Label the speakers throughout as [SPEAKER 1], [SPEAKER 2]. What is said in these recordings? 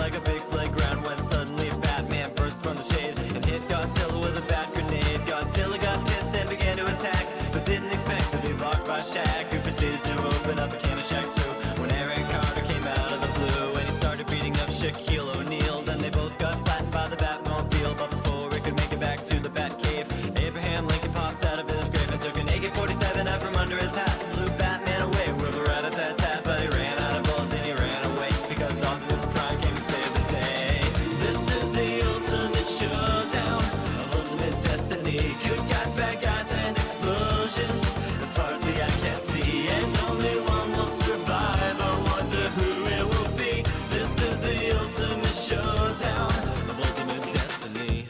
[SPEAKER 1] like a big playground when suddenly Batman burst from the shades and hit Godzilla with a bat grenade. Godzilla got pissed and began to attack, but didn't expect to be blocked by Shaq, who proceeded to open up a can of Shaq Fu when Aaron Carter came out of the blue and he started beating up Shaquille O'Neal. Then they both got flattened by the Batmobile, but before it could make it back to the Batcave, Abraham Lincoln popped out of his grave and took an AK-47 out from under his hat and blew Batman away with a rat-a-tat-tat. But he ran out of bullets and he ran away because Optimus Prime came to save the day. This is the ultimate showdown of ultimate destiny. Good guys, bad guys, and explosions as far as the eye can see, and only one will survive. I wonder who it will be. This is the ultimate showdown of ultimate destiny.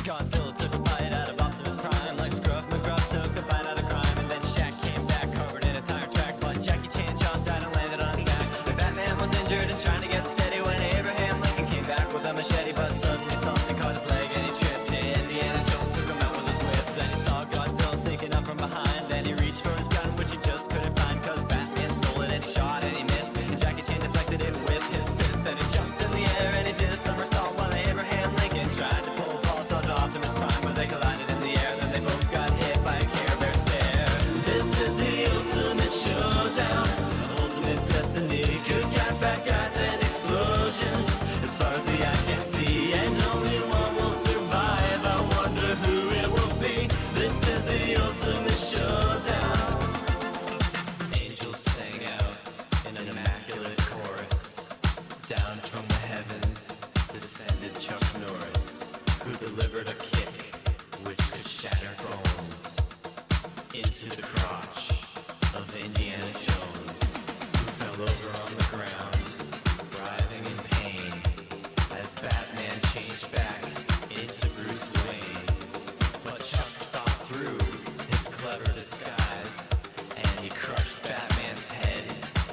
[SPEAKER 1] Godzilla took a bite out of Optimus Prime like Scruff McGruff took a bite out of crime, and then Shaq came back covered in a tire track like Jackie Chan jumped out and landed on his back. The Batman was injured and trying to get steady when Abraham Lincoln came back with a machete, but suddenly something caught his leg and he tripped. Indiana Jones took him out with his whip. Then he saw Godzilla sneaking up from behind, and he reached for his gun which he just couldn't find cause Batman stole it, and he shot and he missed, and Jackie Chan deflected it with his fist. Then he jumped in the air and he did a somersault while Abraham Lincoln tried to pull vault onto Optimus Prime, where they collided in the air. Then they both got hit by a Care Bear stare. This is the ultimate showdown of ultimate destiny. Good guys, bad guys, and explosions as far as the eye can see, and only one will survive. I wonder who it will be. This is the ultimate showdown. Angels sang out in an immaculate chorus. Down from the heavens descended Chuck Norris, who delivered a kick which could shatter bones into the crotch of Indiana Jones, who fell over on the ground, writhing in pain as Batman changed back into Bruce Wayne. But Chuck saw through his clever disguise, and he crushed Batman's head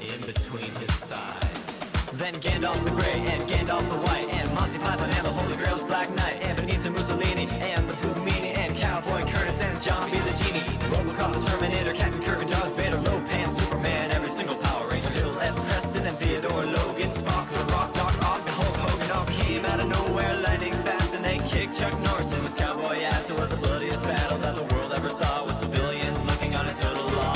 [SPEAKER 1] in between his thighs. Then Gandalf the Grey and Gandalf the White and Monty Python and the Holy Grail's Black Knight and Benito Mussolini and the Blue Meanie and Cowboy Curtis and John B. the Genie, Robocop the Terminator, Captain Kirk and Darth Vader, Low Pants Superman, every single Power Ranger, Bill S. Preston and Theodore Logan, Spock, The Rock, Doc Ock, and Hulk Hogan all came out of nowhere lightning fast, and they kicked Chuck Norris in his cowboy ass. It was the bloodiest battle that the world ever saw, with civilians looking on in total law.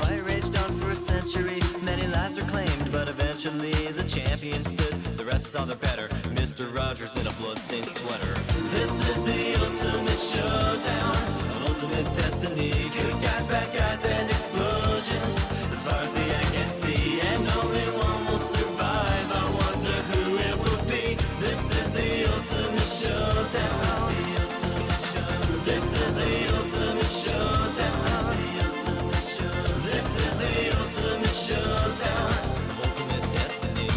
[SPEAKER 1] Fight raged on for a century, many lives were claimed, but eventually the champion stood. The rest saw the better, Mr. Rogers in a bloodstained sweater. This is the ultimate showdown of ultimate destiny. Good guys, bad guys, and explosions as far as the eye can see, and only one will survive. I wonder who it will be. This is the ultimate showdown. This is the ultimate showdown. This is the ultimate showdown of ultimate destiny.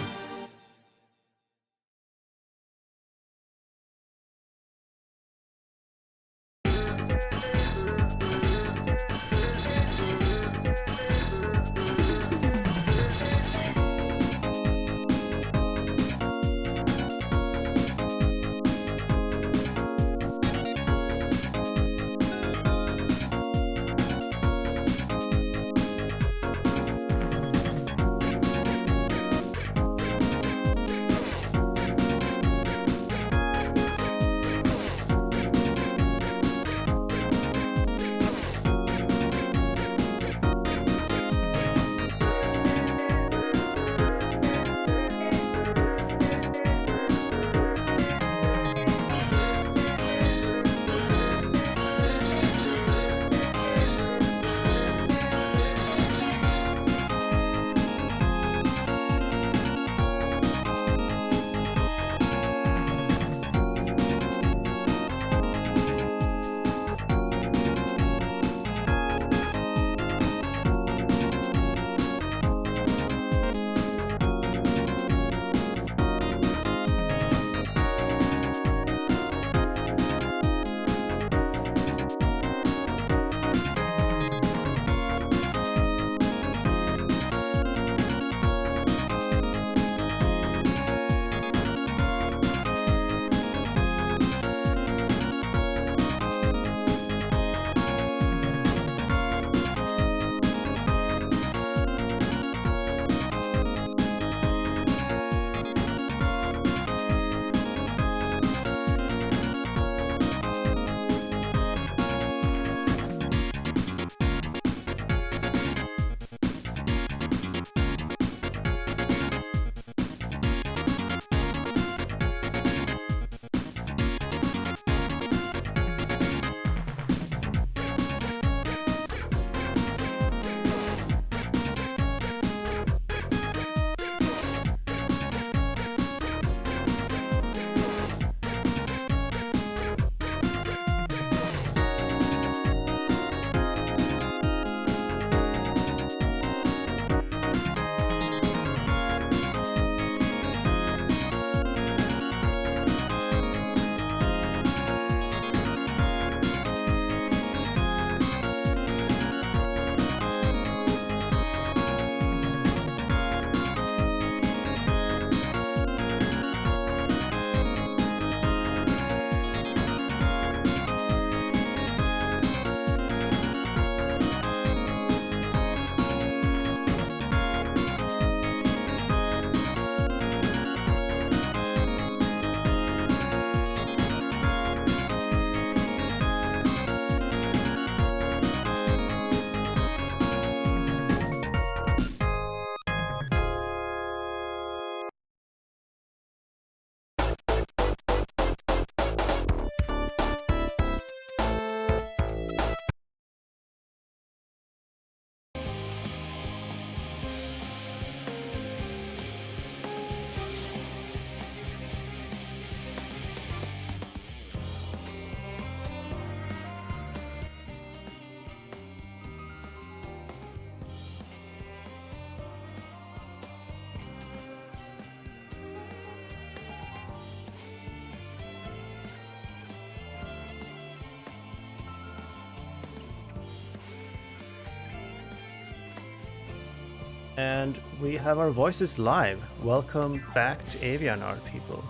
[SPEAKER 2] And we have our voices live. Welcome back to Avianart, people.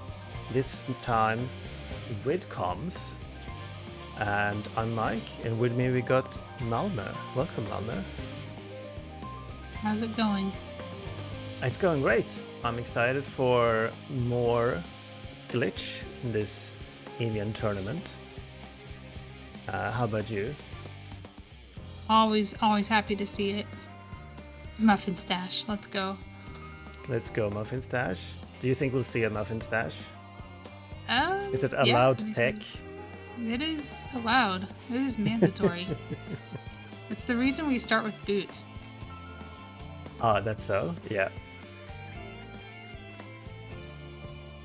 [SPEAKER 2] This time with comms. And I'm Mike, and with me we got Malmö. Welcome, Malmö.
[SPEAKER 3] How's it going?
[SPEAKER 2] It's going great. I'm excited for more glitch in this Avian tournament. How about you?
[SPEAKER 3] Always happy to see it. Muffin stash, let's go.
[SPEAKER 2] Let's go, Muffin Stash. Do you think we'll see a Muffin Stash? Is it
[SPEAKER 3] yeah,
[SPEAKER 2] allowed tech?
[SPEAKER 3] It is allowed. It is mandatory. It's the reason we start with boots.
[SPEAKER 2] Oh, that's so? Yeah.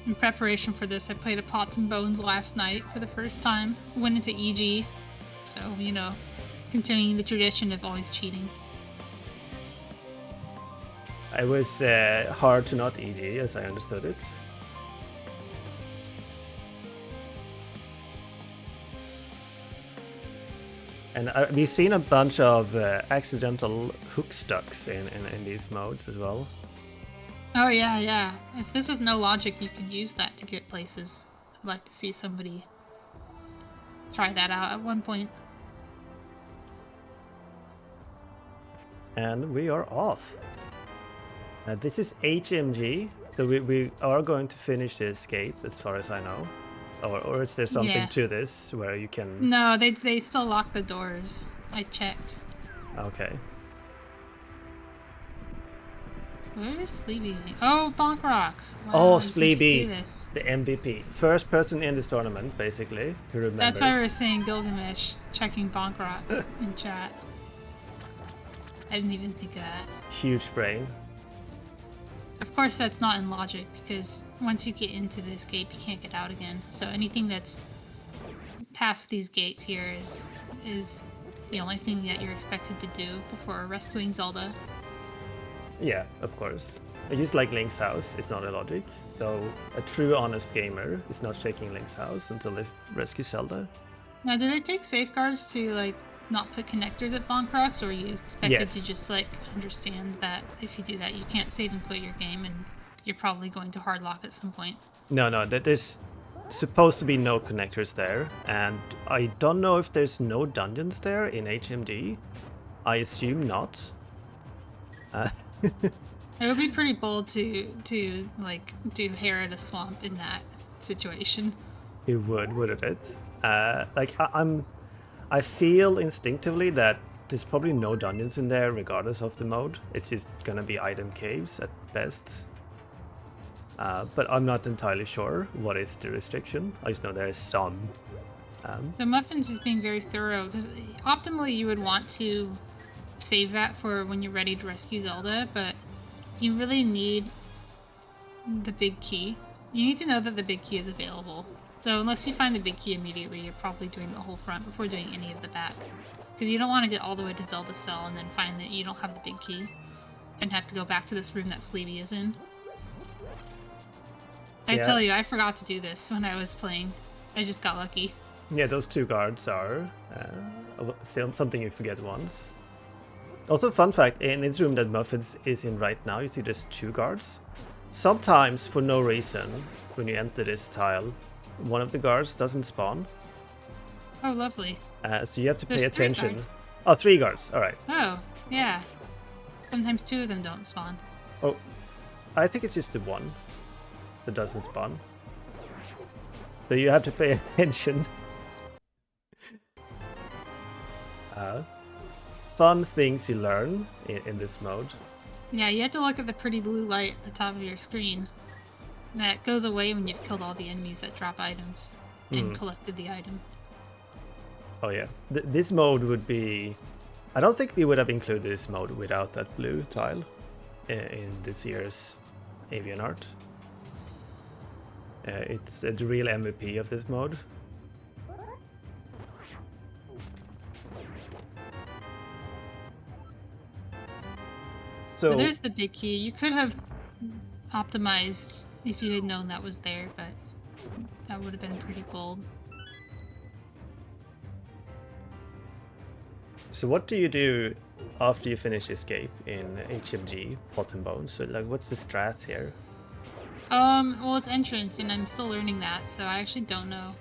[SPEAKER 3] In preparation for this, I played a Pots and Bones last night for the first time. Went into EG, so, continuing the tradition of always cheating.
[SPEAKER 2] It was hard to not ED, as I understood it. And we've seen a bunch of accidental hook stucks in these modes as well.
[SPEAKER 3] Oh, yeah. If this is no logic, you could use that to get places. I'd like to see somebody try that out at one point.
[SPEAKER 2] And we are off. This is HMG, so we are going to finish the escape, as far as I know. Or is there something to this where you can...
[SPEAKER 3] No, they still lock the doors. I checked.
[SPEAKER 2] Okay.
[SPEAKER 3] Where is Spleeby? Oh, Bonk Rocks. Wow,
[SPEAKER 2] Oh, Spleeby,
[SPEAKER 3] this.
[SPEAKER 2] the MVP. First person in this tournament, basically, who remembers.
[SPEAKER 3] That's why we're saying Gilgamesh checking Bonk Rocks in chat. I didn't even think of that.
[SPEAKER 2] Huge brain.
[SPEAKER 3] Of course, that's not in logic, because once you get into the escape, you can't get out again. So anything that's past these gates here is the only thing that you're expected to do before rescuing Zelda.
[SPEAKER 2] Yeah, of course. Just like Link's house, it's not a logic. So a true honest gamer is not checking Link's house until they rescue Zelda.
[SPEAKER 3] Now, do they take safeguards to not put connectors at Bonk Rocks, or are you expected to just understand that if you do that, you can't save and quit your game, and you're probably going to hard lock at some point?
[SPEAKER 2] No, there's supposed to be no connectors there, and I don't know if there's no dungeons there in HMD. I assume not.
[SPEAKER 3] It would be pretty bold to do hair at a swamp in that situation.
[SPEAKER 2] It would, wouldn't it? I feel instinctively that there's probably no dungeons in there regardless of the mode. It's just gonna be item caves at best. But I'm not entirely sure what is the restriction. I just know there is some.
[SPEAKER 3] The Muffin's is being very thorough, because optimally you would want to save that for when you're ready to rescue Zelda, but you really need the big key. You need to know that the big key is available. So unless you find the big key immediately, you're probably doing the whole front before doing any of the back. Because you don't want to get all the way to Zelda's cell and then find that you don't have the big key and have to go back to this room that Spleeby is in. I tell you, I forgot to do this when I was playing. I just got lucky.
[SPEAKER 2] Yeah, those two guards are something you forget once. Also, fun fact, in this room that Muffins is in right now, you see there's two guards. Sometimes, for no reason, when you enter this tile, one of the guards doesn't spawn.
[SPEAKER 3] Oh, lovely.
[SPEAKER 2] So you have to pay
[SPEAKER 3] There's
[SPEAKER 2] attention.
[SPEAKER 3] 3 guards.
[SPEAKER 2] Oh, 3 guards. All right.
[SPEAKER 3] Oh, yeah. Sometimes 2 of them don't spawn.
[SPEAKER 2] Oh, I think it's just the one that doesn't spawn. So you have to pay attention. Fun things you learn in this mode.
[SPEAKER 3] Yeah, you have to look at the pretty blue light at the top of your screen. That goes away when you've killed all the enemies that drop items and collected the item.
[SPEAKER 2] Oh yeah, this mode would be... I don't think we would have included this mode without that blue tile in this year's Avianart. It's the real MVP of this mode.
[SPEAKER 3] So there's the big key. You could have optimized if you had known that was there, but that would have been pretty bold.
[SPEAKER 2] So what do you do after you finish Escape in HMG, Pot and Bones. So, like, what's the strat here?
[SPEAKER 3] Well, it's entrance, and I'm still learning that, so I actually don't know.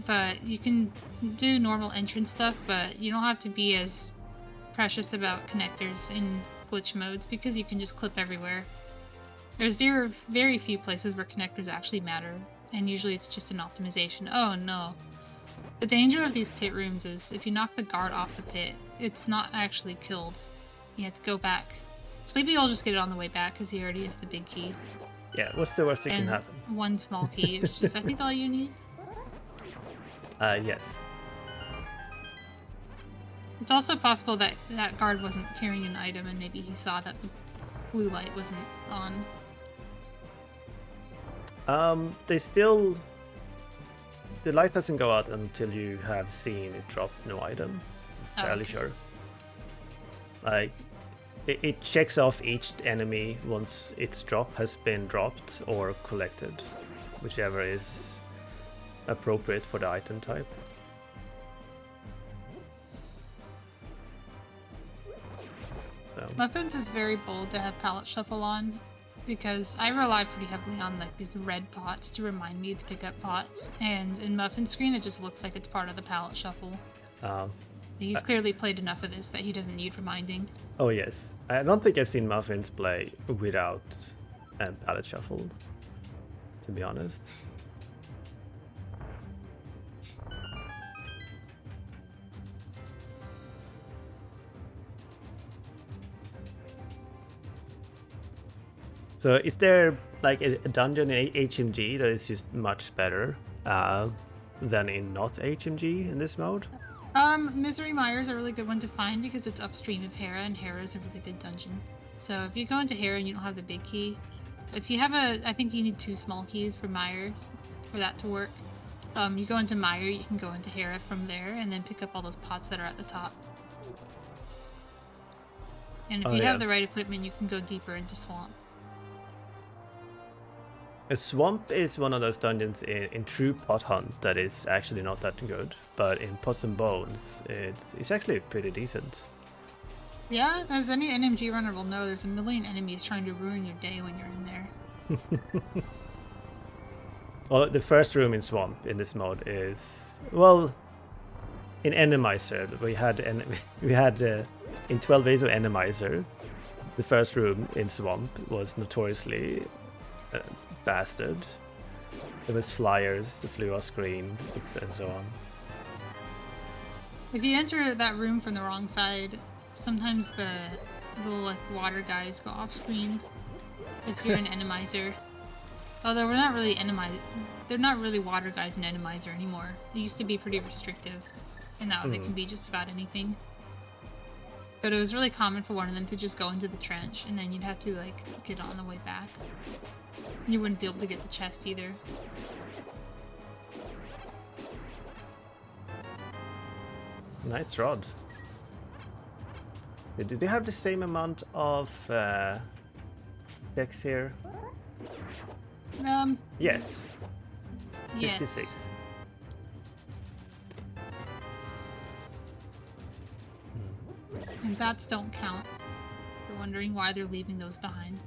[SPEAKER 3] But you can do normal entrance stuff, but you don't have to be as precious about connectors in glitch modes because you can just clip everywhere. There's very, very few places where connectors actually matter, and usually it's just an optimization. Oh no. The danger of these pit rooms is if you knock the guard off the pit, it's not actually killed. You have to go back. So maybe I'll just get it on the way back because he already has the big key.
[SPEAKER 2] Yeah, what's the worst that can
[SPEAKER 3] And
[SPEAKER 2] happen?
[SPEAKER 3] one small key, which is I think all you need.
[SPEAKER 2] Yes.
[SPEAKER 3] It's also possible that that guard wasn't carrying an item and maybe he saw that the blue light wasn't on.
[SPEAKER 2] They still... The light doesn't go out until you have seen it drop no item.
[SPEAKER 3] Oh,
[SPEAKER 2] Fairly
[SPEAKER 3] okay.
[SPEAKER 2] sure. Like, it checks off each enemy once its drop has been dropped or collected, whichever is appropriate for the item type. So,
[SPEAKER 3] Muffins is very bold to have palette shuffle on because I rely pretty heavily on like these red pots to remind me to pick up pots, and in Muffin's screen it just looks like it's part of the palette shuffle. He's clearly played enough of this that he doesn't need reminding.
[SPEAKER 2] oh yes, I don't think I've seen Muffins play without palette shuffle, to be honest. So is there like a dungeon in HMG that is just much better than in not HMG in this mode?
[SPEAKER 3] Misery Mire is a really good one to find because it's upstream of Hera, and Hera is a really good dungeon. So if you go into Hera and you don't have the big key, if you have I think you need 2 small keys for Mire for that to work. You go into Mire, you can go into Hera from there, and then pick up all those pots that are at the top. And if
[SPEAKER 2] Oh,
[SPEAKER 3] you
[SPEAKER 2] yeah.
[SPEAKER 3] have the right equipment, you can go deeper into Swamp.
[SPEAKER 2] A swamp is one of those dungeons in True Pot Hunt that is actually not that good, but in Pots and Bones, it's actually pretty decent.
[SPEAKER 3] Yeah, as any NMG runner will know, there's a million enemies trying to ruin your day when you're in there.
[SPEAKER 2] Well, the first room in Swamp in this mode is, well, in Enemizer we had in 12 Days of Enemizer, the first room in Swamp was notoriously bastard. There was flyers that flew off screen and so on.
[SPEAKER 3] If you enter that room from the wrong side, sometimes the little like water guys go off screen. If you're an Enemizer, although they're not really water guys in Enemizer anymore. They used to be pretty restrictive, and now they can be just about anything. But it was really common for one of them to just go into the trench, and then you'd have to like get on the way back. You wouldn't be able to get the chest either.
[SPEAKER 2] Nice rod. Did they have the same amount of checks here? Yes. 56.
[SPEAKER 3] Yes. And bats don't count. You're wondering why they're leaving those behind.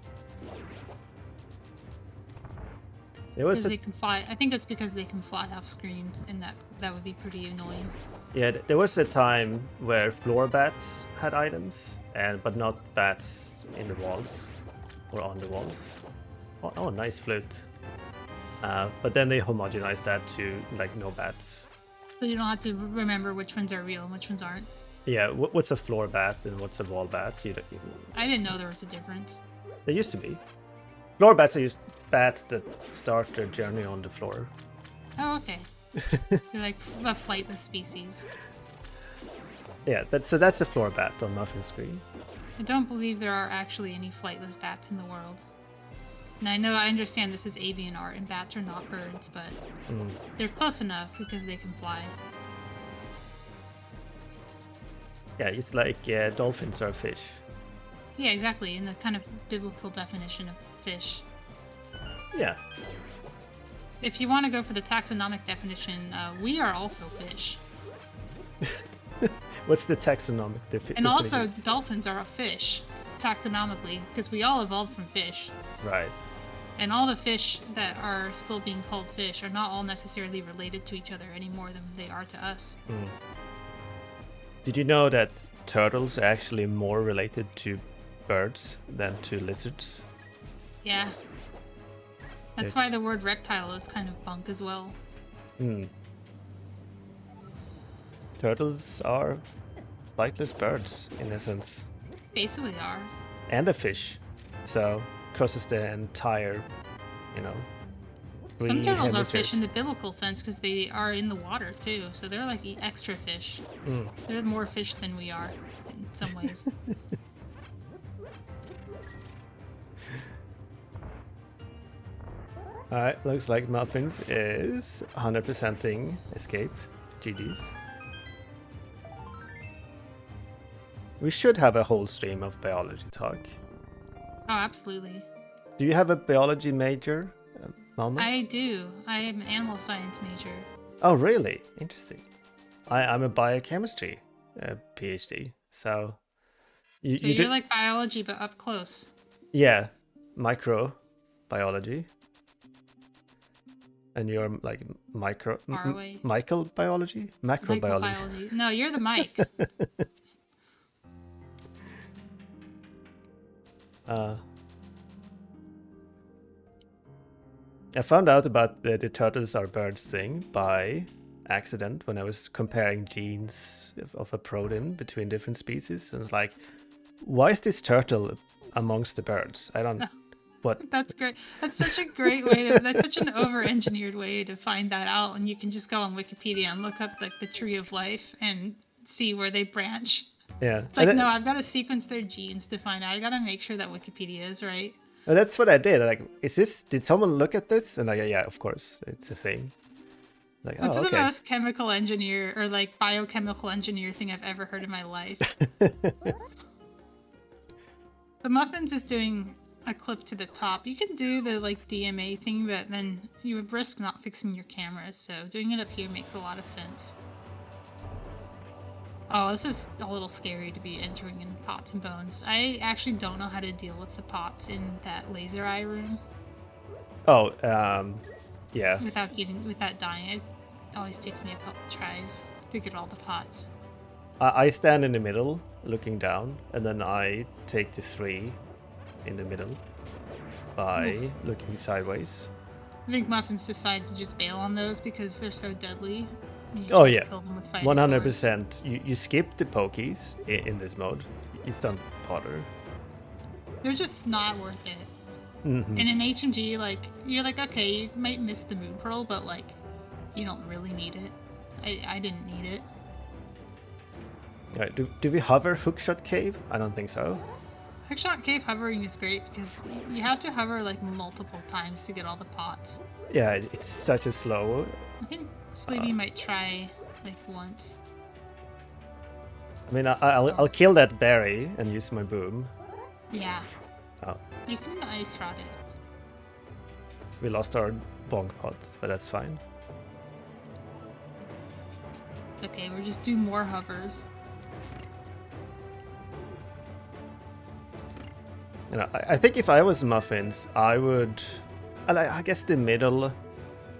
[SPEAKER 2] There was
[SPEAKER 3] Because
[SPEAKER 2] a,
[SPEAKER 3] they can fly. I think it's because they can fly off screen, and that would be pretty annoying.
[SPEAKER 2] yeah, there was a time where floor bats had items, but not bats in the walls or on the walls. Oh, nice flute. But then they homogenized that to like no bats.
[SPEAKER 3] So you don't have to remember which ones are real and which ones aren't.
[SPEAKER 2] Yeah, what's a floor bat and what's a wall bat?
[SPEAKER 3] I didn't know there was a difference.
[SPEAKER 2] There used to be. Floor bats are just bats that start their journey on the floor.
[SPEAKER 3] Oh, okay. They're like a flightless species.
[SPEAKER 2] Yeah, so that's a floor bat on Muffin's screen.
[SPEAKER 3] I don't believe there are actually any flightless bats in the world. And I understand this is avian art and bats are not birds, but they're close enough because they can fly.
[SPEAKER 2] Yeah, it's like dolphins are fish.
[SPEAKER 3] Yeah, exactly, in the kind of biblical definition of fish.
[SPEAKER 2] Yeah.
[SPEAKER 3] if you want to go for the taxonomic definition, we are also fish.
[SPEAKER 2] What's the taxonomic definition?
[SPEAKER 3] And also, dolphins are a fish, taxonomically, because we all evolved from fish.
[SPEAKER 2] Right.
[SPEAKER 3] And all the fish that are still being called fish are not all necessarily related to each other any more than they are to us.
[SPEAKER 2] Did you know that turtles are actually more related to birds than to lizards?
[SPEAKER 3] Yeah. That's why the word reptile is kind of bunk as well.
[SPEAKER 2] Turtles are flightless birds, in essence.
[SPEAKER 3] Basically are.
[SPEAKER 2] And a fish. So, crosses the entire,
[SPEAKER 3] Some
[SPEAKER 2] three
[SPEAKER 3] turtles are
[SPEAKER 2] hemispheres.
[SPEAKER 3] fish in the biblical sense because they are in the water too. So they're like extra fish. They're more fish than we are in some ways.
[SPEAKER 2] Alright, looks like Muffins is 100%ing escape. GG's. We should have a whole stream of biology talk.
[SPEAKER 3] Oh, absolutely.
[SPEAKER 2] Do you have a biology major, Malma?
[SPEAKER 3] I do. I am an animal science major.
[SPEAKER 2] Oh, really? Interesting. I'm a biochemistry PhD, so... You,
[SPEAKER 3] So
[SPEAKER 2] you
[SPEAKER 3] you're
[SPEAKER 2] did,
[SPEAKER 3] like biology, but up close.
[SPEAKER 2] yeah, microbiology. And you're like
[SPEAKER 3] Far away.
[SPEAKER 2] microbiology? Macrobiology.
[SPEAKER 3] Microbiology. No, you're the mic.
[SPEAKER 2] I found out about the turtles are birds thing by accident when I was comparing genes of a protein between different species. And it's like, why is this turtle amongst the birds? I don't... What?
[SPEAKER 3] That's great. That's such a great way to. That's such an over-engineered way to find that out, and you can just go on Wikipedia and look up like the tree of life and see where they branch.
[SPEAKER 2] Yeah.
[SPEAKER 3] It's like, no, I've got to sequence their genes to find out. I got to make sure that Wikipedia is right.
[SPEAKER 2] Well, that's what I did. Like, did someone look at this? And like, yeah, of course, it's a thing. Like,
[SPEAKER 3] It's
[SPEAKER 2] oh,
[SPEAKER 3] the
[SPEAKER 2] okay.
[SPEAKER 3] most chemical engineer or like biochemical engineer thing I've ever heard in my life. So Muffins is doing a clip to the top. You can do the like DMA thing, but then you would risk not fixing your cameras. So doing it up here makes a lot of sense. Oh, this is a little scary to be entering in pots and bones. I actually don't know how to deal with the pots in that laser eye room
[SPEAKER 2] Oh, yeah.
[SPEAKER 3] without dying. It always takes me a couple tries to get all the pots.
[SPEAKER 2] I stand in the middle, looking down, and then I take the 3 in the middle by looking sideways.
[SPEAKER 3] I think Muffins decided to just bail on those because they're so deadly. and you
[SPEAKER 2] Oh,
[SPEAKER 3] try to
[SPEAKER 2] yeah.
[SPEAKER 3] kill them with fighting swords.
[SPEAKER 2] 100%. You skip the pokies in this mode. You stun Potter.
[SPEAKER 3] They're just not worth it.
[SPEAKER 2] Mhm.
[SPEAKER 3] And in HMG, like, you're like, okay, you might miss the moon pearl, but like, you don't really need it. I didn't need it.
[SPEAKER 2] Right, do we hover Hookshot Cave? I don't think so.
[SPEAKER 3] Hookshot Cave hovering is great because you have to hover like multiple times to get all the pots.
[SPEAKER 2] Yeah, it's such a slow.
[SPEAKER 3] I think Sweetie might try like once.
[SPEAKER 2] I mean, I'll kill that berry and use my boom.
[SPEAKER 3] Yeah.
[SPEAKER 2] Oh,
[SPEAKER 3] You can ice rod it.
[SPEAKER 2] we lost our bonk pots, but that's fine.
[SPEAKER 3] It's okay, we'll just do more hovers.
[SPEAKER 2] You know, I think if I was Muffins, I would. I guess the middle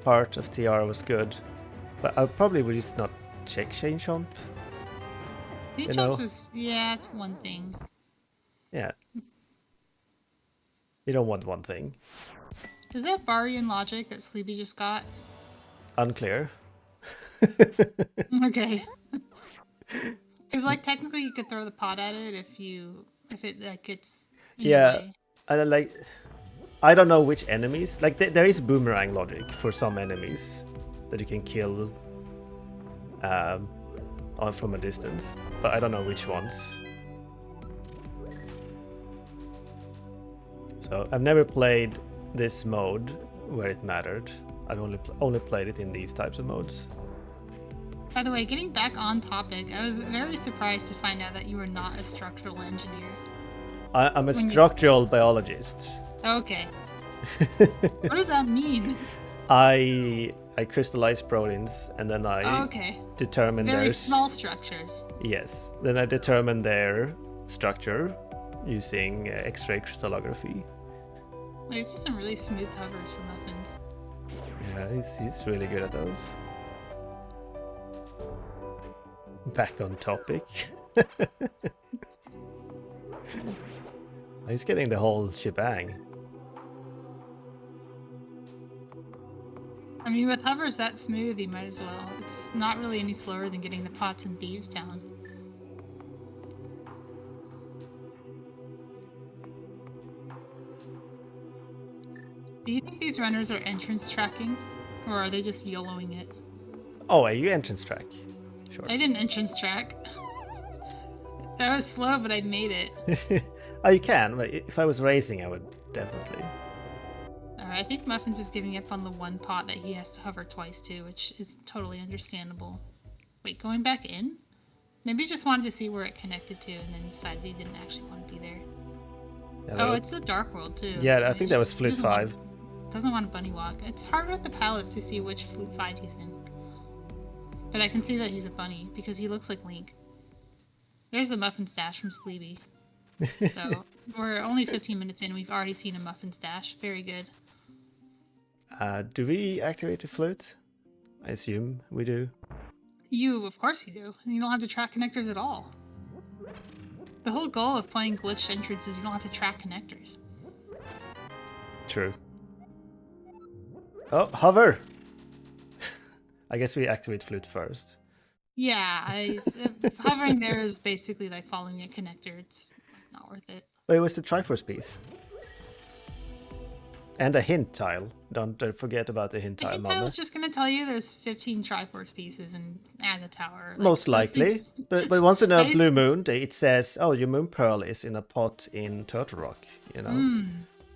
[SPEAKER 2] part of TR was good, but I probably would just not check Shane Chomp.
[SPEAKER 3] New
[SPEAKER 2] You know.
[SPEAKER 3] jumps is, yeah, it's one thing.
[SPEAKER 2] Yeah. You don't want one thing.
[SPEAKER 3] Is that Barian logic that Sleepy just got?
[SPEAKER 2] Unclear.
[SPEAKER 3] Okay. Because like technically you could throw the pot at it if it like gets in your
[SPEAKER 2] Yeah.
[SPEAKER 3] way.
[SPEAKER 2] And like, I don't know which enemies. Like, there is boomerang logic for some enemies that you can kill from a distance, but I don't know which ones. So I've never played this mode where it mattered. I've only played it in these types of modes.
[SPEAKER 3] By the way, getting back on topic, I was very surprised to find out that you were not a structural engineer.
[SPEAKER 2] I'm a
[SPEAKER 3] When you
[SPEAKER 2] structural biologist.
[SPEAKER 3] Okay. What does that mean?
[SPEAKER 2] I crystallize proteins and then I
[SPEAKER 3] Oh, okay.
[SPEAKER 2] determine
[SPEAKER 3] Very
[SPEAKER 2] their
[SPEAKER 3] small structures.
[SPEAKER 2] Yes. Then I determine their structure using X-ray crystallography.
[SPEAKER 3] There's just some really smooth hovers for muffins.
[SPEAKER 2] Yeah, he's really good at those. Back on topic. He's getting the whole shebang.
[SPEAKER 3] I mean, with hovers that smooth, you might as well. It's not really any slower than getting the pots in Thieves Town. Do you think these runners are entrance tracking? Or are they just YOLOing it?
[SPEAKER 2] Oh, are you entrance track? Sure.
[SPEAKER 3] I didn't entrance track. That was slow, but I made it.
[SPEAKER 2] Oh, you can. But if I was racing, I would definitely.
[SPEAKER 3] Alright, I think Muffins is giving up on the one pot that he has to hover twice to, which is totally understandable. Wait, going back in? Maybe he just wanted to see where it connected to and then decided he didn't actually want to be there.
[SPEAKER 2] Hello?
[SPEAKER 3] Oh, it's the Dark World too.
[SPEAKER 2] Yeah, I
[SPEAKER 3] mean,
[SPEAKER 2] think
[SPEAKER 3] he
[SPEAKER 2] that was
[SPEAKER 3] just
[SPEAKER 2] Flute 5.
[SPEAKER 3] Doesn't want a bunny walk. It's hard with the palettes to see which Flute 5 he's in. But I can see that he's a bunny because he looks like Link. There's the Muffin Stash from Spleeby. So we're only 15 minutes in and we've already seen a Muffin Stash. Very good.
[SPEAKER 2] Do we activate the flute? I assume we do.
[SPEAKER 3] Of course you do. You don't have to track connectors at all. The whole goal of playing glitched entrance is you don't have to track connectors.
[SPEAKER 2] True. Oh, hover! I guess we activate flute first.
[SPEAKER 3] Yeah, hovering there is basically like following a connector. It's not worth it.
[SPEAKER 2] Wait, it was the Triforce piece. And a hint tile. Don't forget about the hint
[SPEAKER 3] The
[SPEAKER 2] tile,
[SPEAKER 3] hint
[SPEAKER 2] Mama.
[SPEAKER 3] tile is just going to tell you there's 15 Triforce pieces and add a tower. Like,
[SPEAKER 2] Most
[SPEAKER 3] those
[SPEAKER 2] likely.
[SPEAKER 3] things-
[SPEAKER 2] But once in a
[SPEAKER 3] Guys-
[SPEAKER 2] blue moon, it says, oh, your moon pearl is in a pot in Turtle Rock, you know?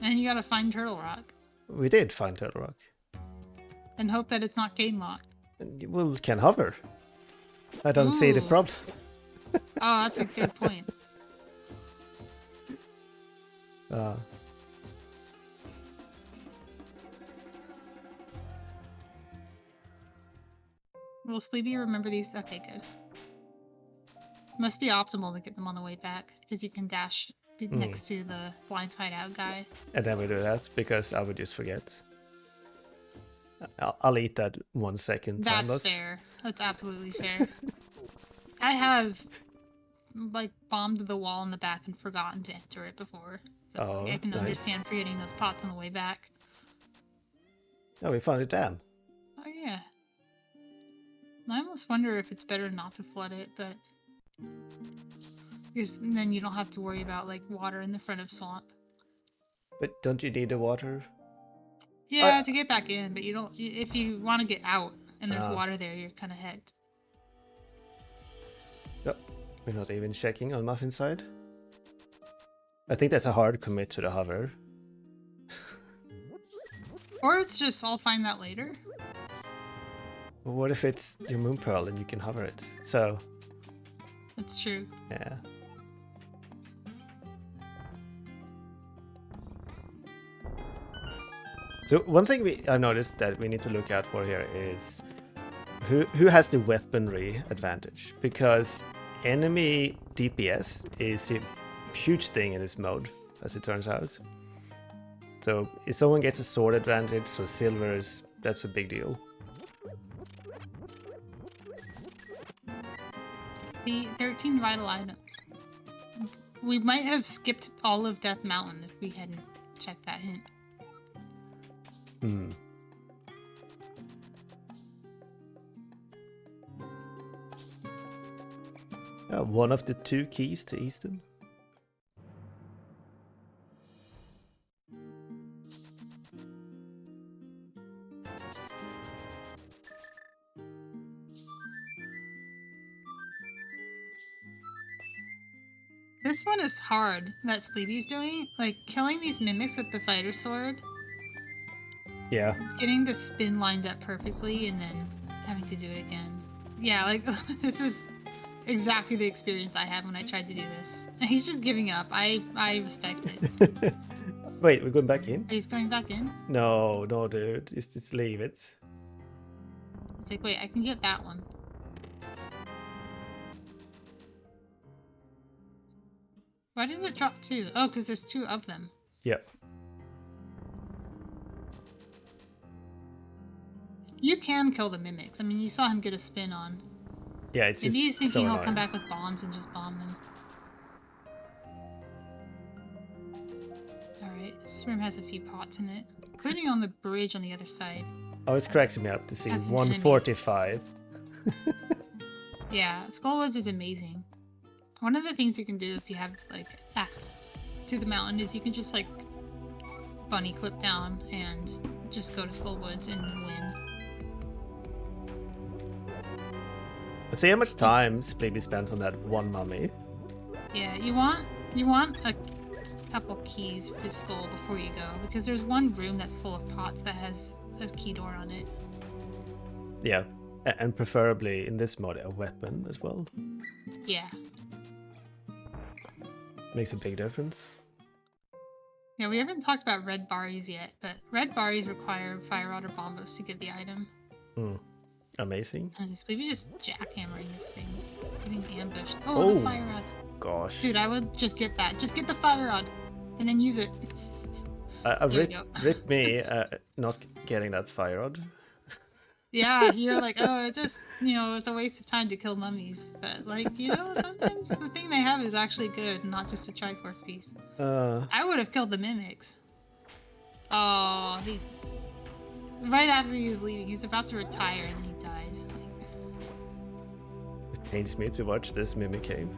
[SPEAKER 3] And you gotta find Turtle Rock.
[SPEAKER 2] We did find Turtle Rock.
[SPEAKER 3] And hope that it's not gain locked.
[SPEAKER 2] And we can hover. I don't see the
[SPEAKER 3] Ooh.
[SPEAKER 2] problem.
[SPEAKER 3] Oh, that's a good point. Will Spleeby remember these? Okay, good. Must be optimal to get them on the way back, because you can dash next to the blindside out guy.
[SPEAKER 2] And then we do that, because I would just forget. I'll eat that 1 second time
[SPEAKER 3] That's
[SPEAKER 2] loss.
[SPEAKER 3] fair. That's absolutely fair. I have, like, bombed the wall in the back and forgotten to enter it before. So
[SPEAKER 2] Oh,
[SPEAKER 3] I can
[SPEAKER 2] nice.
[SPEAKER 3] understand forgetting those pots on the way back.
[SPEAKER 2] Oh, we found a dam.
[SPEAKER 3] Oh, yeah. I almost wonder if it's better not to flood it, but... Because then you don't have to worry about, like, water in the front of swamp.
[SPEAKER 2] But don't you need the water?
[SPEAKER 3] Yeah, to get back in, but you don't... If you want to get out and there's
[SPEAKER 2] Ah.
[SPEAKER 3] water there, you're kind of hecked.
[SPEAKER 2] No, we're not even checking on Muffin side. I think that's a hard commit to the hover.
[SPEAKER 3] Or it's just, I'll find that later.
[SPEAKER 2] But what if it's your moon pearl and you can hover it? So,
[SPEAKER 3] That's true.
[SPEAKER 2] yeah. So one thing I've noticed that we need to look out for here is who has the weaponry advantage, because enemy DPS is a huge thing in this mode, as it turns out. So if someone gets a sword advantage, so silvers, that's a big deal.
[SPEAKER 3] The 13 vital items. We might have skipped all of Death Mountain if we hadn't checked that hint.
[SPEAKER 2] Hmm. One of the 2 keys to Easton.
[SPEAKER 3] This one is hard that Spleeby's doing. Like, killing these mimics with the fighter sword,
[SPEAKER 2] Yeah.
[SPEAKER 3] getting the spin lined up perfectly, and then having to do it again. Yeah, like, this is exactly the experience I had when I tried to do this. He's just giving up. I respect it.
[SPEAKER 2] Wait, we're going back in?
[SPEAKER 3] He's going back in.
[SPEAKER 2] No, no, dude. Just leave it.
[SPEAKER 3] It's like, wait, I can get that one. Why did it drop 2? Oh, because there's 2 of them.
[SPEAKER 2] Yep.
[SPEAKER 3] You can kill the mimics. I mean, you saw him get a spin on.
[SPEAKER 2] Yeah, it's just
[SPEAKER 3] Maybe he's
[SPEAKER 2] so
[SPEAKER 3] thinking he'll
[SPEAKER 2] annoying.
[SPEAKER 3] come back with bombs and just bomb them. Alright, this room has a few pots in it. Including on the bridge on the other side.
[SPEAKER 2] Always cracks me up to see
[SPEAKER 3] As an
[SPEAKER 2] 145.
[SPEAKER 3] Yeah, Skullwoods is amazing. One of the things you can do if you have, like, access to the mountain is you can just, like, bunny clip down and just go to Skullwoods and win.
[SPEAKER 2] Let's see how much time Splibby spent on that one mummy.
[SPEAKER 3] Yeah, you want a couple keys to Skull before you go, because there's one room that's full of pots that has a key door on it.
[SPEAKER 2] Yeah, and preferably in this mode a weapon as well.
[SPEAKER 3] Yeah.
[SPEAKER 2] Makes a big difference.
[SPEAKER 3] Yeah, we haven't talked about red barries yet, but red barries require fire rod or bombos to get the item.
[SPEAKER 2] Amazing.
[SPEAKER 3] And it's maybe just jackhammering this thing, getting ambushed. Oh, the fire rod.
[SPEAKER 2] Gosh.
[SPEAKER 3] Dude, I would just get that. Just get the fire rod, and then use it. There we go.
[SPEAKER 2] Rip me not getting that fire rod.
[SPEAKER 3] Yeah, you're like, oh, it just, it's a waste of time to kill mummies. But, like, sometimes the thing they have is actually good, not just a Triforce piece. I would have killed the mimics. Oh, right after he was leaving, he's about to retire and he dies.
[SPEAKER 2] It pains me to watch this mimic cave.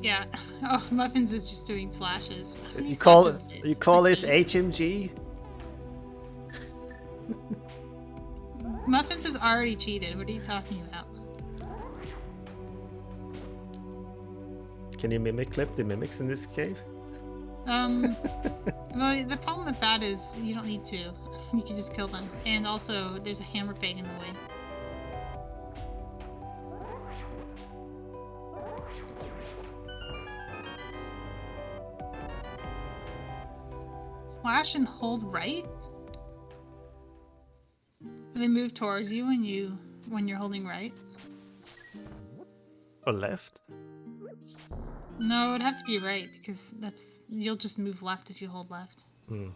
[SPEAKER 3] Yeah. Oh, Muffins is just doing slashes. How many
[SPEAKER 2] You call
[SPEAKER 3] slashes is it?
[SPEAKER 2] you
[SPEAKER 3] It's
[SPEAKER 2] call
[SPEAKER 3] like
[SPEAKER 2] this
[SPEAKER 3] 8.
[SPEAKER 2] HMG?
[SPEAKER 3] Muffins is already cheated. What are you talking about?
[SPEAKER 2] Can you mimic clip the mimics in this cave?
[SPEAKER 3] Well, the problem with that is you don't need to. You can just kill them. And also, there's a hammer peg in the way. Slash and hold right? They move towards you when you're holding right?
[SPEAKER 2] Or left?
[SPEAKER 3] No, it'd have to be right because you'll just move left if you hold left. Oh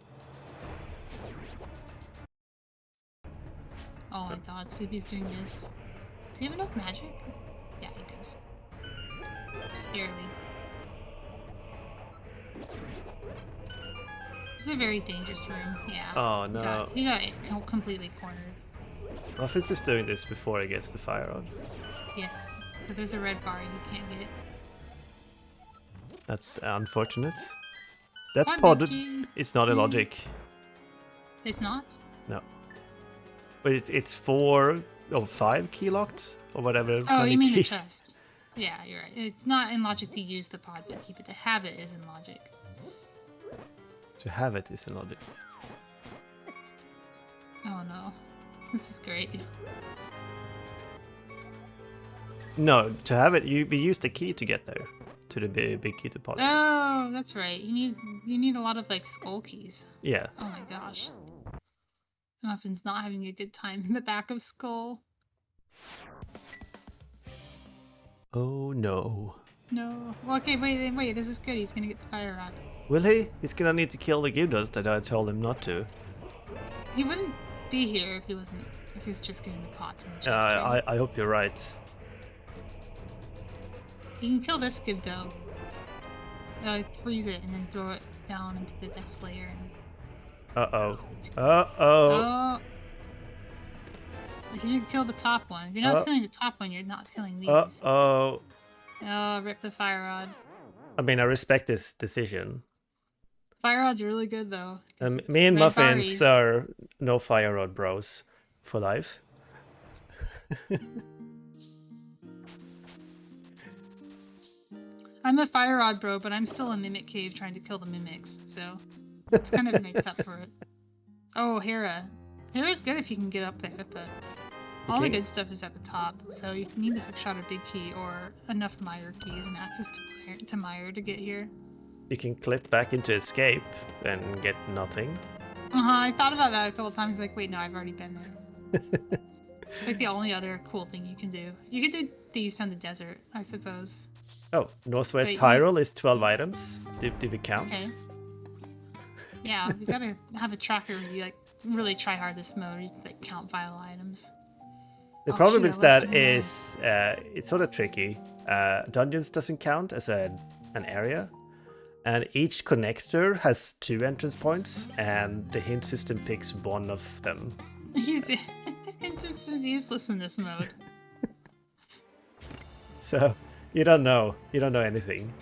[SPEAKER 3] my god, Spoopy's doing this. Does he have enough magic? Yeah, he does. Just barely. This is a very dangerous room. Yeah.
[SPEAKER 2] Oh no.
[SPEAKER 3] He got completely cornered.
[SPEAKER 2] Muffins is doing this before he gets the fire rod.
[SPEAKER 3] Yes. So there's a red bar you can't get.
[SPEAKER 2] That's unfortunate. That
[SPEAKER 3] Hi,
[SPEAKER 2] pod
[SPEAKER 3] Becky.
[SPEAKER 2] is not a logic.
[SPEAKER 3] It's not?
[SPEAKER 2] No. But it's 4 or 5 key locked or whatever.
[SPEAKER 3] Oh,
[SPEAKER 2] many
[SPEAKER 3] you mean the
[SPEAKER 2] keys.
[SPEAKER 3] chest. Yeah, you're right. It's not in logic to use the pod key, but to have it is in logic.
[SPEAKER 2] To have it is in logic.
[SPEAKER 3] Oh no. This is great.
[SPEAKER 2] No, to have it, we use the key to get there. To the big key to pod.
[SPEAKER 3] Oh, that's right. You need a lot of like skull keys.
[SPEAKER 2] Yeah.
[SPEAKER 3] Oh my gosh. Muffin's not having a good time in the back of Skull.
[SPEAKER 2] Oh no.
[SPEAKER 3] No. Well, okay, wait. This is good. He's gonna get the fire rod.
[SPEAKER 2] Will he? He's gonna need to kill the Gyarados that I told him not to.
[SPEAKER 3] He wouldn't be here if he was just getting the pots in the chest. right?
[SPEAKER 2] I hope you're right.
[SPEAKER 3] You can kill this Gibdo. Freeze it and then throw it down into the dex layer.
[SPEAKER 2] Uh-oh. Uh-oh.
[SPEAKER 3] Oh. You can kill the top one. If you're not killing the top one, you're not killing these.
[SPEAKER 2] Uh-oh.
[SPEAKER 3] Oh, rip the fire rod.
[SPEAKER 2] I mean, I respect this decision.
[SPEAKER 3] Fire rod's really good though. 'Cause it's
[SPEAKER 2] Me and
[SPEAKER 3] red
[SPEAKER 2] Muffins
[SPEAKER 3] barries.
[SPEAKER 2] are no fire rod bros for life.
[SPEAKER 3] I'm a fire rod bro, but I'm still a mimic cave trying to kill the mimics, so it's kind of makes up for it. Oh, Hera. Hera's good if you can get up there, but all the
[SPEAKER 2] Okay.
[SPEAKER 3] good stuff is at the top, so you need the hookshot or big key or enough Mire keys and access to Mire to get here.
[SPEAKER 2] You can clip back into escape and get nothing.
[SPEAKER 3] I thought about that a couple times. Like, wait, no, I've already been there. It's like the only other cool thing you can do. You can do thieves on the desert, I suppose.
[SPEAKER 2] Oh, Northwest
[SPEAKER 3] Wait,
[SPEAKER 2] Hyrule is 12 items. Did we count?
[SPEAKER 3] Okay. Yeah, we gotta have a tracker where you like really try hard this mode. You like count vital items.
[SPEAKER 2] The
[SPEAKER 3] Oh,
[SPEAKER 2] problem
[SPEAKER 3] shoot,
[SPEAKER 2] is
[SPEAKER 3] I
[SPEAKER 2] that
[SPEAKER 3] wasn't there.
[SPEAKER 2] is it's sort of tricky. Dungeons doesn't count as an area, and each connector has 2 entrance points, and the hint system picks one of them.
[SPEAKER 3] He's it's useless in this mode.
[SPEAKER 2] So you don't know. You don't know anything.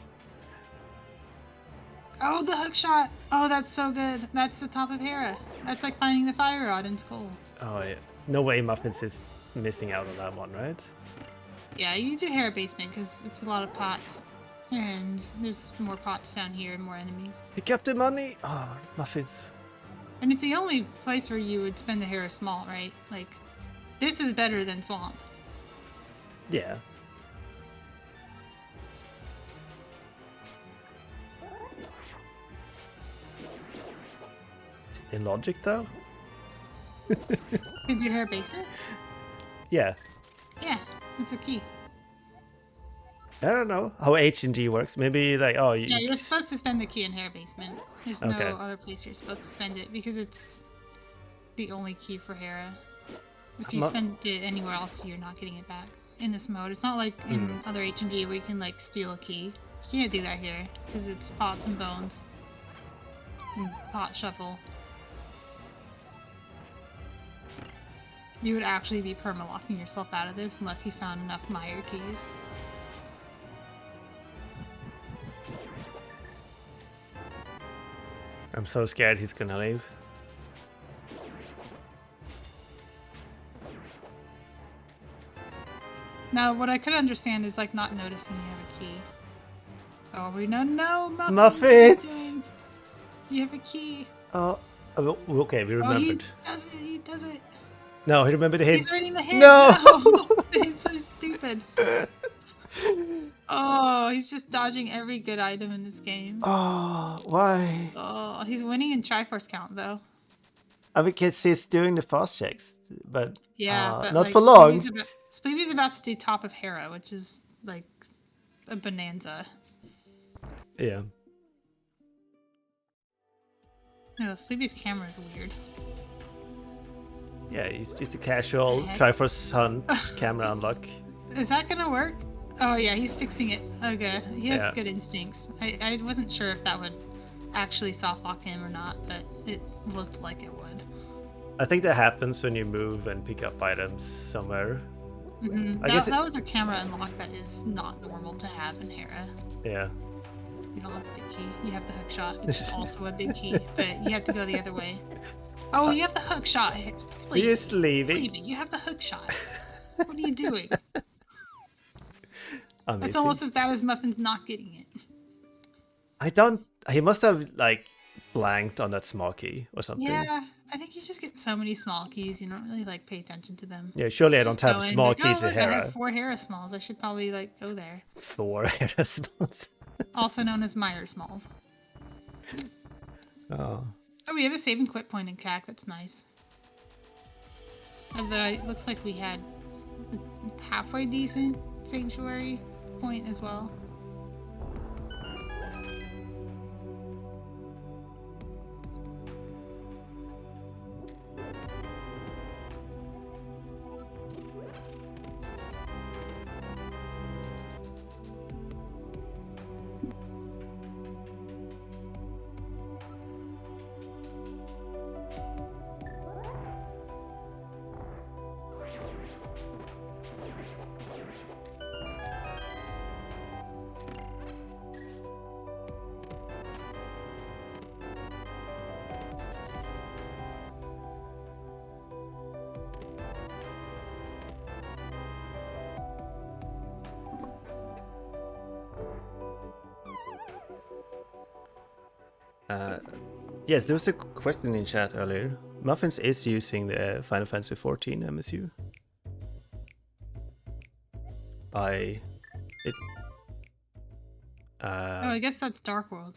[SPEAKER 3] Oh, the hook shot! Oh, that's so good. That's the top of Hera. That's like finding the fire rod in Skull.
[SPEAKER 2] Oh yeah. No way Muffins is missing out on that one, right?
[SPEAKER 3] Yeah, you do Hera basement because it's a lot of pots, and there's more pots down here and more enemies.
[SPEAKER 2] Pick up the money. Oh, Muffins.
[SPEAKER 3] And it's the only place where you would spend the Hera small, right? Like, this is better than Swamp.
[SPEAKER 2] Yeah. In logic though?
[SPEAKER 3] You do Hera basement?
[SPEAKER 2] Yeah.
[SPEAKER 3] Yeah, it's a key.
[SPEAKER 2] I don't know how H&G works. Maybe like, oh,
[SPEAKER 3] Yeah, you're supposed to spend the key in Hera basement. There's no
[SPEAKER 2] Okay.
[SPEAKER 3] other place you're supposed to spend it because it's the only key for Hera. If you
[SPEAKER 2] Mu-
[SPEAKER 3] spend it anywhere else, you're not getting it back in this mode. It's not like in other H&G where you can like steal a key. You can't do that here because it's pots and bones and pot shuffle. You would actually be perma-locking yourself out of this unless you found enough Meyer keys.
[SPEAKER 2] I'm so scared he's gonna leave.
[SPEAKER 3] Now, what I could understand is like not noticing you have a key. Oh, we don't know, Muffins.
[SPEAKER 2] Muffins!
[SPEAKER 3] What are you doing? You have a key.
[SPEAKER 2] Oh, okay, we
[SPEAKER 3] Oh, he
[SPEAKER 2] remembered.
[SPEAKER 3] does it. He does it.
[SPEAKER 2] No, he remembered the hint.
[SPEAKER 3] He's reading the hint.
[SPEAKER 2] No!
[SPEAKER 3] The hint's so stupid. Oh, he's just dodging every good item in this game.
[SPEAKER 2] Oh, why?
[SPEAKER 3] Oh, he's winning in Triforce count though.
[SPEAKER 2] Because he's doing the fast checks, but
[SPEAKER 3] Yeah, but
[SPEAKER 2] not
[SPEAKER 3] like,
[SPEAKER 2] for long.
[SPEAKER 3] Spleevy's about to do top of Hera, which is like a bonanza.
[SPEAKER 2] Yeah.
[SPEAKER 3] No, Spleevy's camera is weird.
[SPEAKER 2] Yeah, he's just a casual
[SPEAKER 3] Heck.
[SPEAKER 2] Triforce Hunt camera unlock.
[SPEAKER 3] Is that gonna work? Oh yeah, he's fixing it. Oh good. He has
[SPEAKER 2] Yeah.
[SPEAKER 3] good instincts. I wasn't sure if that would actually soft lock him or not, but it looked like it would.
[SPEAKER 2] I think that happens when you move and pick up items somewhere. I guess
[SPEAKER 3] That was a camera unlock that is not normal to have in Hera.
[SPEAKER 2] Yeah.
[SPEAKER 3] You don't have a big key. You have the hook shot, which is also a big key, but you have to go the other way. Oh, you have the hook shot.
[SPEAKER 2] Are you just leaving?
[SPEAKER 3] Spleevy, you have the hook shot. What are you doing?
[SPEAKER 2] Amazing.
[SPEAKER 3] That's almost as bad as Muffin's not getting it.
[SPEAKER 2] I don't. He must have like blanked on that small key or something.
[SPEAKER 3] Yeah, I think you just get so many small keys. You don't really like pay attention to them.
[SPEAKER 2] Yeah, surely I
[SPEAKER 3] Just
[SPEAKER 2] don't have
[SPEAKER 3] go in,
[SPEAKER 2] small
[SPEAKER 3] like,
[SPEAKER 2] key
[SPEAKER 3] oh,
[SPEAKER 2] to
[SPEAKER 3] look, I
[SPEAKER 2] Hera.
[SPEAKER 3] have 4 Hera smalls. I should probably like go there.
[SPEAKER 2] 4 Hera smalls.
[SPEAKER 3] Also known as Meyer smalls.
[SPEAKER 2] Oh.
[SPEAKER 3] Oh, we have a save and quit point in CAC. That's nice. Although it looks like we had a halfway decent sanctuary point as well.
[SPEAKER 2] Yes, there was a question in chat earlier. Muffins is using the Final Fantasy XIV MSU.
[SPEAKER 3] Oh, I guess that's Dark World.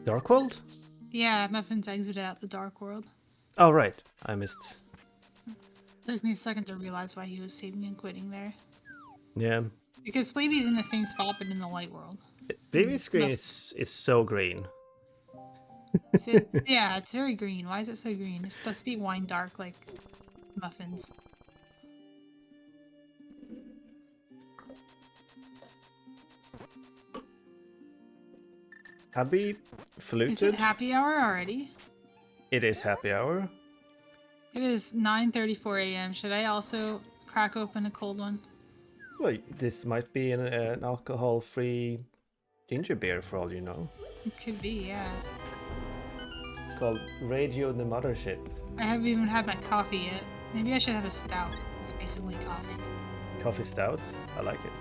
[SPEAKER 2] Dark World?
[SPEAKER 3] Yeah, Muffins exited out the Dark World.
[SPEAKER 2] Oh, right. I missed.
[SPEAKER 3] Took me a second to realize why he was saving and quitting there.
[SPEAKER 2] Yeah.
[SPEAKER 3] Because Sleepy's in the same spot, but in the light world.
[SPEAKER 2] Baby screen is so green.
[SPEAKER 3] Is it? Yeah, it's very green. Why is it so green? It's supposed to be wine dark like Muffins.
[SPEAKER 2] Have we fluted?
[SPEAKER 3] Is it happy hour already?
[SPEAKER 2] It is happy hour.
[SPEAKER 3] It is 9:34 a.m. Should I also crack open a cold one?
[SPEAKER 2] Well, this might be an alcohol-free ginger beer for all you know.
[SPEAKER 3] It could be, yeah.
[SPEAKER 2] It's called Radio the Mothership.
[SPEAKER 3] I haven't even had my coffee yet. Maybe I should have a stout. It's basically coffee.
[SPEAKER 2] Coffee stout. I like it.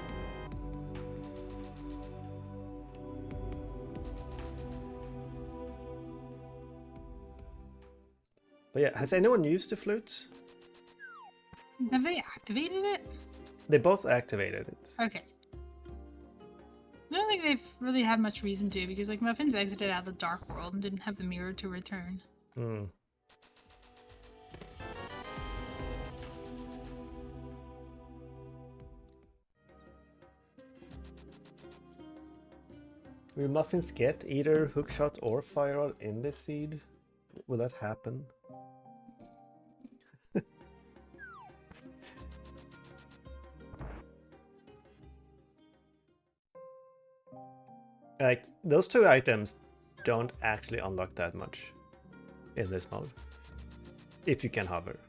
[SPEAKER 2] But yeah, has anyone used the flute?
[SPEAKER 3] Have they activated it?
[SPEAKER 2] They both activated it.
[SPEAKER 3] Okay. I don't think they've really had much reason to, because like Muffins exited out of the Dark World and didn't have the mirror to return.
[SPEAKER 2] Hmm. Will Muffins get either hookshot or fireball in this seed? Will that happen? Like, those two items don't actually unlock that much in this mode. If you can hover.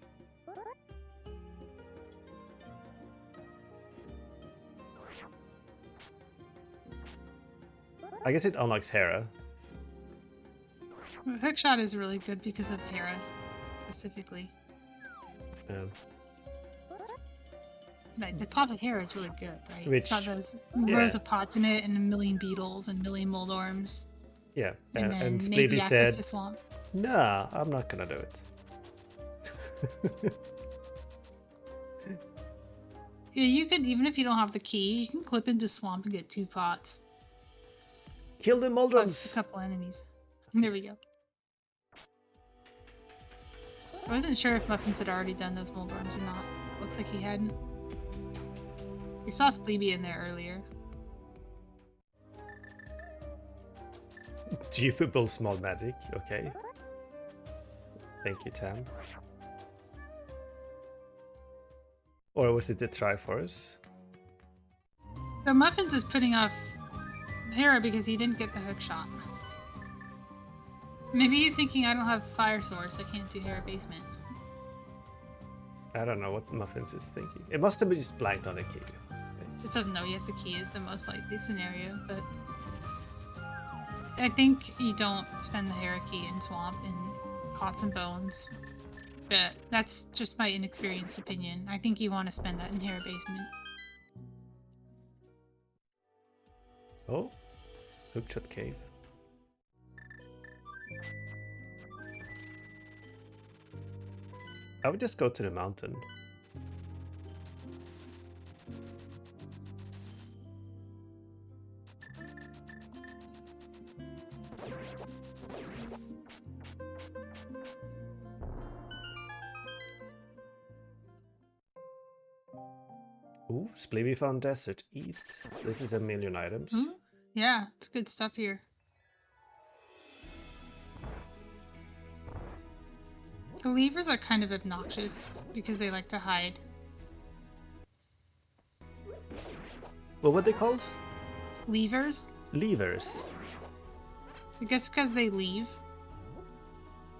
[SPEAKER 2] I guess it unlocks Hera.
[SPEAKER 3] Hookshot is really good because of Hera, specifically. Like, the top of Hera is really good, right?
[SPEAKER 2] Which-
[SPEAKER 3] it's got those
[SPEAKER 2] yeah.
[SPEAKER 3] rows of pots in it and a million beetles and a million moldorms.
[SPEAKER 2] Yeah,
[SPEAKER 3] And then
[SPEAKER 2] and
[SPEAKER 3] maybe
[SPEAKER 2] Spleeby
[SPEAKER 3] access
[SPEAKER 2] said,
[SPEAKER 3] to swamp.
[SPEAKER 2] nah, I'm not gonna do it.
[SPEAKER 3] Yeah, you could, even if you don't have the key, you can clip into swamp and get 2 pots.
[SPEAKER 2] Kill the
[SPEAKER 3] Plus a
[SPEAKER 2] Moldrums!
[SPEAKER 3] couple enemies. There we go. I wasn't sure if Muffins had already done those moldorms or not. Looks like he hadn't. We saw Spleeby in there earlier.
[SPEAKER 2] Dupable small magic, okay. Thank you, Tam. Or was it the Triforce?
[SPEAKER 3] So Muffins is putting off Hera because he didn't get the hook shot. Maybe he's thinking I don't have fire source, I can't do Hera basement.
[SPEAKER 2] I don't know what Muffins is thinking. It must have been just blanked on a key.
[SPEAKER 3] Just doesn't know yes the key is the most likely scenario, but I think you don't spend the Hera key in swamp in pots and bones. But that's just my inexperienced opinion. I think you want to spend that in Hera basement.
[SPEAKER 2] Oh, Hookshot Cave. I would just go to the mountain. Ooh, Spleeby found Desert East. This is 1,000,000 items.
[SPEAKER 3] Hmm? Yeah, it's good stuff here. The levers are kind of obnoxious because they like to hide.
[SPEAKER 2] What were they called?
[SPEAKER 3] Levers?
[SPEAKER 2] Levers.
[SPEAKER 3] I guess because they leave.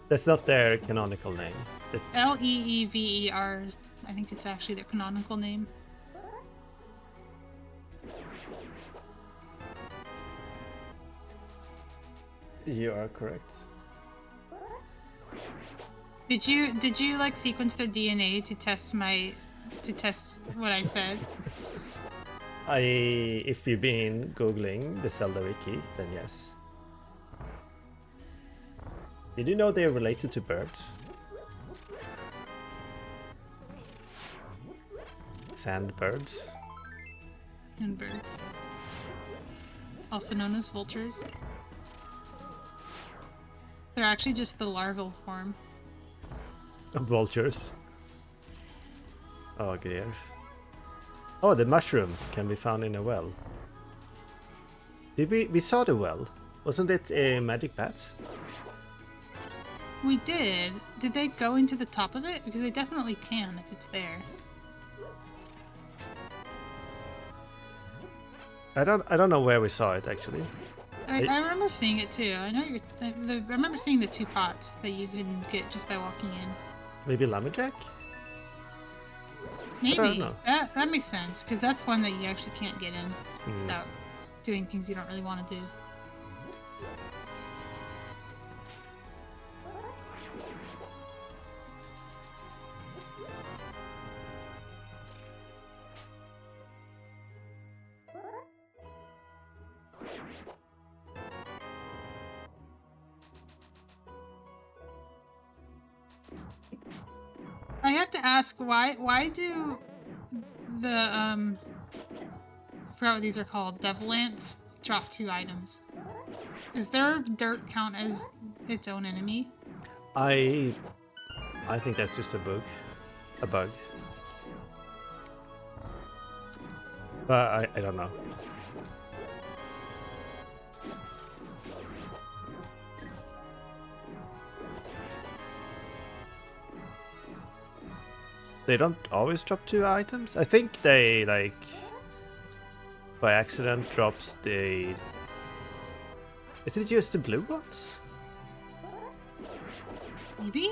[SPEAKER 2] That's not their canonical name.
[SPEAKER 3] Leever. I think it's actually their canonical name.
[SPEAKER 2] You are correct.
[SPEAKER 3] Did you like sequence their DNA to test what I said?
[SPEAKER 2] If you've been googling the Zelda wiki, then yes. Did you know they're related to birds? Sand birds.
[SPEAKER 3] and birds. Also known as vultures. They're actually just the larval form.
[SPEAKER 2] Vultures. Oh dear. Oh, the mushroom can be found in a well. Did we saw the well? Wasn't it a magic bat?
[SPEAKER 3] We did. Did they go into the top of it? Because they definitely can if it's there.
[SPEAKER 2] I don't know where we saw it actually.
[SPEAKER 3] I remember seeing it too. I know I remember seeing the 2 pots that you can get just by walking in.
[SPEAKER 2] Maybe lumberjack?
[SPEAKER 3] Maybe.
[SPEAKER 2] don't know.
[SPEAKER 3] That makes sense, because that's one that you actually can't get in
[SPEAKER 2] Hmm.
[SPEAKER 3] without doing things you don't really want to do. I have to ask, why do the I forgot what these are called, devil ants, drop 2 items? Does their dirt count as its own enemy?
[SPEAKER 2] I think that's just a bug. A bug. But I don't know. They don't always drop 2 items. I think they like by accident drops the. Is it just the blue ones?
[SPEAKER 3] Maybe?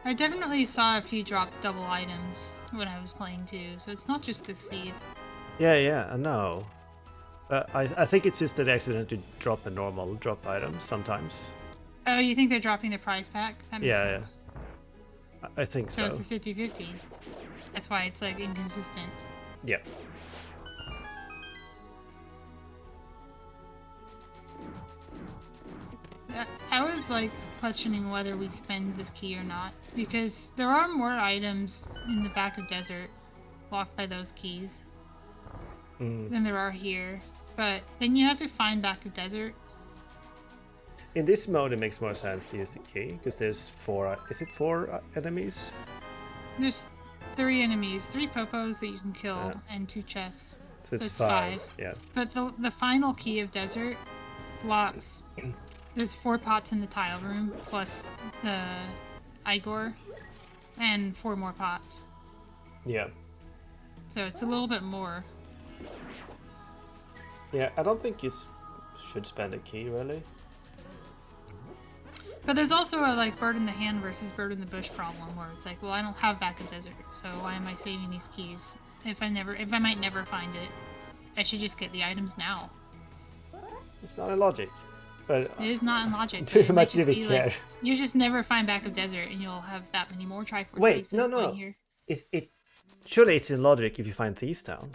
[SPEAKER 3] I definitely saw a few drop double items when I was playing too, so it's not just this seed.
[SPEAKER 2] Yeah, I know. I think it's just that they accidentally drop a normal drop item sometimes.
[SPEAKER 3] Oh, you think they're dropping the prize pack? That makes
[SPEAKER 2] Yeah, yeah.
[SPEAKER 3] sense.
[SPEAKER 2] I think
[SPEAKER 3] So
[SPEAKER 2] so.
[SPEAKER 3] it's a 50-50. That's why it's like inconsistent.
[SPEAKER 2] Yeah.
[SPEAKER 3] I was like questioning whether we spend this key or not, because there are more items in the back of desert locked by those keys than there are here. But then you have to find back of desert.
[SPEAKER 2] In this mode, it makes more sense to use the key because there's 4. Is it 4 enemies?
[SPEAKER 3] There's 3 enemies, 3 popos that you can kill,
[SPEAKER 2] Yeah.
[SPEAKER 3] and 2 chests.
[SPEAKER 2] So it's
[SPEAKER 3] it's
[SPEAKER 2] 5.
[SPEAKER 3] 5.
[SPEAKER 2] Yeah.
[SPEAKER 3] But the final key of desert locks. There's 4 pots in the tile room plus the Igor, and 4 more pots.
[SPEAKER 2] Yeah.
[SPEAKER 3] So it's a little bit more.
[SPEAKER 2] Yeah. I don't think you should spend a key really.
[SPEAKER 3] But there's also a like bird in the hand versus bird in the bush problem, where it's like, well, I don't have back of desert, so why am I saving these keys if I might never find it? I should just get the items now.
[SPEAKER 2] It's not a logic, but
[SPEAKER 3] It is not in logic.
[SPEAKER 2] Too
[SPEAKER 3] It might
[SPEAKER 2] much
[SPEAKER 3] just
[SPEAKER 2] do we
[SPEAKER 3] be, like,
[SPEAKER 2] care?
[SPEAKER 3] you just never find back of desert, and you'll have that many more Triforce
[SPEAKER 2] wait,
[SPEAKER 3] pieces
[SPEAKER 2] no.
[SPEAKER 3] going here.
[SPEAKER 2] It surely it's in logic if you find Thieves Town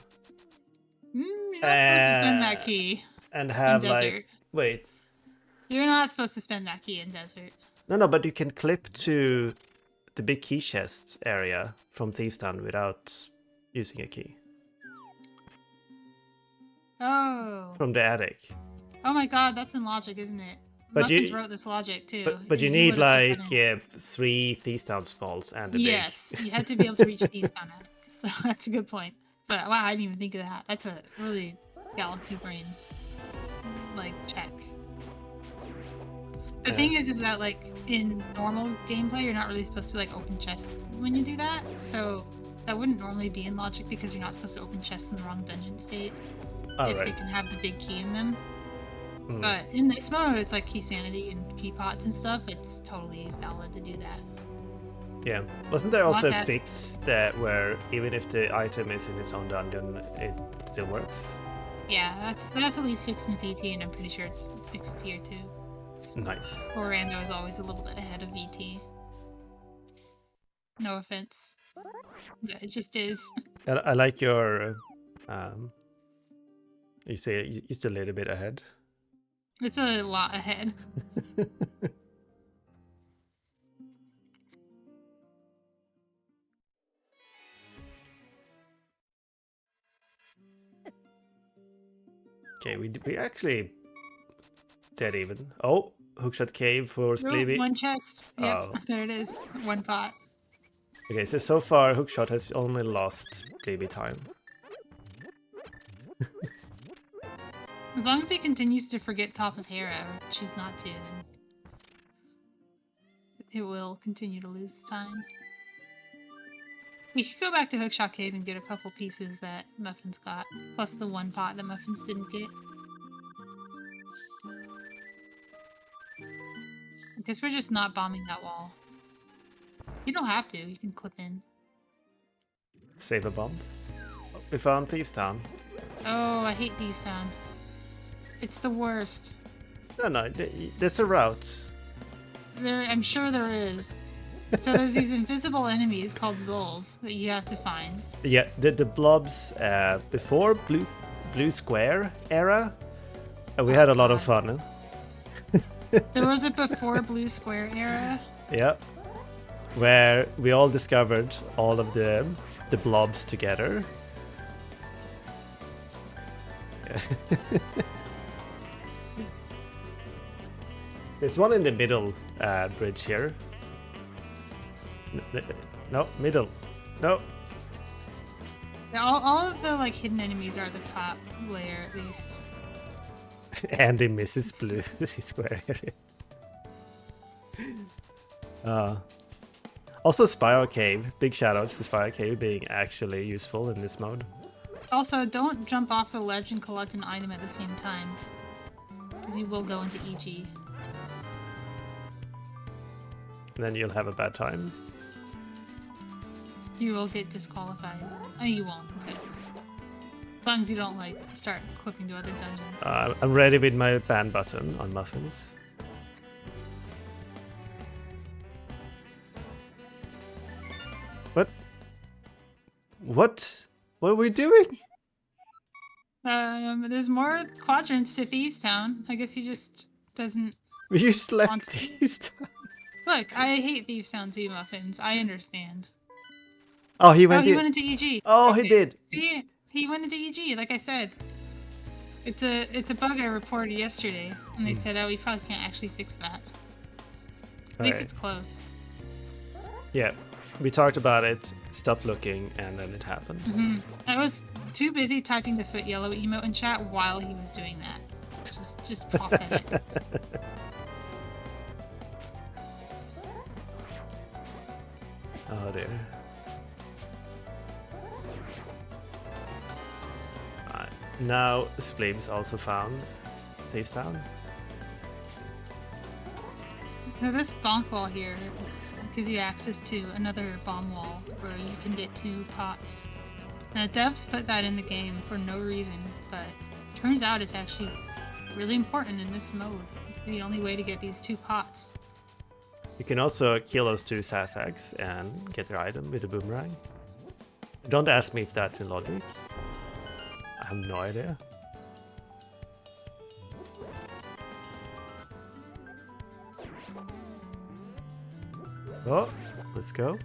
[SPEAKER 3] You're not supposed to spend that key
[SPEAKER 2] and
[SPEAKER 3] in
[SPEAKER 2] have
[SPEAKER 3] desert.
[SPEAKER 2] like wait.
[SPEAKER 3] You're not supposed to spend that key in desert.
[SPEAKER 2] No, but you can clip to the big key chest area from Thieves Town without using a key
[SPEAKER 3] Oh.
[SPEAKER 2] from the attic.
[SPEAKER 3] Oh my god, that's in logic, isn't it?
[SPEAKER 2] But you-
[SPEAKER 3] Muffins wrote this logic too.
[SPEAKER 2] But you
[SPEAKER 3] He
[SPEAKER 2] need
[SPEAKER 3] would've put
[SPEAKER 2] like
[SPEAKER 3] that in.
[SPEAKER 2] 3 Thieves Town spawns and a
[SPEAKER 3] Yes, you have to be able to reach these down attic. So that's a good point. But wow, I didn't even think of that. That's a really galaxy brain like check. The
[SPEAKER 2] Yeah.
[SPEAKER 3] thing is that like in normal gameplay, you're not really supposed to like open chests when you do that. So that wouldn't normally be in logic because you're not supposed to open chests in the wrong dungeon state if they
[SPEAKER 2] Alright.
[SPEAKER 3] can have the big key in them.
[SPEAKER 2] Mm.
[SPEAKER 3] But in this mode, it's like key sanity and key pots and stuff. It's totally valid to do that.
[SPEAKER 2] Yeah. Wasn't there
[SPEAKER 3] I'll
[SPEAKER 2] also a
[SPEAKER 3] have to ask-
[SPEAKER 2] fix that where even if the item is in its own dungeon, it still works?
[SPEAKER 3] Yeah, that's at least fixed in VT, and I'm pretty sure it's fixed here too.
[SPEAKER 2] Nice.
[SPEAKER 3] Orlando is always a little bit ahead of VT. No offense. Yeah, it just is.
[SPEAKER 2] I like your. You say you're still a little bit ahead.
[SPEAKER 3] It's a lot ahead.
[SPEAKER 2] Okay, we actually dead even. Oh, hookshot cave for Spleeby.
[SPEAKER 3] One chest. Yep,
[SPEAKER 2] Oh.
[SPEAKER 3] there it is. One pot.
[SPEAKER 2] Okay, so far hookshot has only lost Spleeby time.
[SPEAKER 3] As long as he continues to forget top of Hera, or choose not to, then it will continue to lose time. We could go back to Hookshot Cave and get a couple pieces that Muffins got, plus the one pot that Muffins didn't get. Because we're just not bombing that wall. You don't have to, you can clip in.
[SPEAKER 2] Save a bomb. Oh, we found Thieves Town.
[SPEAKER 3] Oh, I hate Thieves Town. It's the worst.
[SPEAKER 2] No, there's a route.
[SPEAKER 3] I'm sure there is. So there's these invisible enemies called Zulls that you have to find.
[SPEAKER 2] Yeah, the blobs before blue square era, we had a lot of fun.
[SPEAKER 3] There was a before Blue Square era.
[SPEAKER 2] Yeah, where we all discovered all of the blobs together. There's one in the middle bridge here. No, middle. No.
[SPEAKER 3] All of the like hidden enemies are at the top layer at least.
[SPEAKER 2] Andy misses blue square area. Also Spiral Cave. Big shoutouts to Spiral Cave being actually useful in this mode.
[SPEAKER 3] Also, don't jump off the ledge and collect an item at the same time, because you will go into EG.
[SPEAKER 2] Then you'll have a bad time.
[SPEAKER 3] You will get disqualified. Oh, you won't. Okay. As long as you don't like start clipping to other dungeons.
[SPEAKER 2] I'm ready with my ban button on Muffins. What? What? What are we doing?
[SPEAKER 3] There's more quadrants to Thieves Town. I guess he just doesn't.
[SPEAKER 2] We just left
[SPEAKER 3] Want to-
[SPEAKER 2] Thieves Town.
[SPEAKER 3] Look, I hate Thieves Town too, Muffins. I understand.
[SPEAKER 2] Oh, he
[SPEAKER 3] Oh,
[SPEAKER 2] went
[SPEAKER 3] he
[SPEAKER 2] in.
[SPEAKER 3] went into EG.
[SPEAKER 2] Oh, he
[SPEAKER 3] Okay.
[SPEAKER 2] did.
[SPEAKER 3] See, he went into EG, like I said. It's a bug I reported yesterday, and they said, oh, we probably can't actually fix that. At least
[SPEAKER 2] Alright.
[SPEAKER 3] it's close.
[SPEAKER 2] Yeah, we talked about it, stopped looking, and then it happened.
[SPEAKER 3] I was too busy typing the foot yellow emote in chat while he was doing that. Just pathetic.
[SPEAKER 2] Oh dear. Now Spleeb's also found Thieves Town.
[SPEAKER 3] Now this bonk wall here gives you access to another bomb wall where you can get 2 pots. Now devs put that in the game for no reason, but turns out it's actually really important in this mode. It's the only way to get these 2 pots.
[SPEAKER 2] You can also kill those 2 Sasags and get their item with a boomerang. Don't ask me if that's in logic. I have no idea. Oh, let's go.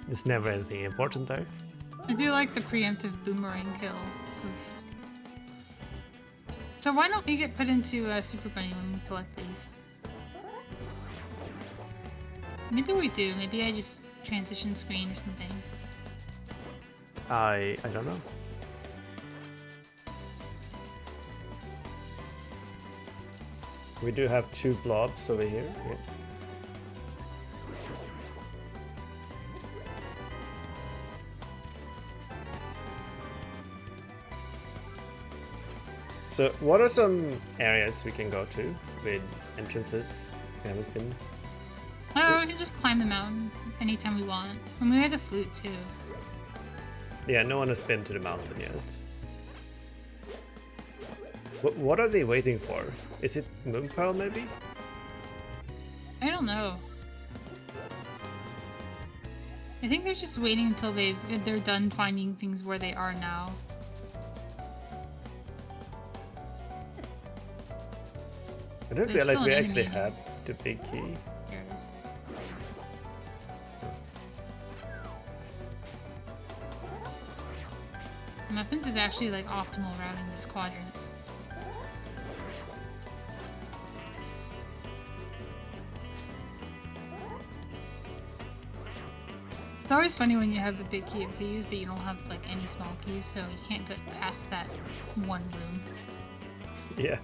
[SPEAKER 2] There's never anything important there.
[SPEAKER 3] I do like the preemptive boomerang kill. So why don't we get put into Super Bunny when we collect these? Maybe we do. Maybe I just transition screen or something.
[SPEAKER 2] I don't know. We do have 2 blobs over here. Yeah. So, what are some areas we can go to with entrances we haven't been?
[SPEAKER 3] Oh, we can just climb the mountain anytime we want. And we have the flute too.
[SPEAKER 2] Yeah, no one has been to the mountain yet. What are they waiting for? Is it Moonpearl maybe?
[SPEAKER 3] I don't know. I think they're just waiting until they're done finding things where they are now.
[SPEAKER 2] I didn't
[SPEAKER 3] There's
[SPEAKER 2] realize
[SPEAKER 3] still
[SPEAKER 2] we
[SPEAKER 3] an
[SPEAKER 2] actually
[SPEAKER 3] enemy.
[SPEAKER 2] had the big key.
[SPEAKER 3] Here it is. Muffins is actually like optimal routing this quadrant. It's always funny when you have the big key of thieves, but you don't have like any small keys, so you can't get past that one room.
[SPEAKER 2] Yeah.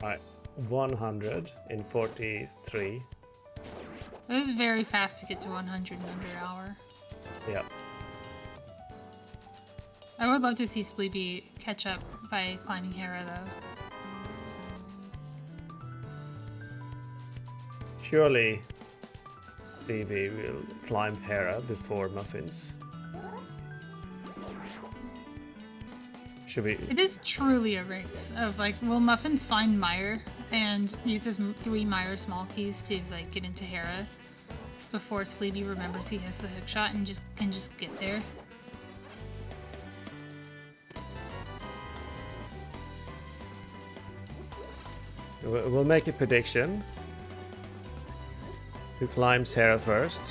[SPEAKER 2] Alright, 143.
[SPEAKER 3] This is very fast to get to 100 in under an hour.
[SPEAKER 2] Yeah.
[SPEAKER 3] I would love to see Spleeby catch up by climbing Hera, though.
[SPEAKER 2] Surely Phoebe will climb Hera before Muffins. Should we?
[SPEAKER 3] It is truly a race of like, will Muffins find Meyer and use his 3 Meyer small keys to like get into Hera before Spleeby remembers he has the hook shot and just get there?
[SPEAKER 2] We'll make a prediction. Who climbs Hera first?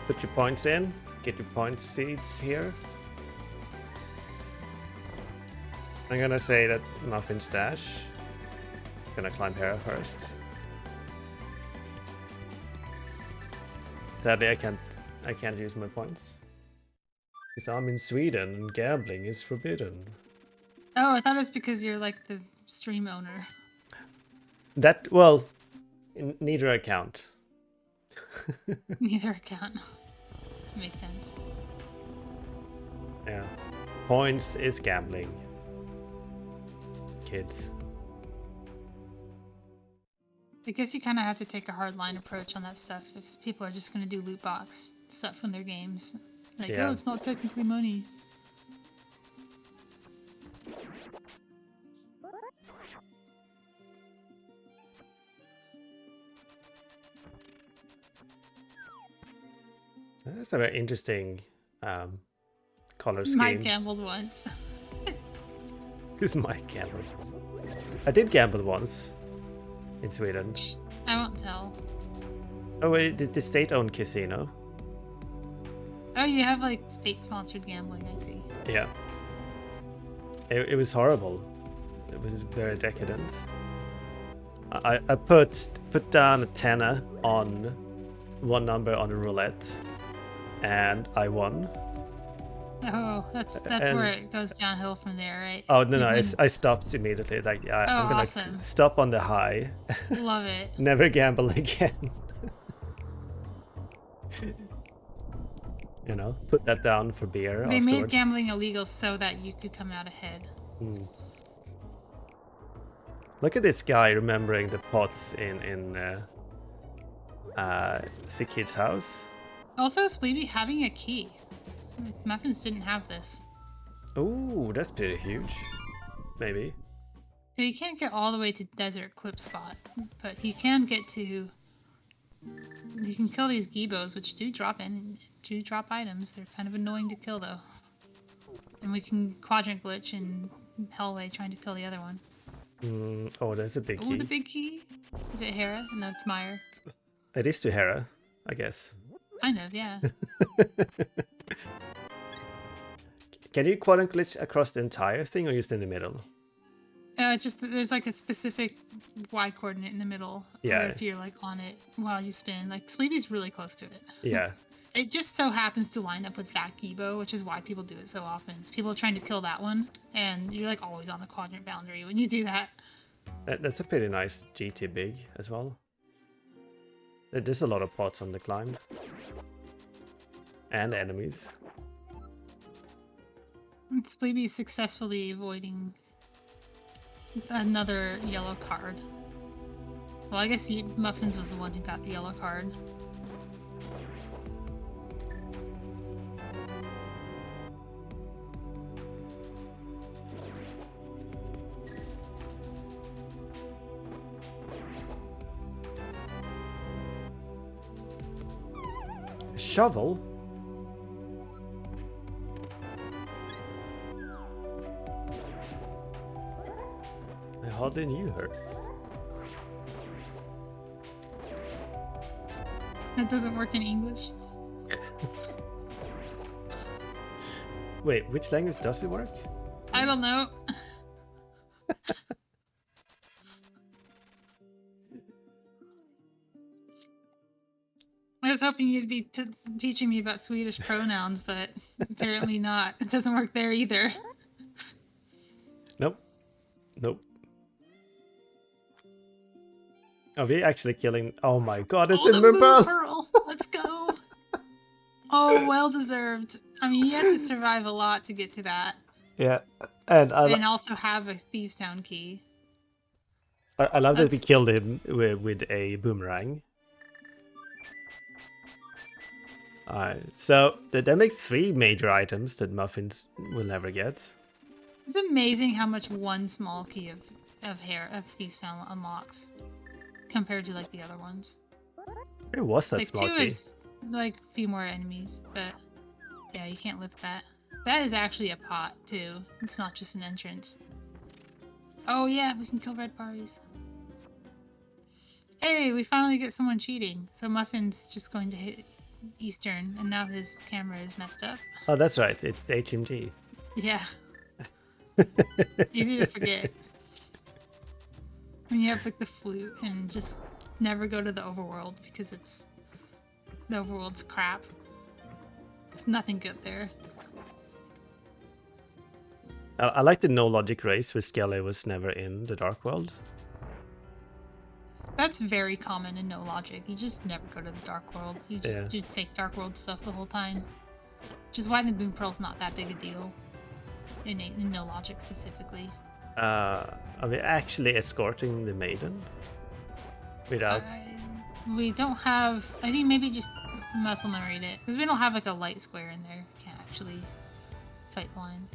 [SPEAKER 2] Put your points in. Get your point seeds here. I'm gonna say that Muffins Dash gonna climb Hera first. Sadly, I can't use my points because I'm in Sweden and gambling is forbidden.
[SPEAKER 3] Oh, I thought it was because you're like the stream owner.
[SPEAKER 2] That well, neither account.
[SPEAKER 3] Neither account. Makes sense.
[SPEAKER 2] Yeah, points is gambling. Kids.
[SPEAKER 3] I guess you kind of have to take a hardline approach on that stuff if people are just going to do loot box stuff in their games. Like,
[SPEAKER 2] Yeah.
[SPEAKER 3] oh, it's not technically money.
[SPEAKER 2] That's a very interesting color
[SPEAKER 3] Mike
[SPEAKER 2] scheme.
[SPEAKER 3] gambled once.
[SPEAKER 2] This Mike gambled. I did gamble once in Sweden.
[SPEAKER 3] I won't tell.
[SPEAKER 2] Oh wait, the state-owned casino.
[SPEAKER 3] Oh, you have like state-sponsored gambling, I see.
[SPEAKER 2] Yeah. It was horrible. It was very decadent. I put down a tenner on one number on the roulette, and I won.
[SPEAKER 3] Oh, that's
[SPEAKER 2] And-
[SPEAKER 3] where it goes downhill from there, right?
[SPEAKER 2] Oh no,
[SPEAKER 3] You
[SPEAKER 2] I stopped immediately. Like I'm gonna
[SPEAKER 3] awesome.
[SPEAKER 2] stop on the high.
[SPEAKER 3] Love it.
[SPEAKER 2] Never gamble again. You know, put that down for beer.
[SPEAKER 3] They
[SPEAKER 2] afterwards.
[SPEAKER 3] made gambling illegal so that you could come out ahead.
[SPEAKER 2] Look at this guy remembering the pots in Sick Kid's house.
[SPEAKER 3] Also, Spleeby having a key. Muffins didn't have this.
[SPEAKER 2] Ooh, that's pretty huge. Maybe.
[SPEAKER 3] So you can't get all the way to Desert Clip Spot, but he can get to... You can kill these Gibos, which do drop items. They're kind of annoying to kill, though. And we can quadrant glitch in Hellway trying to kill the other one.
[SPEAKER 2] Oh, there's a big
[SPEAKER 3] Oh,
[SPEAKER 2] key.
[SPEAKER 3] the big key? Is it Hera? No, it's Meyer.
[SPEAKER 2] It is to Hera, I guess.
[SPEAKER 3] Kind of, yeah.
[SPEAKER 2] Can you quadrant glitch across the entire thing or just in the middle?
[SPEAKER 3] It's just that there's like a specific Y coordinate in the middle.
[SPEAKER 2] Yeah.
[SPEAKER 3] Where if you're like on it while you spin, like Spleeby's really close to it.
[SPEAKER 2] Yeah.
[SPEAKER 3] It just so happens to line up with that Gibo, which is why people do it so often. It's people trying to kill that one, and you're like always on the quadrant boundary when you do that.
[SPEAKER 2] That's a pretty nice GT big as well. There's a lot of pots on the climb. And enemies.
[SPEAKER 3] And Spleeby's successfully avoiding another yellow card. Well, I guess Muffins was the one who got the yellow card.
[SPEAKER 2] Shovel? I hardly knew her.
[SPEAKER 3] That doesn't work in English.
[SPEAKER 2] Wait, which language does it work?
[SPEAKER 3] I don't know. I was hoping you'd be teaching me about Swedish pronouns, but apparently not. It doesn't work there either.
[SPEAKER 2] Nope. Nope. Are we actually killing? Oh my god, it's
[SPEAKER 3] Oh,
[SPEAKER 2] in
[SPEAKER 3] the
[SPEAKER 2] Moon Pearl!
[SPEAKER 3] Moon Pearl! Let's go! Oh, well deserved. I mean, you had to survive a lot to get to that.
[SPEAKER 2] Yeah, and
[SPEAKER 3] And also have a Thieves Town key.
[SPEAKER 2] I love that we
[SPEAKER 3] That's-
[SPEAKER 2] killed him with a boomerang. Alright, so that makes 3 major items that Muffins will never get.
[SPEAKER 3] It's amazing how much one small key of Thieves Town unlocks compared to like the other ones.
[SPEAKER 2] Where was that
[SPEAKER 3] Like
[SPEAKER 2] small
[SPEAKER 3] 2
[SPEAKER 2] key?
[SPEAKER 3] is like a few more enemies, but yeah, you can't lift that. That is actually a pot too. It's not just an entrance. Oh yeah, we can kill red parties. Hey, we finally get someone cheating. So Muffin's just going to hit Eastern, and now his camera is messed up.
[SPEAKER 2] Oh, that's right, it's the HMG.
[SPEAKER 3] Yeah. Easy to forget. When you have like the flute and just never go to the overworld because the overworld's crap. There's nothing good there.
[SPEAKER 2] I like the no logic race where Skelly was never in the Dark World.
[SPEAKER 3] That's very common in No Logic. You just never go to the Dark World. You just
[SPEAKER 2] Yeah.
[SPEAKER 3] do fake Dark World stuff the whole time. Which is why the Moon Pearl's not that big a deal. In No Logic specifically.
[SPEAKER 2] Are we actually escorting the maiden? Without...
[SPEAKER 3] We don't have... I think maybe just muscle memory it. Because we don't have like a light square in there. Can't actually fight blind.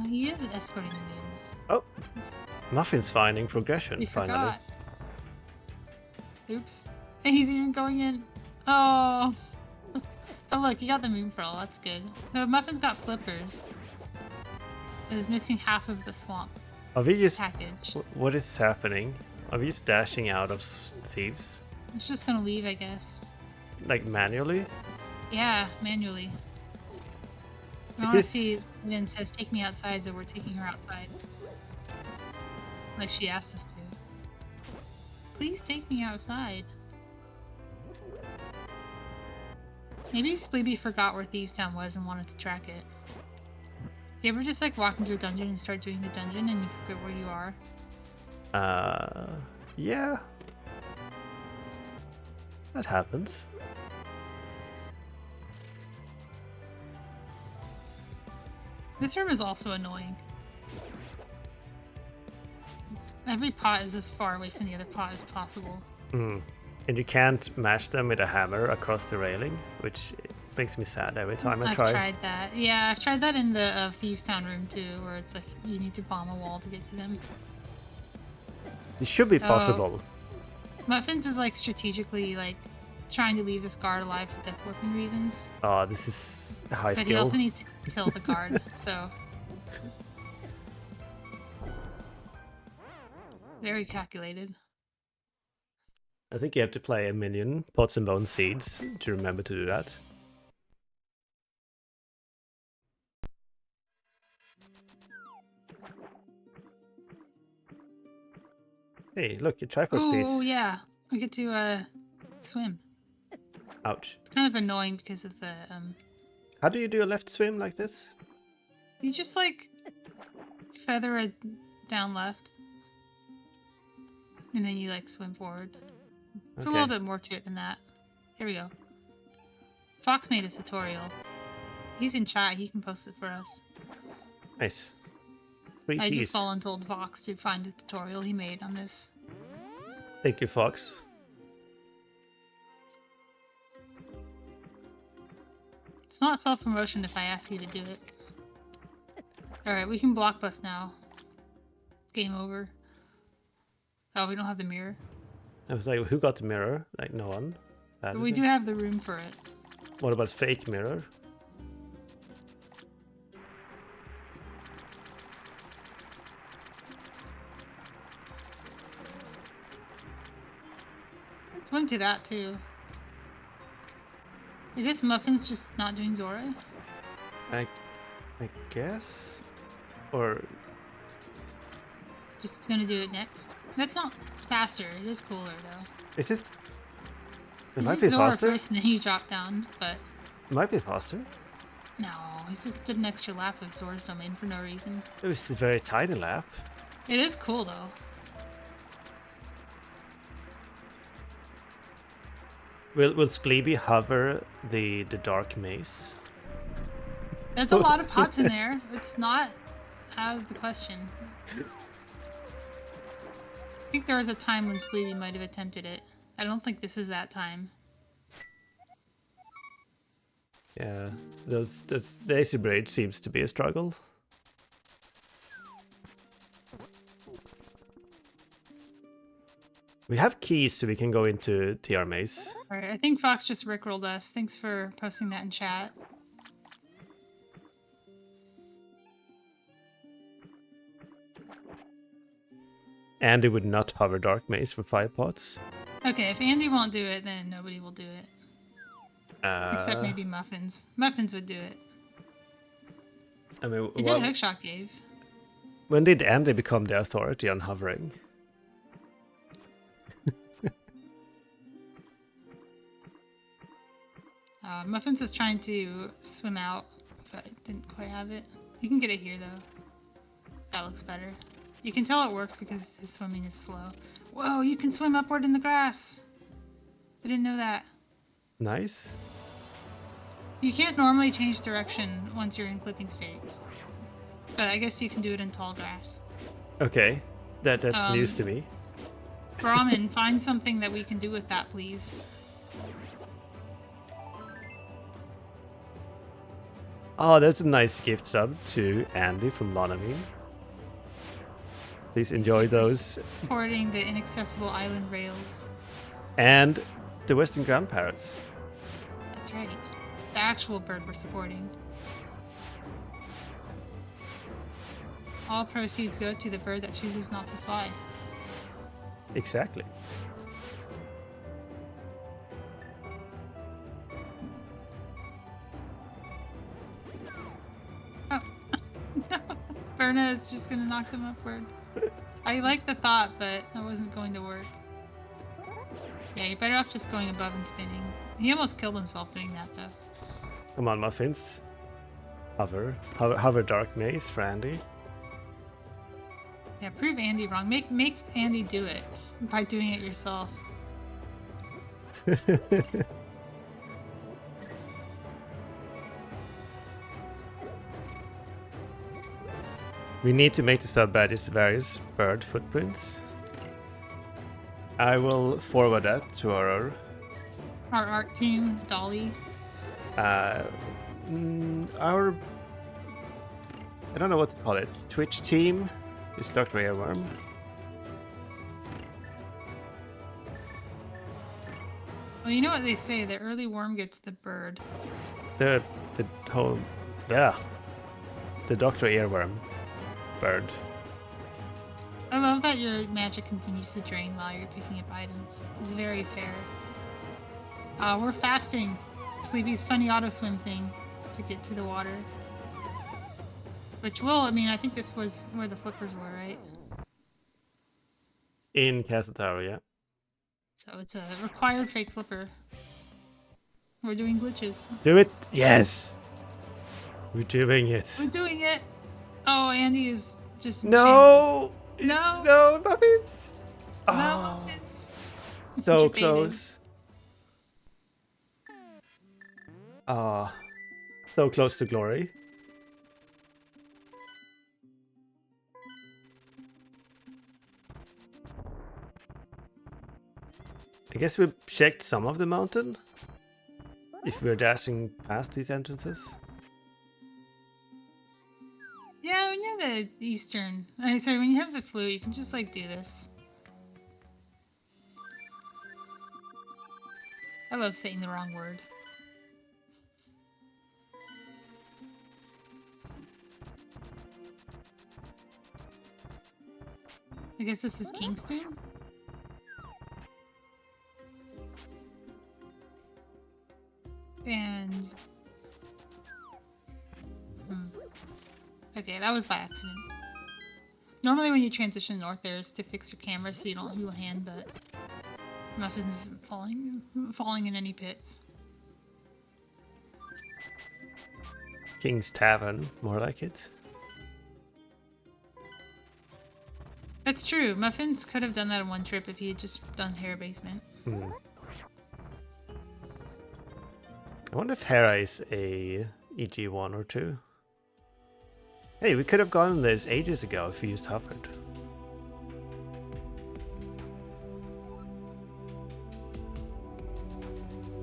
[SPEAKER 3] He is escorting the maiden.
[SPEAKER 2] Oh! Muffin's finding progression,
[SPEAKER 3] We
[SPEAKER 2] finally.
[SPEAKER 3] forgot. Oops. He's even going in. Oh. Oh look, he got the Moon Pearl. That's good. So Muffin's got flippers. Is missing half of the swamp
[SPEAKER 2] Are we just...
[SPEAKER 3] package.
[SPEAKER 2] What is happening? Are we just dashing out of thieves?
[SPEAKER 3] It's just gonna leave, I guess.
[SPEAKER 2] Like, manually?
[SPEAKER 3] Yeah, manually. I
[SPEAKER 2] Is
[SPEAKER 3] want to
[SPEAKER 2] this-
[SPEAKER 3] see when it says take me outside, so we're taking her outside. Like she asked us to. Please take me outside. Maybe Spleeby forgot where Thieves Town was and wanted to track it. You ever just like walk into a dungeon and start doing the dungeon and you forget where you are?
[SPEAKER 2] Yeah. That happens.
[SPEAKER 3] This room is also annoying. Every pot is as far away from the other pot as possible.
[SPEAKER 2] Mm. And you can't mash them with a hammer across the railing, which makes me sad every time I
[SPEAKER 3] I've
[SPEAKER 2] try.
[SPEAKER 3] tried that. Yeah, I've tried that in the Thieves Town room too, where it's like you need to bomb a wall to get to them.
[SPEAKER 2] It should be
[SPEAKER 3] Oh.
[SPEAKER 2] possible.
[SPEAKER 3] Muffins is like strategically like trying to leave this guard alive for death weapon reasons,
[SPEAKER 2] Oh, this is high
[SPEAKER 3] but he
[SPEAKER 2] skill.
[SPEAKER 3] also needs to kill the guard. So very calculated.
[SPEAKER 2] I think you have to play a million pots and bone seeds to remember to do that. Hey, look, a Triforce piece.
[SPEAKER 3] Oh yeah, we get to swim.
[SPEAKER 2] Ouch.
[SPEAKER 3] It's kind of annoying because of the
[SPEAKER 2] How do you do a left swim like this?
[SPEAKER 3] you just like feather it down left, and then you like swim forward. It's a little bit more to it than that. Here we go. Fox made a tutorial. He's in chat. He can post it for us.
[SPEAKER 2] Nice. Sweet
[SPEAKER 3] I
[SPEAKER 2] keys.
[SPEAKER 3] just voluntold Fox to find a tutorial he made on this.
[SPEAKER 2] Thank you, Fox.
[SPEAKER 3] It's not self-promotion if I ask you to do it. Alright, we can block bust now. Game over. Oh, we don't have the mirror.
[SPEAKER 2] I was like, who got the mirror? Like, no one.
[SPEAKER 3] But we do have the room for it.
[SPEAKER 2] What about fake mirror?
[SPEAKER 3] Swim to that too. I guess Muffin's just not doing Zora.
[SPEAKER 2] I guess, or
[SPEAKER 3] Just gonna do it next. That's not faster. It is cooler though.
[SPEAKER 2] is it? It
[SPEAKER 3] You
[SPEAKER 2] might
[SPEAKER 3] did
[SPEAKER 2] be
[SPEAKER 3] Zora
[SPEAKER 2] faster.
[SPEAKER 3] first, and then you drop down. But
[SPEAKER 2] It might be faster.
[SPEAKER 3] no, he just did an extra lap of Zora's domain for no reason.
[SPEAKER 2] It was a very tiny lap.
[SPEAKER 3] It is cool though.
[SPEAKER 2] Will Spleeby hover the dark maze?
[SPEAKER 3] That's a lot of pots in there. It's not out of the question. I think there was a time when Spleeby might have attempted it. I don't think this is that time.
[SPEAKER 2] Yeah, the AC Bridge seems to be a struggle. We have keys so we can go into TR Maze.
[SPEAKER 3] Alright, I think Fox just rickrolled us. Thanks for posting that in chat.
[SPEAKER 2] Andy would not hover Dark Maze for 5 pots.
[SPEAKER 3] Okay, if Andy won't do it, then nobody will do it. Except maybe Muffins. Muffins would do it.
[SPEAKER 2] I mean,
[SPEAKER 3] He did Hookshot Cave.
[SPEAKER 2] when did Andy become the authority on hovering?
[SPEAKER 3] Muffins is trying to swim out, but didn't quite have it. You can get it here, though. That looks better. You can tell it works because his swimming is slow. Whoa, you can swim upward in the grass! I didn't know that.
[SPEAKER 2] Nice.
[SPEAKER 3] You can't normally change direction once you're in clipping state. But I guess you can do it in tall grass.
[SPEAKER 2] Okay, that's news to me.
[SPEAKER 3] Brahmin, find something that we can do with that, please.
[SPEAKER 2] Oh, that's a nice gift sub to Andy from Lonamine. Please enjoy those.
[SPEAKER 3] Supporting the inaccessible island rails.
[SPEAKER 2] And the Western Ground Parrots.
[SPEAKER 3] That's right. The actual bird we're supporting. All proceeds go to the bird that chooses not to fly.
[SPEAKER 2] Exactly.
[SPEAKER 3] Oh. Berna is just gonna knock them upward. I like the thought, but that wasn't going to work. Yeah, you're better off just going above and spinning. He almost killed himself doing that, though.
[SPEAKER 2] Come on, Muffins. Hover Dark Maze for Andy.
[SPEAKER 3] Yeah, prove Andy wrong. Make Andy do it by doing it yourself.
[SPEAKER 2] We need to make the sub badges various bird footprints. I will forward that to our
[SPEAKER 3] Our art team, Dolly.
[SPEAKER 2] I don't know what to call it. Twitch team is Dr. Airworm.
[SPEAKER 3] Well, you know what they say, the early worm gets the bird.
[SPEAKER 2] The whole the Dr. Airworm bird.
[SPEAKER 3] I love that your magic continues to drain while you're picking up items. It's very fair. We're fasting. Squeeby's funny auto swim thing to get to the water. Which will, I mean, I think this was where the flippers were, right?
[SPEAKER 2] In Castle Tower, yeah.
[SPEAKER 3] So it's a required fake flipper. We're doing glitches.
[SPEAKER 2] Do it! Yes! We're doing it.
[SPEAKER 3] We're doing it! Oh, Andy is just in
[SPEAKER 2] No!
[SPEAKER 3] shambles. No!
[SPEAKER 2] No, Muffins!
[SPEAKER 3] No,
[SPEAKER 2] Oh,
[SPEAKER 3] Muffins!
[SPEAKER 2] so
[SPEAKER 3] You're baited.
[SPEAKER 2] close. Ah, so close to glory. I guess we checked some of the mountain. If we're dashing past these entrances.
[SPEAKER 3] Yeah, when you have the Eastern... sorry, when you have the flu, you can just, like, do this. I love saying the wrong word. I guess this is Kingston? And Okay, that was by accident. Normally when you transition north, there's to fix your camera so you don't hula hand, but Muffin's isn't falling in any pits.
[SPEAKER 2] King's Tavern, more like it.
[SPEAKER 3] That's true. Muffins could have done that in one trip if he had just done Hera Basement.
[SPEAKER 2] Hmm. I wonder if Hera is a EG1 or 2. Hey, we could have gotten this ages ago if we used Hufford.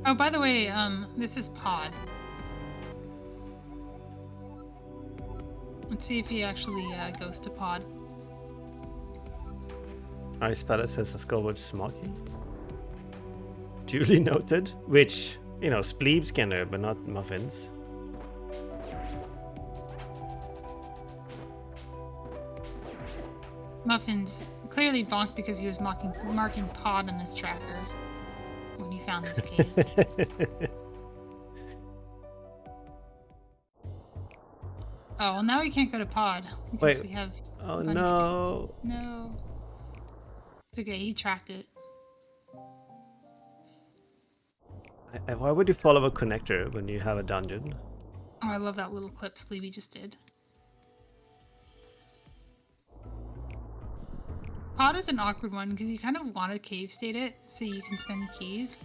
[SPEAKER 3] Oh, by the way, this is Pod. Let's see if he actually goes to Pod.
[SPEAKER 2] Ice Palace has a Skullward Smoky. Duly noted. Which, you know, Spleebs can do, but not Muffins.
[SPEAKER 3] Muffins clearly bonked because he was marking Pod on his tracker when he found this cave. Oh, well, now we can't go to Pod because
[SPEAKER 2] Wait.
[SPEAKER 3] we have.
[SPEAKER 2] Oh
[SPEAKER 3] Bunny
[SPEAKER 2] no.
[SPEAKER 3] State. No. It's okay, he tracked it.
[SPEAKER 2] Why would you follow a connector when you have a dungeon?
[SPEAKER 3] Oh, I love that little clip Spleeby just did. Pod is an awkward one because you kind of want to cave state it so you can spend the keys,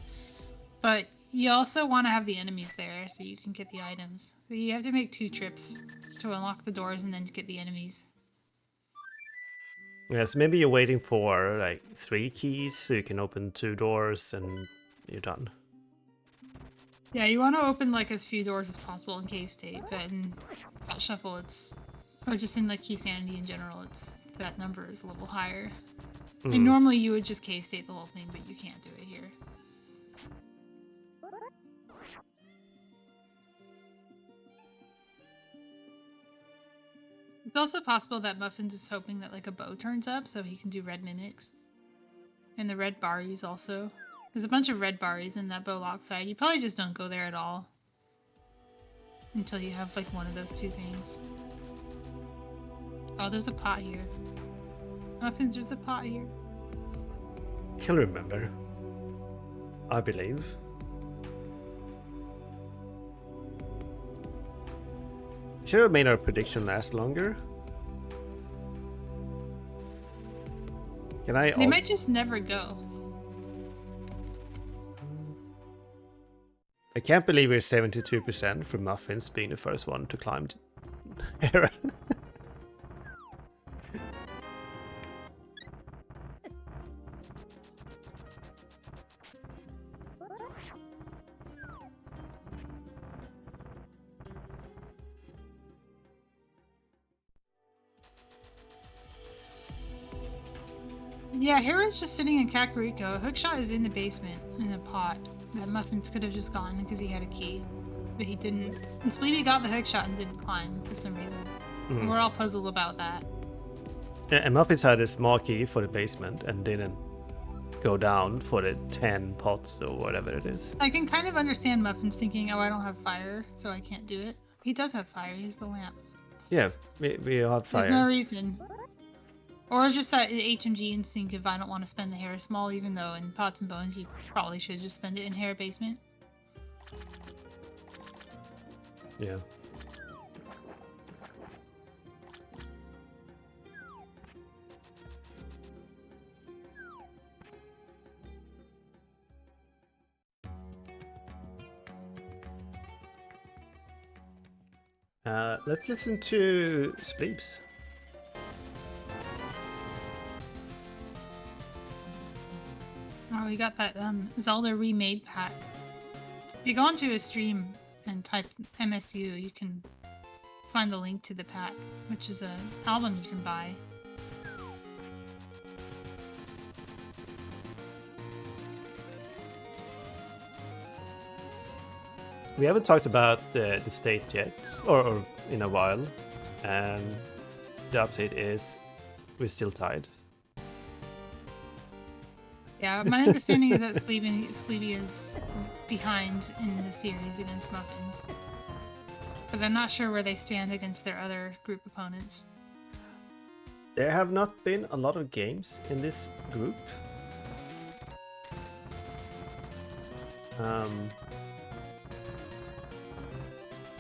[SPEAKER 3] but you also want to have the enemies there so you can get the items. So you have to make 2 trips to unlock the doors and then to get the enemies.
[SPEAKER 2] Yes, maybe you're waiting for like 3 keys so you can open 2 doors and you're done.
[SPEAKER 3] Yeah, you want to open like as few doors as possible in cave state, but in Pot Shuffle it's, or just in like Key Sanity in general, it's that number is a little higher. And normally you would just cave state the whole thing, but you can't do it here. It's also possible that Muffins is hoping that like a bow turns up so he can do red mimics. And the red barries also. There's a bunch of red barries in that Bowlock side. You probably just don't go there at all. Until you have like one of those 2 things. Oh, there's a pot here. Muffins, there's a pot here.
[SPEAKER 2] He'll remember. I believe. Should have made our prediction last longer. Can I?
[SPEAKER 3] They might just never go.
[SPEAKER 2] I can't believe we're 72% for Muffins being the first one to climb Hera.
[SPEAKER 3] Yeah, Hera's just sitting in Kakariko. Hookshot is in the basement in a pot that Muffins could have just gone because he had a key. But he didn't. And Spleeby got the hookshot and didn't climb for some reason. And we're all puzzled about that.
[SPEAKER 2] Yeah, and Muffins had a small key for the basement and didn't go down for the 10 pots or whatever it is.
[SPEAKER 3] I can kind of understand Muffins thinking, oh, I don't have fire, so I can't do it. He does have fire. He's the lamp.
[SPEAKER 2] Yeah, we all have fire.
[SPEAKER 3] There's no reason. Or it's just that HMG instinct if I don't want to spend the Hera small, even though in Pots and Bones you probably should just spend it in Hera Basement.
[SPEAKER 2] Yeah. Let's listen to Spleeps.
[SPEAKER 3] Oh, we got that Zelda remade pack. If you go onto a stream and type MSU, you can find the link to the pack, which is an album you can buy.
[SPEAKER 2] We haven't talked about the state yet, or in a while, and the update is we're still tied.
[SPEAKER 3] Yeah, my understanding is that Spleeby is behind in the series against Muffins. but I'm not sure where they stand against their other group opponents.
[SPEAKER 2] There have not been a lot of games in this group.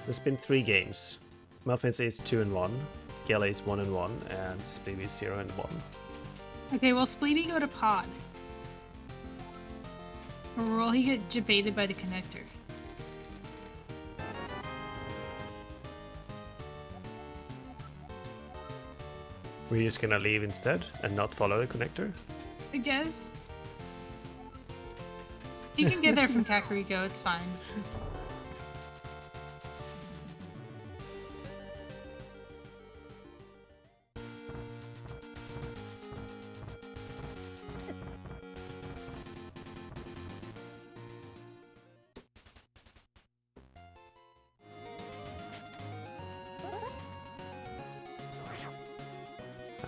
[SPEAKER 2] There's been 3 games. Muffins is 2-1, Skelly is 1-1, and Spleeby is 0-1.
[SPEAKER 3] Okay, well, Spleeby go to pod. Or will he get debated by the connector?
[SPEAKER 2] We're just gonna leave instead and not follow the connector.
[SPEAKER 3] I guess. You can get there from Kakariko, it's fine.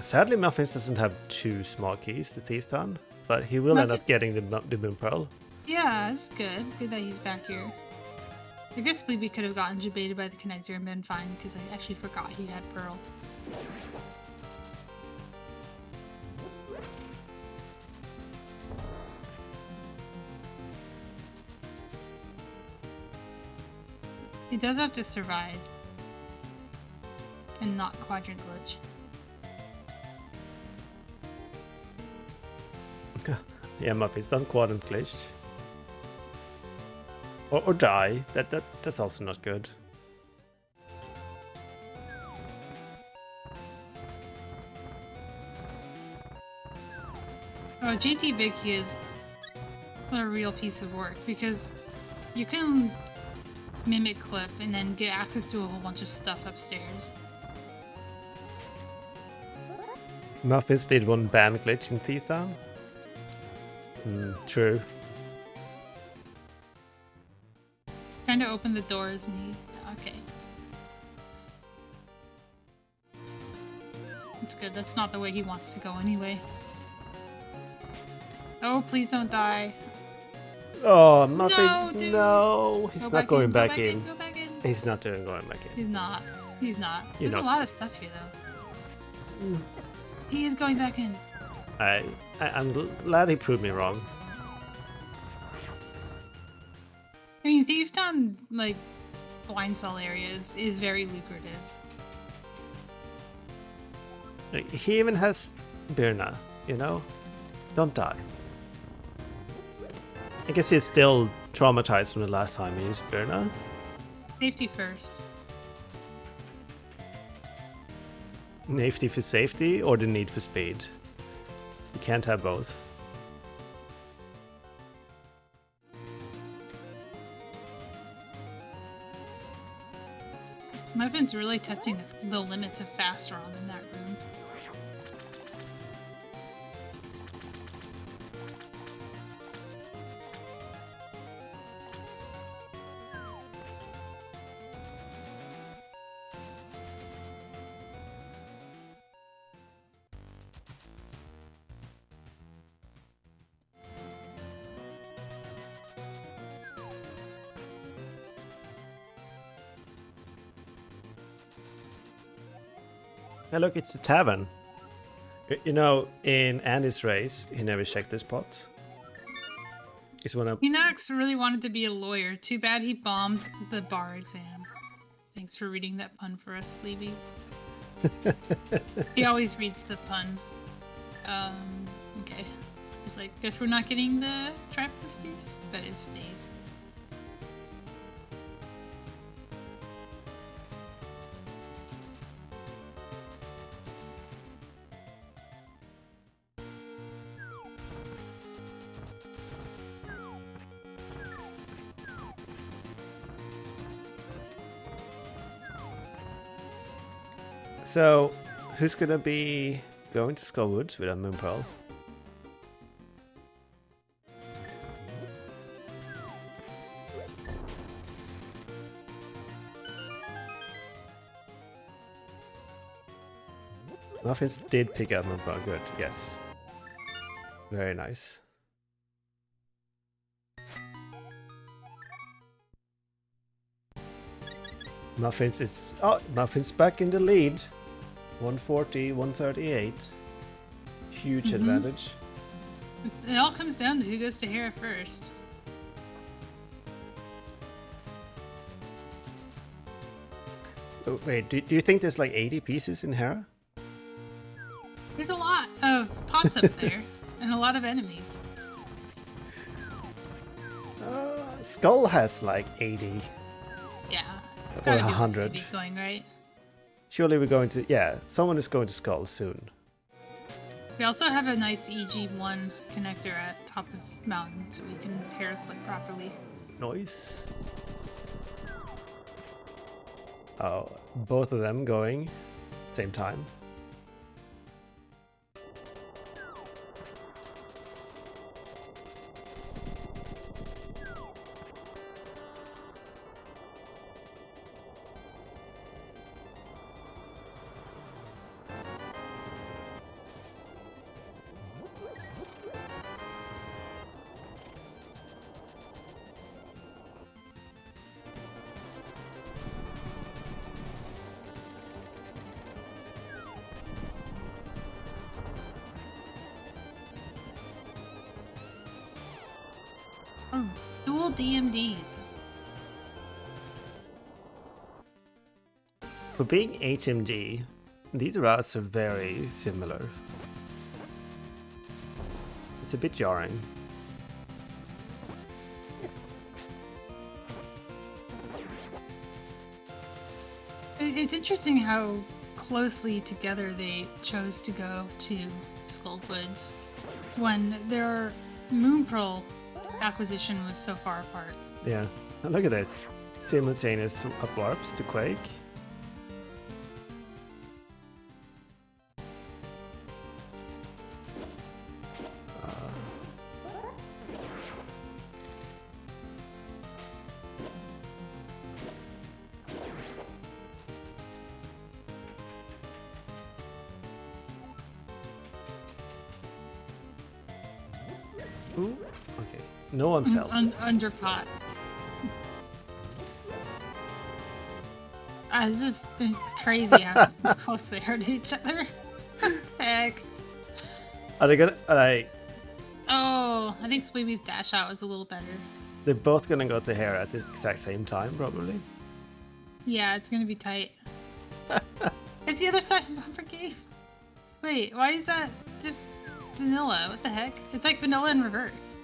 [SPEAKER 2] Sadly, Muffins doesn't have 2 small keys to Thief's Town, but he will end up getting the Moon Pearl.
[SPEAKER 3] Yeah, that's good. Good that he's back here. I guess Spleeby could have gotten debated by the connector and been fine, because I actually forgot he had Pearl. He does have to survive. And not quadrant glitch.
[SPEAKER 2] Yeah, Muffins, don't quadrant glitch. Or die. That's also not good.
[SPEAKER 3] Oh, GT Big Key is a real piece of work, because you can mimic clip and then get access to a whole bunch of stuff upstairs.
[SPEAKER 2] Muffins did 1 ban glitch in Thief's Town. True.
[SPEAKER 3] Trying to open the doors and he... Okay. That's good. That's not the way he wants to go anyway. Oh, please don't die.
[SPEAKER 2] Oh, Muffins,
[SPEAKER 3] dude.
[SPEAKER 2] no! He's not going back
[SPEAKER 3] Go
[SPEAKER 2] in.
[SPEAKER 3] back in.
[SPEAKER 2] He's not going back in.
[SPEAKER 3] He's not. He's not.
[SPEAKER 2] You're
[SPEAKER 3] There's a
[SPEAKER 2] not.
[SPEAKER 3] lot of stuff here, though. He is going back in.
[SPEAKER 2] I'm glad he proved me wrong.
[SPEAKER 3] I mean, Thieves Town, like, blind cell areas is very lucrative.
[SPEAKER 2] He even has Birna, you know? Don't die. I guess he's still traumatized from the last time he used Birna.
[SPEAKER 3] Safety first.
[SPEAKER 2] Safety for safety or the need for speed. You can't have both.
[SPEAKER 3] Muffin's really testing the limits of fast ROM in that room.
[SPEAKER 2] Hey, look, it's the tavern. You know, in Andy's race, he never checked the spot. He's one of...
[SPEAKER 3] Enox really wanted to be a lawyer. Too bad he bombed the bar exam. Thanks for reading that pun for us, Sleevey. He always reads the pun. Okay. He's like, guess we're not getting the Triforce piece, but it stays.
[SPEAKER 2] So, who's gonna be going to Skullwoods with a Moon Pearl? Muffins did pick up Moon Pearl, good, yes. Very nice. Muffins is... Oh, Muffins back in the lead. 140, 138. Huge advantage.
[SPEAKER 3] It all comes down to who goes to Hera first.
[SPEAKER 2] Oh, wait, do you think there's like 80 pieces in Hera?
[SPEAKER 3] There's a lot of pots up there, and a lot of enemies.
[SPEAKER 2] Skull has like 80.
[SPEAKER 3] Yeah, it's
[SPEAKER 2] Or
[SPEAKER 3] gotta be
[SPEAKER 2] 100.
[SPEAKER 3] where Baby's going, right?
[SPEAKER 2] Surely we're going to... Yeah, someone is going to Skull soon.
[SPEAKER 3] We also have a nice EG1 connector at top of mountain, so we can Hera click properly.
[SPEAKER 2] Noise. Oh, both of them going same time.
[SPEAKER 3] Oh, dual DMDs.
[SPEAKER 2] For being HMG, these routes are very similar. It's a bit jarring.
[SPEAKER 3] It's interesting how closely together they chose to go to Skullwoods when their Moonpearl acquisition was so far apart.
[SPEAKER 2] Yeah, and look at this. Simultaneous up warps to Quake. Ooh, okay. No one fell.
[SPEAKER 3] Underpot. This is crazy how close they are to each other. Heck.
[SPEAKER 2] Are they gonna...
[SPEAKER 3] Oh, I think Sweeby's dash out was a little better.
[SPEAKER 2] They're both gonna go to Hera at the exact same time, probably.
[SPEAKER 3] Yeah, it's gonna be tight. It's the other side of Bumper Cave. Wait, why is that just vanilla? What the heck? It's like vanilla in reverse.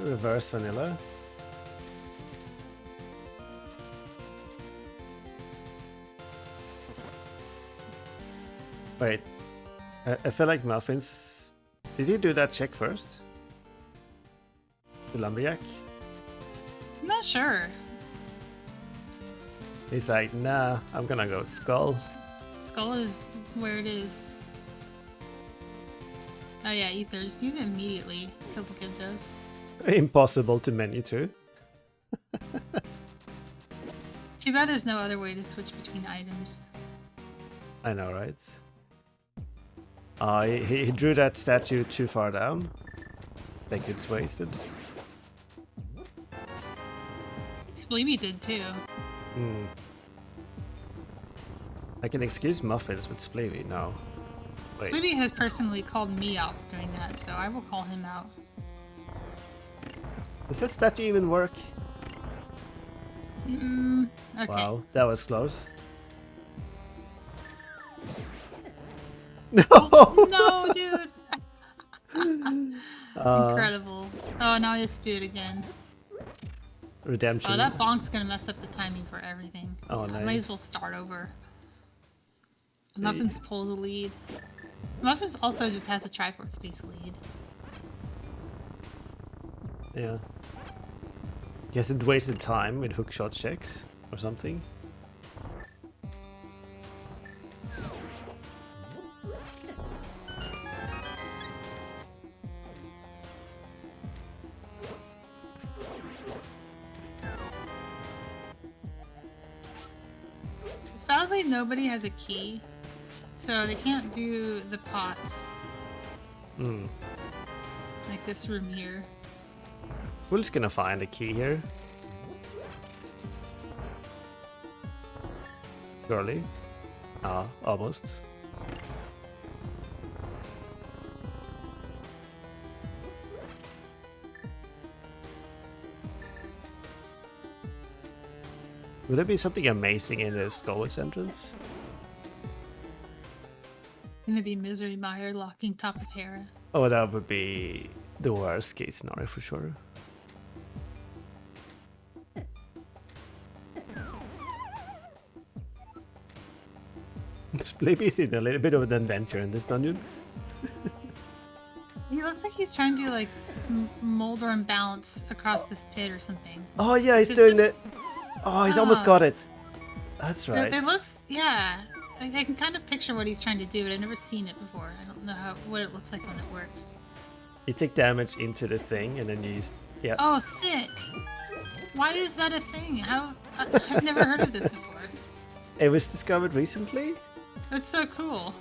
[SPEAKER 2] Reverse vanilla. Wait, I feel like Muffins... Did he do that check first? The Lumberjack?
[SPEAKER 3] I'm not sure.
[SPEAKER 2] He's like, nah, I'm gonna go Skull.
[SPEAKER 3] Skull is where it is. Oh yeah, Ethers. Use it immediately. Kill the Gyptos.
[SPEAKER 2] Impossible to menu to.
[SPEAKER 3] Too bad there's no other way to switch between items.
[SPEAKER 2] I know, right? He drew that statue too far down. I think it's wasted.
[SPEAKER 3] Spleeby did too.
[SPEAKER 2] I can excuse Muffins, but Spleevy, no. Wait.
[SPEAKER 3] Spleeby has personally called me out for doing that, so I will call him out.
[SPEAKER 2] Does that statue even work?
[SPEAKER 3] Okay.
[SPEAKER 2] Wow, that was close.
[SPEAKER 3] No, dude! Incredible. Oh, now he has to do it again.
[SPEAKER 2] Redemption.
[SPEAKER 3] Oh, that bonk's gonna mess up the timing for everything.
[SPEAKER 2] Oh,
[SPEAKER 3] I
[SPEAKER 2] nice.
[SPEAKER 3] might as well start over. Muffins pulls the lead. Muffins also just has a Triforce Space lead.
[SPEAKER 2] Yeah. He hasn't wasted time with hookshot checks or something.
[SPEAKER 3] Sadly, nobody has a key, so they can't do the pots. Like this room here.
[SPEAKER 2] We're just gonna find a key here. Surely. Ah, almost. Would there be something amazing in the Skullwoods entrance?
[SPEAKER 3] Gonna be Misery Mire locking top of Hera.
[SPEAKER 2] Oh, that would be the worst case scenario for sure. Maybe he's in a little bit of an adventure in this dungeon.
[SPEAKER 3] He looks like he's trying to like molder and bounce across this pit or something.
[SPEAKER 2] Oh yeah, he's
[SPEAKER 3] Just
[SPEAKER 2] doing
[SPEAKER 3] the-
[SPEAKER 2] it. Oh, he's almost got it. That's
[SPEAKER 3] It,
[SPEAKER 2] right.
[SPEAKER 3] it looks, yeah. I can kind of picture what he's trying to do, but I've never seen it before. I don't know what it looks like when it works.
[SPEAKER 2] You take damage into the thing, and then you use. Yeah.
[SPEAKER 3] Oh, sick! Why is that a thing? I've never heard of this before.
[SPEAKER 2] It was discovered recently.
[SPEAKER 3] That's so cool.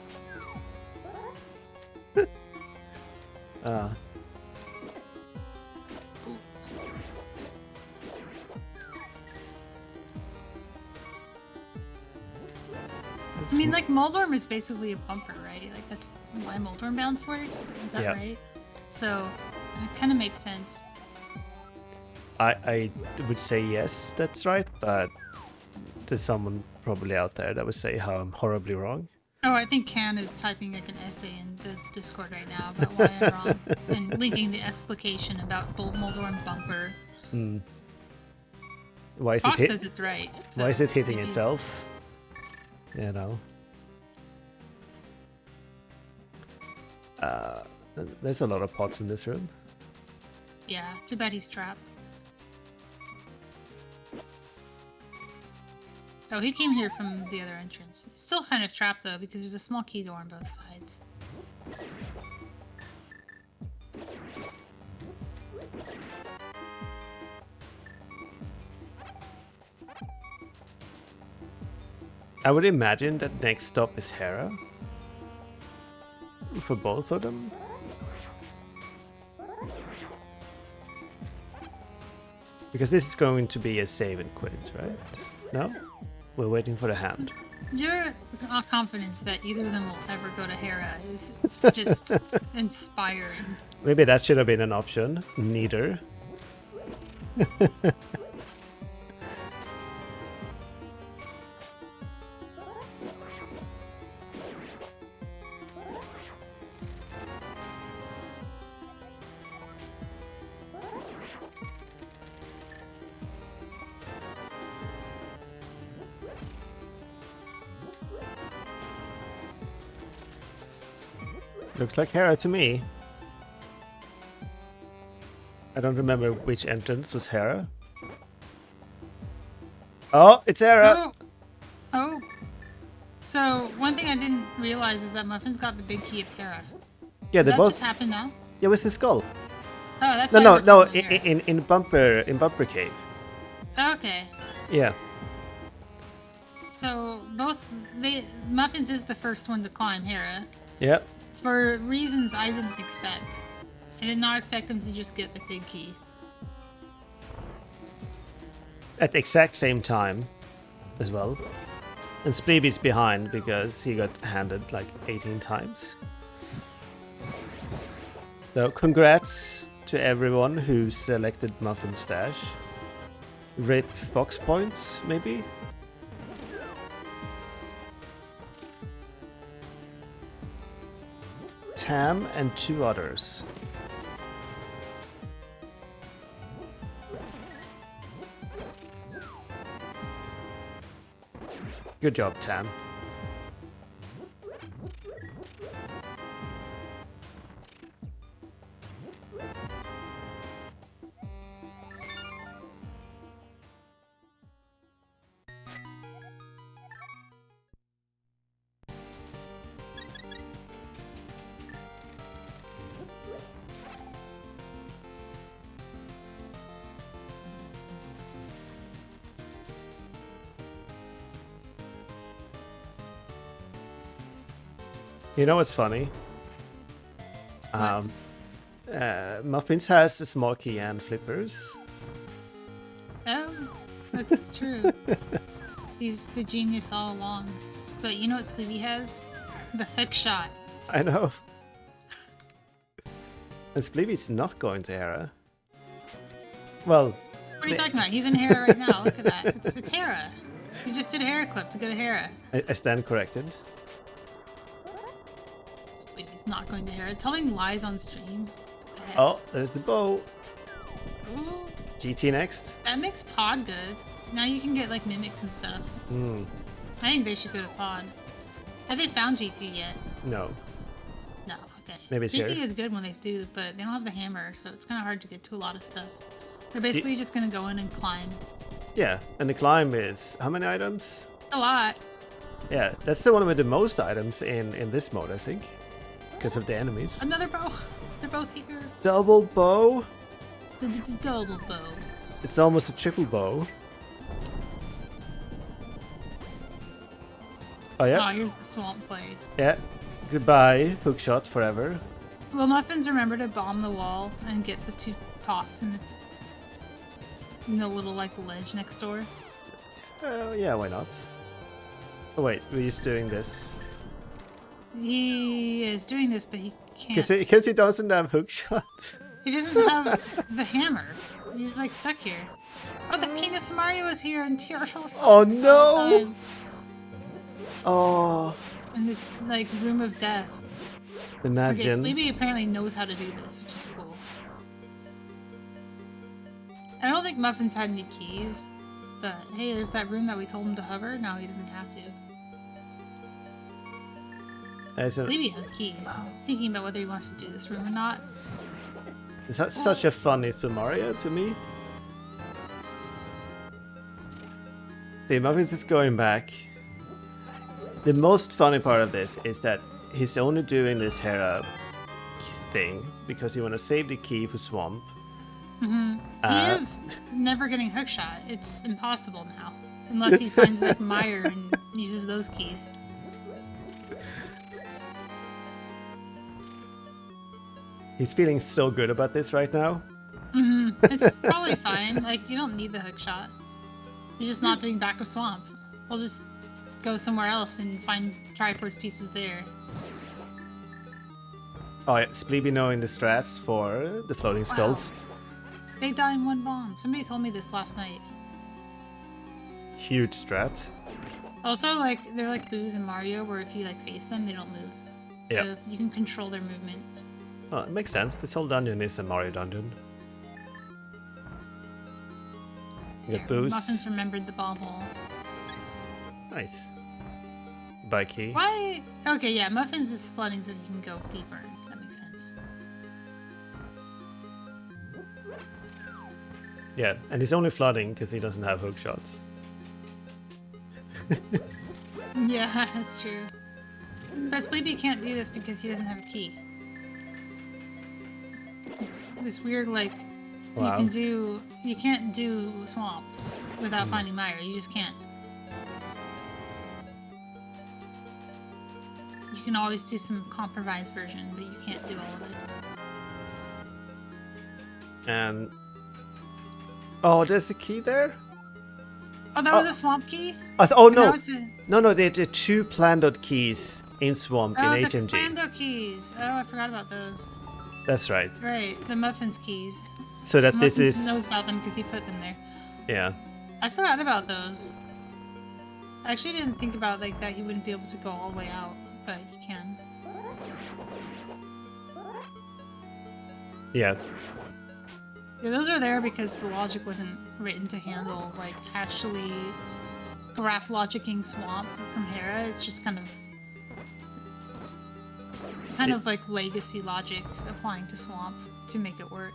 [SPEAKER 2] Ah.
[SPEAKER 3] I mean, like, Moldorm is basically a bumper, right? Like, that's why Moldorm bounce works? Is that
[SPEAKER 2] Yeah.
[SPEAKER 3] right? So, it kind of makes sense.
[SPEAKER 2] I would say yes, that's right, but there's someone probably out there that would say how I'm horribly wrong.
[SPEAKER 3] Oh, I think Can is typing like an essay in the Discord right now about why I'm wrong and linking the explication about Moldorm bumper.
[SPEAKER 2] Why is
[SPEAKER 3] Fox
[SPEAKER 2] it hit?
[SPEAKER 3] says it's right.
[SPEAKER 2] Why is
[SPEAKER 3] so
[SPEAKER 2] it hitting
[SPEAKER 3] maybe-
[SPEAKER 2] itself? You know. There's a lot of pots in this room.
[SPEAKER 3] Yeah, too bad he's trapped. Oh, he came here from the other entrance. He's still kind of trapped though because there's a small key door on both sides.
[SPEAKER 2] I would imagine that next stop is Hera. For both of them. Because this is going to be a save and quit, right? No? We're waiting for the hand.
[SPEAKER 3] Your confidence that either of them will ever go to Hera is just inspiring.
[SPEAKER 2] Maybe that should have been an option. Neither. Looks like Hera to me. I don't remember which entrance was Hera. Oh, it's Hera!
[SPEAKER 3] Oh. Oh. So, one thing I didn't realize is that Muffin's got the big key of Hera.
[SPEAKER 2] Yeah,
[SPEAKER 3] Did
[SPEAKER 2] they
[SPEAKER 3] that
[SPEAKER 2] both.
[SPEAKER 3] just happen now?
[SPEAKER 2] Yeah, with the skull.
[SPEAKER 3] Oh, that's
[SPEAKER 2] No,
[SPEAKER 3] why
[SPEAKER 2] no,
[SPEAKER 3] we're
[SPEAKER 2] no.
[SPEAKER 3] talking about Hera.
[SPEAKER 2] In Bumper Cave.
[SPEAKER 3] Okay.
[SPEAKER 2] Yeah.
[SPEAKER 3] So, Muffins is the first one to climb Hera.
[SPEAKER 2] Yeah.
[SPEAKER 3] For reasons I didn't expect. I did not expect him to just get the big key.
[SPEAKER 2] At the exact same time, as well. And Spleeby's behind because he got handed like 18 times. So congrats to everyone who selected Muffin Stash. Rip Fox points, maybe? Tam and 2 others. Good job, Tam. You know what's funny? Muffins has a small key and flippers.
[SPEAKER 3] Oh, that's true. He's the genius all along. But you know what Spleeby has? The hook shot.
[SPEAKER 2] I know. And Spleeby's not going to Hera. Well,
[SPEAKER 3] What are you talking about? He's in Hera right now. Look at that. It's Hera. He just did a Hera clip to go to Hera.
[SPEAKER 2] I stand corrected.
[SPEAKER 3] Spleeby's not going to Hera. Telling lies on stream. What the heck?
[SPEAKER 2] Oh, there's the bow.
[SPEAKER 3] Ooh,
[SPEAKER 2] GT next.
[SPEAKER 3] that makes Pod good. Now you can get like mimics and stuff.
[SPEAKER 2] Hmm.
[SPEAKER 3] I think they should go to Pod. Have they found GT yet?
[SPEAKER 2] No.
[SPEAKER 3] No, okay.
[SPEAKER 2] Maybe it's
[SPEAKER 3] GT
[SPEAKER 2] here.
[SPEAKER 3] is good when they do, but they don't have the hammer, so it's kind of hard to get to a lot of stuff. They're basically just gonna go in and climb.
[SPEAKER 2] Yeah, and the climb is how many items?
[SPEAKER 3] A lot.
[SPEAKER 2] Yeah, that's the one with the most items in this mode, I think. Because of the enemies.
[SPEAKER 3] Another bow. They're both here.
[SPEAKER 2] Double bow?
[SPEAKER 3] The double bow.
[SPEAKER 2] It's almost a triple bow. Oh
[SPEAKER 3] Oh,
[SPEAKER 2] yeah?
[SPEAKER 3] here's the swamp blade.
[SPEAKER 2] Yeah. Goodbye, hookshot forever.
[SPEAKER 3] Will Muffins remember to bomb the wall and get the 2 pots in the little like ledge next door?
[SPEAKER 2] Yeah, why not? Oh wait, we're just doing this.
[SPEAKER 3] He is doing this, but he can't.
[SPEAKER 2] Because he doesn't have hookshot.
[SPEAKER 3] He doesn't have the hammer. He's like stuck here. Oh, the King of Samaria was here in Tearful.
[SPEAKER 2] Oh no! Oh,
[SPEAKER 3] In this like room of death. Okay,
[SPEAKER 2] imagine.
[SPEAKER 3] Spleeby apparently knows how to do this, which is cool. I don't think Muffins had any keys, but hey, there's that room that we told him to hover. Now he doesn't have to. Spleeby has keys. He's thinking about whether he wants to do this room or not.
[SPEAKER 2] It's such a funny Sumaria to me. See, Muffins is going back. The most funny part of this is that he's only doing this Hera thing because he want to save the key for Swamp.
[SPEAKER 3] He is never getting hookshot. It's impossible now. Unless he finds like Meyer and uses those keys.
[SPEAKER 2] He's feeling so good about this right now.
[SPEAKER 3] It's probably fine. Like, you don't need the hookshot. He's just not doing Back of Swamp. We'll just go somewhere else and find Triforce pieces there.
[SPEAKER 2] Oh yeah, Spleeby knowing the strats for the floating skulls.
[SPEAKER 3] They die in 1 bomb. Somebody told me this last night.
[SPEAKER 2] Huge strat.
[SPEAKER 3] Also, like, they're like Boos and Mario, where if you like face them, they don't move. So
[SPEAKER 2] Yeah.
[SPEAKER 3] you can control their movement.
[SPEAKER 2] Oh, it makes sense. This whole dungeon is a Mario dungeon. You got boost.
[SPEAKER 3] Muffins remembered the bomb hole.
[SPEAKER 2] Nice. Buy key.
[SPEAKER 3] Why? Okay, yeah, Muffins is flooding so he can go deeper. That makes sense.
[SPEAKER 2] Yeah, and he's only flooding because he doesn't have hook shots.
[SPEAKER 3] Yeah, that's true. But Spleeby can't do this because he doesn't have a key. It's this weird, like,
[SPEAKER 2] Wow.
[SPEAKER 3] you can't do Swamp without finding Meyer. You just can't. You can always do some compromised version, but you can't do all of it.
[SPEAKER 2] And oh, there's a key there.
[SPEAKER 3] Oh, that was a Swamp key?
[SPEAKER 2] Oh
[SPEAKER 3] And now
[SPEAKER 2] no,
[SPEAKER 3] it's a...
[SPEAKER 2] no, there are 2 Plandot keys in Swamp
[SPEAKER 3] Oh,
[SPEAKER 2] in
[SPEAKER 3] the
[SPEAKER 2] HMG.
[SPEAKER 3] Plando keys. Oh, I forgot about those.
[SPEAKER 2] That's right.
[SPEAKER 3] Right, the Muffins keys.
[SPEAKER 2] So that this
[SPEAKER 3] Muffins
[SPEAKER 2] is
[SPEAKER 3] knows about them because he put them there.
[SPEAKER 2] yeah.
[SPEAKER 3] I forgot about those. I actually didn't think about like that he wouldn't be able to go all the way out, but he can.
[SPEAKER 2] Yeah.
[SPEAKER 3] Yeah, those are there because the logic wasn't written to handle like actually graph logicking Swamp from Hera. It's just kind of like legacy logic applying to Swamp to make it work.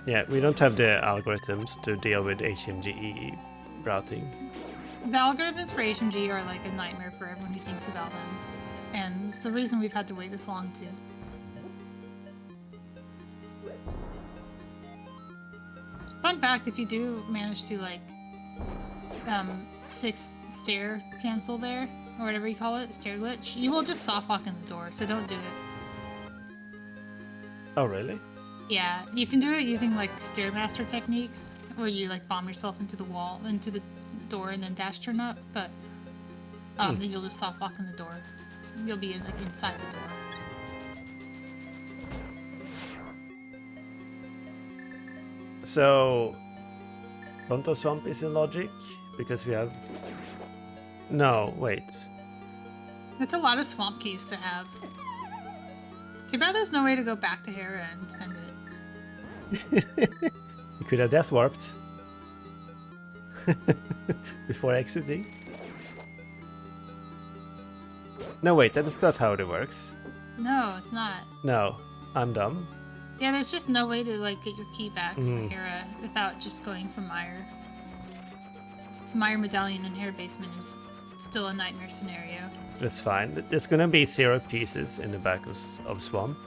[SPEAKER 2] Yeah, we don't have the algorithms to deal with HMGE routing.
[SPEAKER 3] The algorithms for HMG are like a nightmare for everyone who thinks about them. And it's the reason we've had to wait this long too. Fun fact, if you do manage to like fix stair cancel there, or whatever you call it, stair glitch, you will just soft lock in the door, so don't do it.
[SPEAKER 2] Oh really?
[SPEAKER 3] Yeah, you can do it using like Stairmaster techniques, where you like bomb yourself into the wall, into the door and then dash turn up, but then you'll just soft walk in the door. You'll be like inside the door.
[SPEAKER 2] So, Bonto Swamp is in logic because we have. No, wait.
[SPEAKER 3] That's a lot of swamp keys to have. Too bad there's no way to go back to Hera and spend it.
[SPEAKER 2] You could have death warped before exiting. No, wait, that's not how it works.
[SPEAKER 3] No, it's not.
[SPEAKER 2] No, I'm dumb.
[SPEAKER 3] Yeah, there's just no way to like get your key back from Hera without just going from Mire. The Mire Medallion and Hera Basement is still a nightmare scenario.
[SPEAKER 2] That's fine. There's gonna be 0 pieces in the back of Swamp.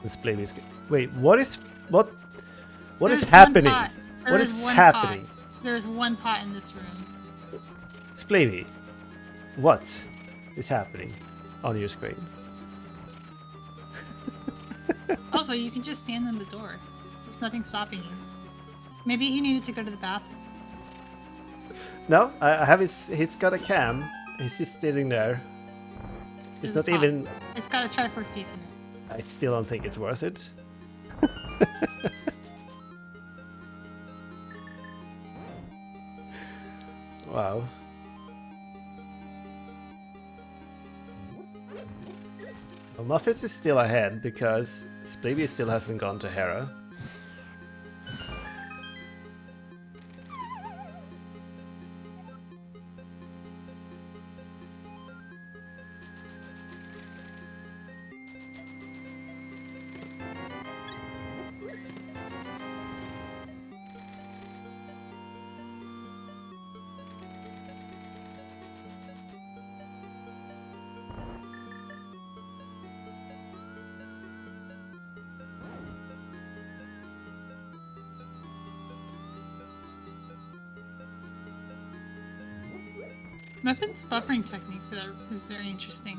[SPEAKER 2] This play is. Wait, what is what? What is
[SPEAKER 3] There's
[SPEAKER 2] happening?
[SPEAKER 3] one pot. There
[SPEAKER 2] What
[SPEAKER 3] is
[SPEAKER 2] is
[SPEAKER 3] one
[SPEAKER 2] happening?
[SPEAKER 3] pot. There's one pot in this room.
[SPEAKER 2] Splavey, what is happening on your screen?
[SPEAKER 3] Also, you can just stand in the door. There's nothing stopping you. Maybe he needed to go to the bathroom.
[SPEAKER 2] No, I have his. He's got a cam. He's just sitting there. It's
[SPEAKER 3] There's
[SPEAKER 2] not
[SPEAKER 3] a pot.
[SPEAKER 2] even.
[SPEAKER 3] It's got a Triforce piece in it.
[SPEAKER 2] I still don't think it's worth it. Wow. Well, Muffins is still ahead because Splavey still hasn't gone to Hera.
[SPEAKER 3] Muffin's buffering technique for that is very interesting.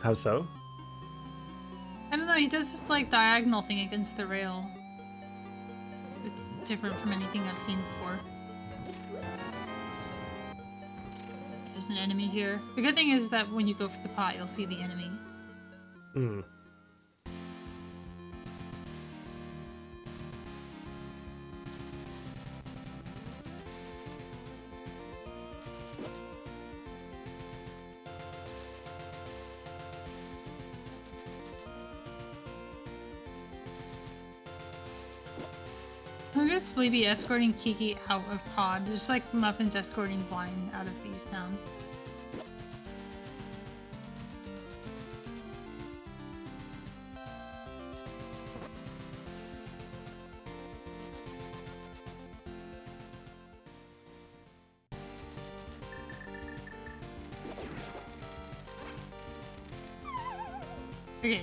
[SPEAKER 2] How so?
[SPEAKER 3] I don't know, he does this like diagonal thing against the rail. It's different from anything I've seen before. There's an enemy here. The good thing is that when you go for the pot, you'll see the enemy.
[SPEAKER 2] Hmm.
[SPEAKER 3] Look at Spleeby escorting Kiki out of pod, just like Muffin's escorting Blind out of Thieves Town. Okay,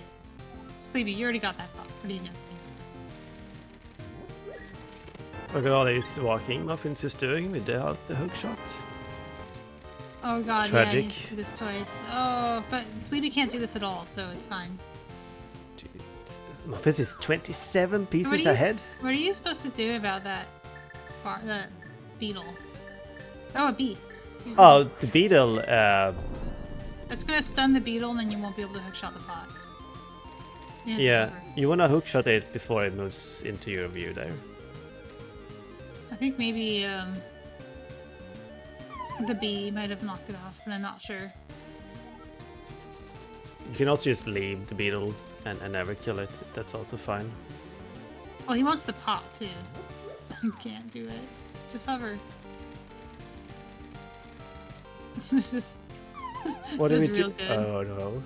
[SPEAKER 3] Spleeby, you already got that pot. What are you doing?
[SPEAKER 2] Look at all these walking Muffins is doing with the hook shot.
[SPEAKER 3] Oh god,
[SPEAKER 2] Tragic.
[SPEAKER 3] yeah, he needs to do this twice. Oh, but Spleeby can't do this at all, so it's fine.
[SPEAKER 2] Jeez. Muffins is 27
[SPEAKER 3] What
[SPEAKER 2] pieces
[SPEAKER 3] are you-
[SPEAKER 2] ahead.
[SPEAKER 3] What are you supposed to do about that that beetle? Oh, a bee. Use the
[SPEAKER 2] Oh,
[SPEAKER 3] bee.
[SPEAKER 2] the beetle.
[SPEAKER 3] It's gonna stun the beetle, and then you won't be able to hookshot the pot. Yeah. it's
[SPEAKER 2] Yeah,
[SPEAKER 3] over.
[SPEAKER 2] you wanna hookshot it before it moves into your view there.
[SPEAKER 3] I think maybe the bee might have knocked it off, but I'm not sure.
[SPEAKER 2] You can also just leave the beetle and never kill it. That's also fine.
[SPEAKER 3] Oh, he wants the pot too. You can't do it. Just hover. This is
[SPEAKER 2] What
[SPEAKER 3] this
[SPEAKER 2] do
[SPEAKER 3] is
[SPEAKER 2] we
[SPEAKER 3] real
[SPEAKER 2] do?
[SPEAKER 3] good.
[SPEAKER 2] Oh no.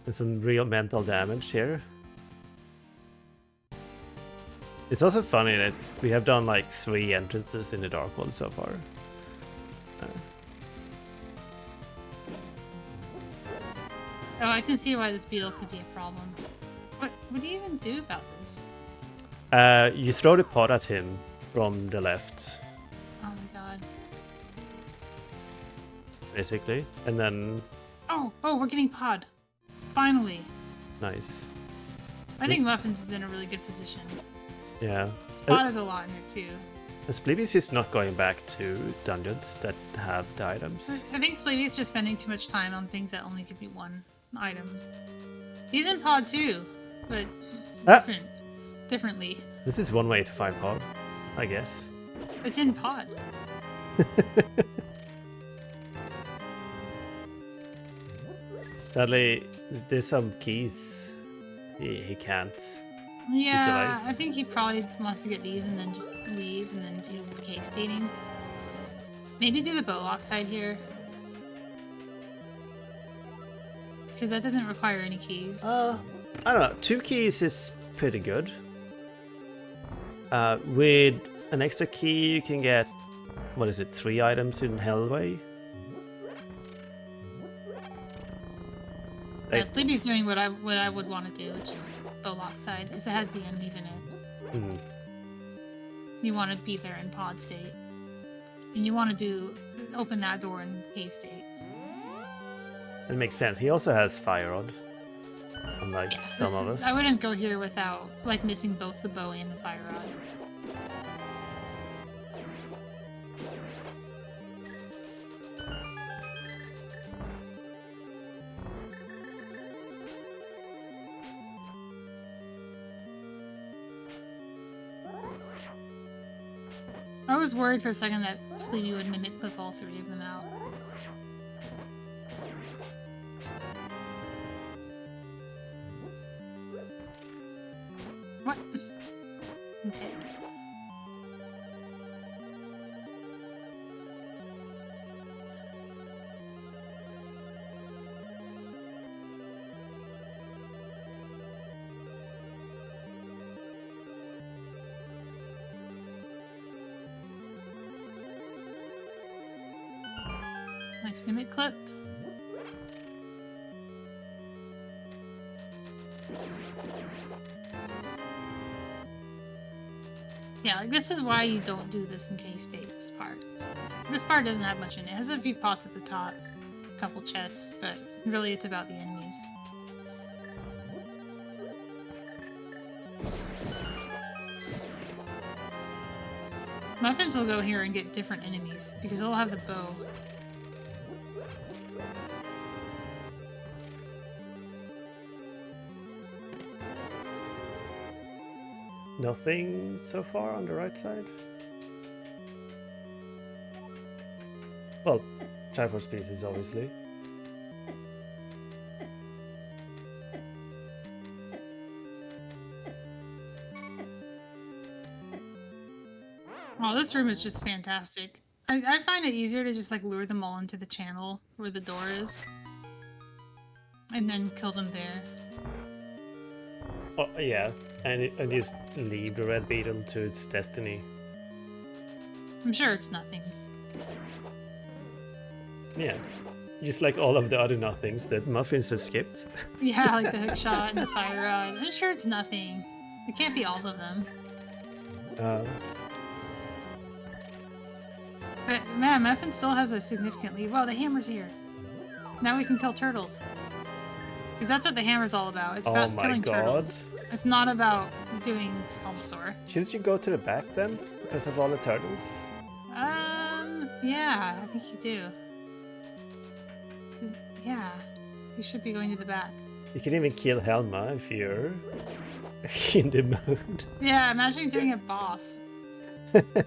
[SPEAKER 2] There's some real mental damage here. It's also funny that we have done like 3 entrances in the Dark World so far.
[SPEAKER 3] Oh, I can see why this beetle could be a problem. What do you even do about this?
[SPEAKER 2] You throw the pot at him from the left,
[SPEAKER 3] Oh my god.
[SPEAKER 2] basically, and then
[SPEAKER 3] Oh, we're getting pod. Finally.
[SPEAKER 2] nice.
[SPEAKER 3] I think Muffins is in a really good position.
[SPEAKER 2] Yeah.
[SPEAKER 3] Spot has a lot in it too.
[SPEAKER 2] Spleeby's just not going back to dungeons that have the items.
[SPEAKER 3] I think Spleevy's just spending too much time on things that only give you one item. He's in pod too, but
[SPEAKER 2] Ah!
[SPEAKER 3] differently.
[SPEAKER 2] This is one way to find pod, I guess.
[SPEAKER 3] It's in pod.
[SPEAKER 2] Sadly, there's some keys he can't.
[SPEAKER 3] Yeah,
[SPEAKER 2] Utilize.
[SPEAKER 3] I think he probably wants to get these and then just leave and then do case stating. Maybe do the Bowlock side here. Because that doesn't require any keys.
[SPEAKER 2] I don't know. 2 keys is pretty good. With an extra key, you can get, what is it, 3 items in Hellway?
[SPEAKER 3] Yeah, Spleeby's doing what I would want to do, which is Bowlock side, because it has the enemies in it.
[SPEAKER 2] Mhm.
[SPEAKER 3] You want to be there in pod state. And you want to open that door in cave state.
[SPEAKER 2] It makes sense. He also has Fire Rod, unlike
[SPEAKER 3] Yeah,
[SPEAKER 2] some of us.
[SPEAKER 3] I wouldn't go here without like missing both the bow and the fire rod. I was worried for a second that Spleeby would mimic clip all 3 of them out. What? Okay. Nice mimic clip. Yeah, like this is why you don't do this in K-State, this part. This part doesn't have much in it. It has a few pots at the top, a couple chests, but really it's about the enemies. Muffins will go here and get different enemies, because they'll have the bow.
[SPEAKER 2] Nothing so far on the right side? Well, Triforce pieces, obviously.
[SPEAKER 3] Oh, this room is just fantastic. I find it easier to just like lure them all into the channel where the door is. And then kill them there.
[SPEAKER 2] Oh, yeah, and just leave the red beetle to its destiny.
[SPEAKER 3] I'm sure it's nothing.
[SPEAKER 2] Yeah, just like all of the other nothings that Muffins has skipped.
[SPEAKER 3] Yeah, like the hook shot and the fire rod. I'm sure it's nothing. It can't be all of them. But man, Muffin still has a significant lead. Wow, the hammer's here. Now we can kill turtles. Because that's what the hammer's all about. It's
[SPEAKER 2] Oh
[SPEAKER 3] about
[SPEAKER 2] my
[SPEAKER 3] killing
[SPEAKER 2] god.
[SPEAKER 3] turtles. It's not about doing Bulbasaur.
[SPEAKER 2] Shouldn't you go to the back then? Because of all the turtles?
[SPEAKER 3] Yeah, I think you do. Yeah, you should be going to the back.
[SPEAKER 2] You can even kill Helma if you're in the mood.
[SPEAKER 3] Yeah, imagine doing a boss.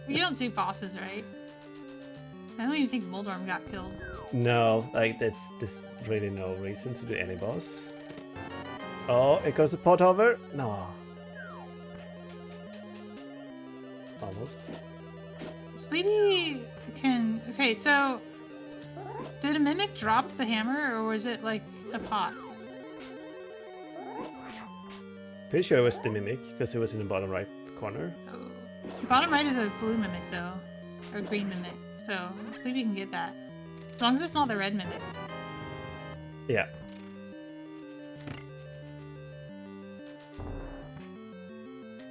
[SPEAKER 3] You don't do bosses, right? I don't even think Moldorm got killed.
[SPEAKER 2] No, like there's really no reason to do any boss. Oh, it goes to pot hover. No. Almost.
[SPEAKER 3] Spleeby can... Okay, so... Did a Mimic drop the hammer, or was it like a pot?
[SPEAKER 2] Pretty sure it was the Mimic, because it was in the bottom right corner.
[SPEAKER 3] Oh. Bottom right is a blue Mimic, though. Or green Mimic. So, Spleeby can get that. As long as it's not the red Mimic.
[SPEAKER 2] Yeah.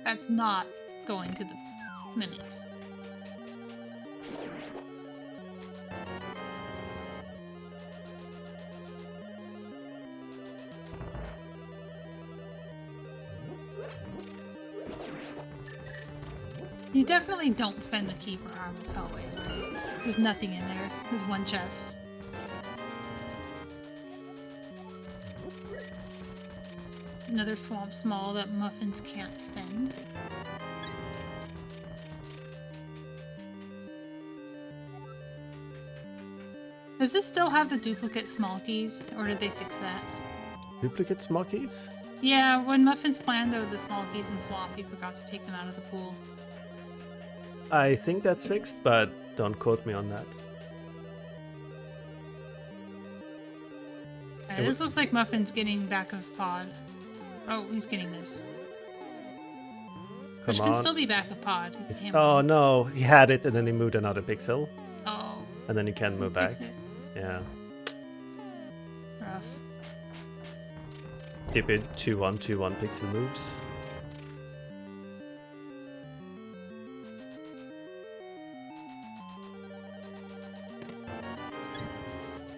[SPEAKER 3] That's not going to the Mimics. You definitely don't spend the key for Harmless Hallway, right? There's nothing in there. There's one chest. Another Swamp Small that Muffins can't spend. Does this still have the duplicate small keys, or did they fix that?
[SPEAKER 2] Duplicate small keys?
[SPEAKER 3] Yeah, when Muffins planned out the small keys in Swamp, he forgot to take them out of the pool.
[SPEAKER 2] I think that's fixed, but don't quote me on that.
[SPEAKER 3] This looks like Muffins getting back of pod. Oh, he's getting this. Which
[SPEAKER 2] Come
[SPEAKER 3] can
[SPEAKER 2] on.
[SPEAKER 3] still be back of pod. Damn.
[SPEAKER 2] Oh no, he had it and then he moved another pixel.
[SPEAKER 3] Oh.
[SPEAKER 2] And then he can't move back.
[SPEAKER 3] Fix it.
[SPEAKER 2] Yeah.
[SPEAKER 3] Rough.
[SPEAKER 2] Stupid 2-1-2-1 pixel moves.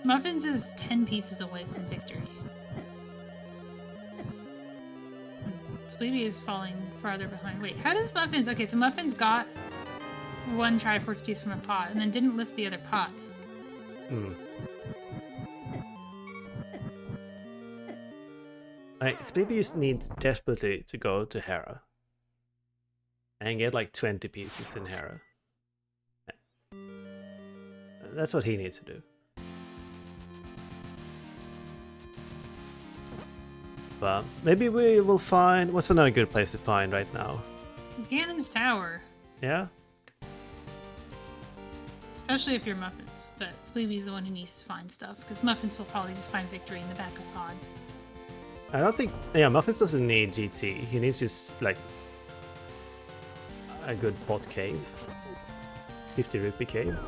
[SPEAKER 3] Muffins is 10 pieces away from victory. Squeeby is falling farther behind. Wait, how does Muffins... Okay, so Muffins got one Triforce piece from a pot and then didn't lift the other pots.
[SPEAKER 2] Squeeby needs desperately to go to Hera. And get like 20 pieces in Hera. That's what he needs to do. But maybe we will find... What's another good place to find right now?
[SPEAKER 3] Ganon's Tower.
[SPEAKER 2] Yeah?
[SPEAKER 3] Especially if you're Muffins. But Squeeby's the one who needs to find stuff. Because Muffins will probably just find victory in the back of pod.
[SPEAKER 2] I don't think... Yeah, Muffins doesn't need GT. He needs just, like... a good pot cave. 50 rupee cave.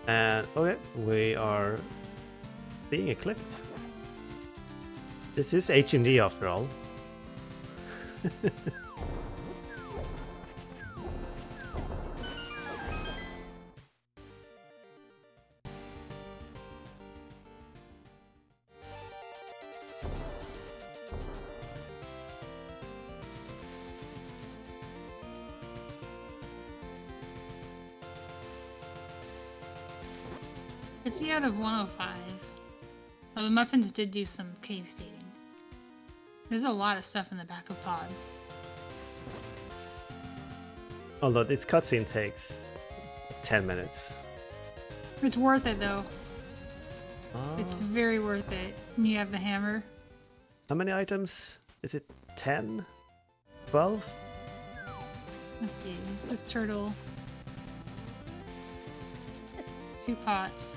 [SPEAKER 2] And, okay, we are being a clip. This is HMD after all.
[SPEAKER 3] Out of 105. Well, the Muffins did do some cave stating. There's a lot of stuff in the back of pod.
[SPEAKER 2] Although this cutscene takes 10 minutes.
[SPEAKER 3] It's worth it though.
[SPEAKER 2] Ah.
[SPEAKER 3] It's very worth it. And you have the hammer.
[SPEAKER 2] How many items? Is it 10? 12?
[SPEAKER 3] Let's see. This is turtle. 2 pots.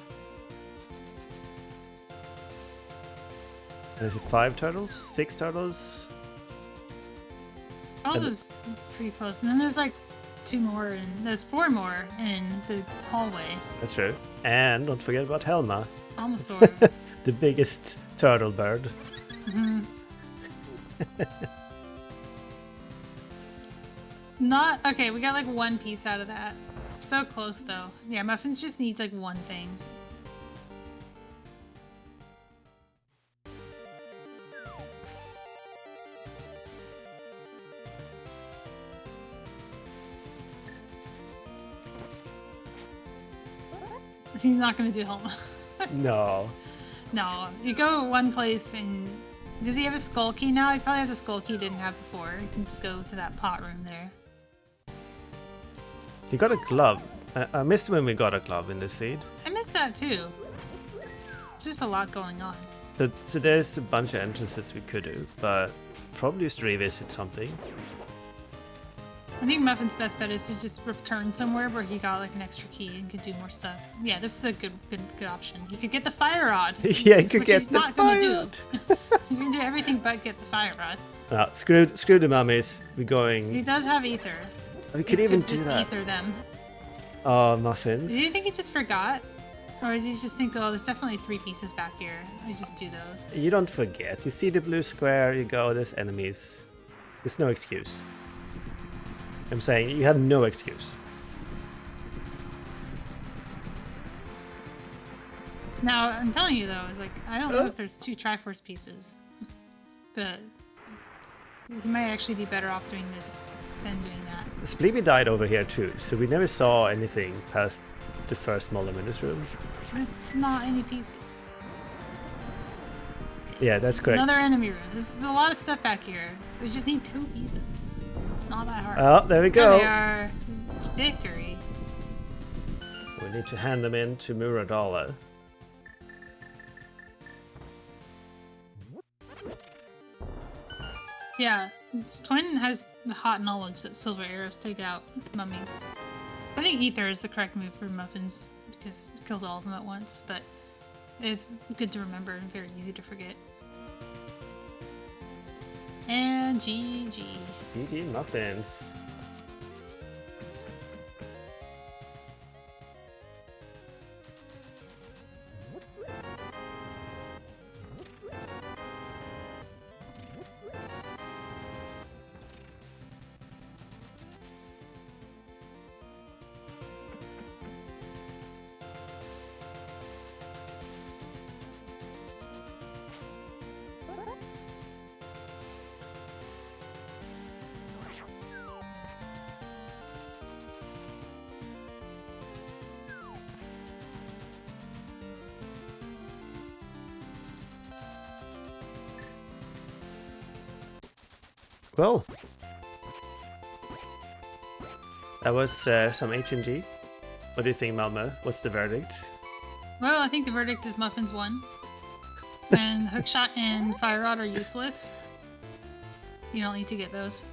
[SPEAKER 2] And is it 5 turtles? 6 turtles?
[SPEAKER 3] That was pretty close. And then there's like 2 more, and there's 4 more in the hallway.
[SPEAKER 2] That's true. And don't forget about Helma,
[SPEAKER 3] Almosaur.
[SPEAKER 2] the biggest turtle bird.
[SPEAKER 3] Not okay. We got like 1 piece out of that. So close though. Yeah, Muffins just needs like 1 thing. He's not gonna do Helma.
[SPEAKER 2] No.
[SPEAKER 3] No, you go 1 place and... Does he have a skull key now? He probably has a skull key he didn't have before. You can just go to that pot room there.
[SPEAKER 2] He got a glove. I missed when we got a glove in the seed.
[SPEAKER 3] I missed that too. There's just a lot going on.
[SPEAKER 2] So there's a bunch of entrances we could do, but probably just revisit something.
[SPEAKER 3] I think Muffin's best bet is to just return somewhere where he got like an extra key and could do more stuff. Yeah, this is a good option. He could get the fire rod.
[SPEAKER 2] Yeah, he could
[SPEAKER 3] which
[SPEAKER 2] get
[SPEAKER 3] he's
[SPEAKER 2] the
[SPEAKER 3] not gonna
[SPEAKER 2] fire
[SPEAKER 3] do.
[SPEAKER 2] rod.
[SPEAKER 3] He's gonna do everything but get the fire rod.
[SPEAKER 2] Screw the mummies. We're
[SPEAKER 3] He
[SPEAKER 2] going.
[SPEAKER 3] does have ether.
[SPEAKER 2] We could even do
[SPEAKER 3] just
[SPEAKER 2] that.
[SPEAKER 3] ether them.
[SPEAKER 2] Oh, muffins.
[SPEAKER 3] Do you think he just forgot? Or does he just think, oh, there's definitely 3 pieces back here. I just do those.
[SPEAKER 2] You don't forget. You see the blue square, you go, there's enemies. There's no excuse. I'm saying, you have no excuse.
[SPEAKER 3] Now, I'm telling you though, is like, I don't know if there's 2 Triforce pieces. But he might actually be better off doing this than doing that.
[SPEAKER 2] Spleeby died over here too, so we never saw anything past the first Mollum in this room.
[SPEAKER 3] There's not any pieces.
[SPEAKER 2] Yeah, that's correct.
[SPEAKER 3] Another enemy room. There's a lot of stuff back here. We just need 2 pieces. Not that hard.
[SPEAKER 2] Oh, there we
[SPEAKER 3] There
[SPEAKER 2] go.
[SPEAKER 3] they are. Victory.
[SPEAKER 2] We need to hand them in to Muradala.
[SPEAKER 3] Yeah, Twin has the hot knowledge that silver arrows take out mummies. I think Ether is the correct move for muffins because it kills all of them at once, but it's good to remember and very easy to forget. And GG.
[SPEAKER 2] GG muffins. Well, that was some H&G. What do you think, Malmo? What's the verdict?
[SPEAKER 3] Well, I think the verdict is muffins won. And hookshot and fire rod are useless. You don't need to get those.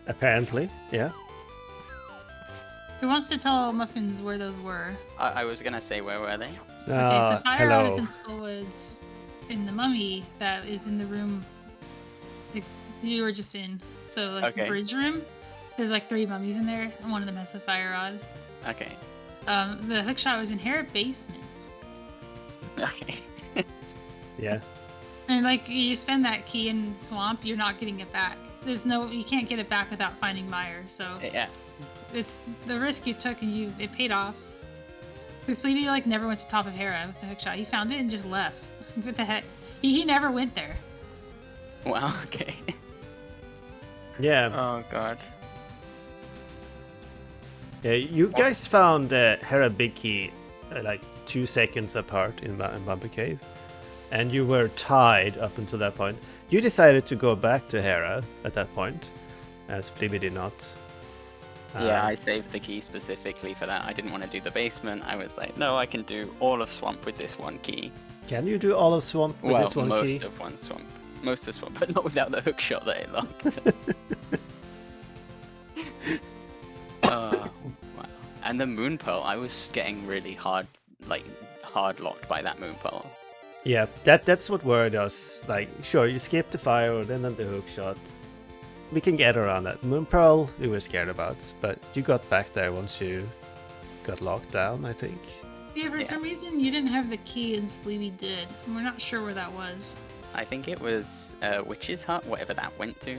[SPEAKER 2] Apparently, yeah.
[SPEAKER 3] Who wants to tell muffins where those were?
[SPEAKER 4] I was gonna say, where were they?
[SPEAKER 3] Okay, so fire rod is
[SPEAKER 2] hello.
[SPEAKER 3] in Skullwoods, in the mummy that is in the room that you were just in. So like the
[SPEAKER 4] Okay.
[SPEAKER 3] bridge room, there's like 3 mummies in there, and one of them has the fire rod.
[SPEAKER 4] Okay.
[SPEAKER 3] The hookshot was in Hera basement,
[SPEAKER 4] Okay.
[SPEAKER 2] Yeah.
[SPEAKER 3] and like you spend that key in swamp, you're not getting it back. You can't get it back without finding Meyer. So
[SPEAKER 4] Yeah.
[SPEAKER 3] it's the risk you took, and it paid off. Because Bleedy like never went to top of Hera with the hookshot. He found it and just left. What the heck? He never went there.
[SPEAKER 4] Wow. Okay.
[SPEAKER 2] Yeah.
[SPEAKER 4] Oh god.
[SPEAKER 2] Yeah, you guys found Hera Big Key like 2 seconds apart in Bumper Cave, and you were tied up until that point. You decided to go back to Hera at that point, as Plebe did not.
[SPEAKER 4] Yeah, I saved the key specifically for that. I didn't want to do the basement. I was like, no, I can do all of Swamp with this one key.
[SPEAKER 2] Can you do all of Swamp with
[SPEAKER 4] Well,
[SPEAKER 2] this one
[SPEAKER 4] most
[SPEAKER 2] key?
[SPEAKER 4] of one Swamp. Most of Swamp, but not without the hook shot that it locked. Wow. And the Moon Pearl, I was getting really hard locked by that Moon Pearl.
[SPEAKER 2] Yeah, that's what worried us. Like, sure, you skip the fire, then the hook shot. We can get around that. Moon Pearl, we were scared about, but you got back there once you got locked down, I think.
[SPEAKER 3] Yeah, for some reason you didn't have the key and Spleeby did. And we're not sure where that was.
[SPEAKER 4] I think it was Witch's Hut, whatever that went to.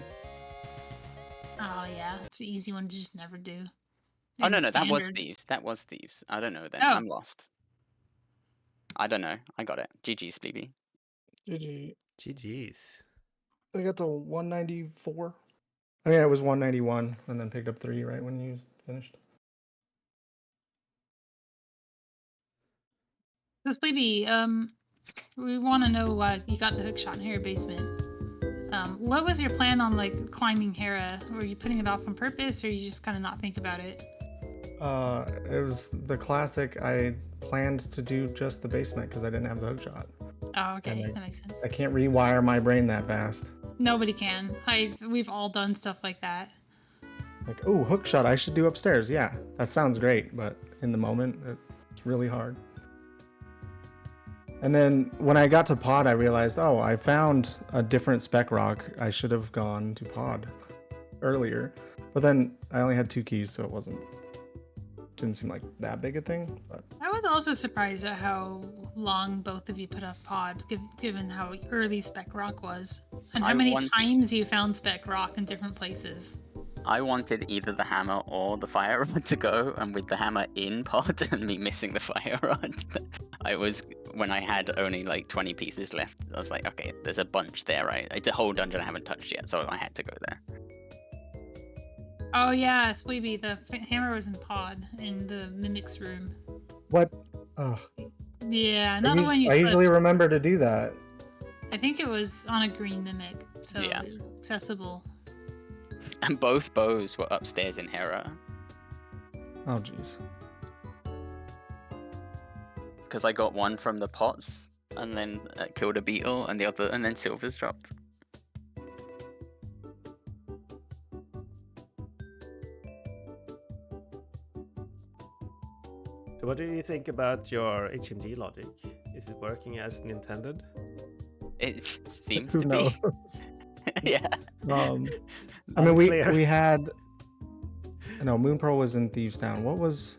[SPEAKER 3] Oh yeah, it's an easy one to just never do.
[SPEAKER 4] Oh
[SPEAKER 3] In
[SPEAKER 4] no, that was
[SPEAKER 3] standard.
[SPEAKER 4] Thieves. That was Thieves. I don't know then.
[SPEAKER 3] Oh.
[SPEAKER 4] I'm lost. I don't know. I got it. GG, Spleeby.
[SPEAKER 5] GG.
[SPEAKER 2] GG's.
[SPEAKER 5] I got to 194. I mean, it was 191 and then picked up 3 right when you finished.
[SPEAKER 3] So Spleeby, we want to know why you got the hookshot in Hera basement. What was your plan on like climbing Hera? Were you putting it off on purpose, or you just kind of not think about it?
[SPEAKER 5] It was the classic. I planned to do just the basement because I didn't have the hookshot.
[SPEAKER 3] Oh, okay,
[SPEAKER 5] And
[SPEAKER 3] that makes sense.
[SPEAKER 5] I can't rewire my brain that fast.
[SPEAKER 3] Nobody can. We've all done stuff like that.
[SPEAKER 5] Like, oh, hookshot, I should do upstairs. Yeah, that sounds great, but in the moment, it's really hard. And then when I got to pod, I realized, oh, I found a different spec rock. I should have gone to pod earlier. But then I only had 2 keys, so didn't seem like that big a thing. But
[SPEAKER 3] I was also surprised at how long both of you put off pod, given how early Spec Rock was, and how
[SPEAKER 4] I
[SPEAKER 3] many
[SPEAKER 4] wanted-
[SPEAKER 3] times you found Spec Rock in different places.
[SPEAKER 4] I wanted either the hammer or the fire rod to go, and with the hammer in pod and me missing the fire rod, when I had only like 20 pieces left, I was like, okay, there's a bunch there, right? It's a whole dungeon I haven't touched yet, so I had to go there.
[SPEAKER 3] Oh yeah, Sweeby, the hammer was in pod in the mimic's room.
[SPEAKER 5] What? Oh,
[SPEAKER 3] Yeah, not the one you
[SPEAKER 5] I usually
[SPEAKER 3] flipped.
[SPEAKER 5] remember to do that.
[SPEAKER 3] I think it was on a green mimic, so
[SPEAKER 4] Yeah.
[SPEAKER 3] it was accessible.
[SPEAKER 4] And both bows were upstairs in Hera.
[SPEAKER 5] Oh, jeez.
[SPEAKER 4] Because I got one from the pots and then killed a beetle, and the other, and then silvers dropped.
[SPEAKER 2] So what do you think about your HMG logic? Is it working as intended?
[SPEAKER 4] It seems
[SPEAKER 5] Who
[SPEAKER 4] to
[SPEAKER 5] knows?
[SPEAKER 4] be. Yeah.
[SPEAKER 5] I mean,
[SPEAKER 2] Unclear.
[SPEAKER 5] we had. No, Moon Pearl was in Thieves Town. What was?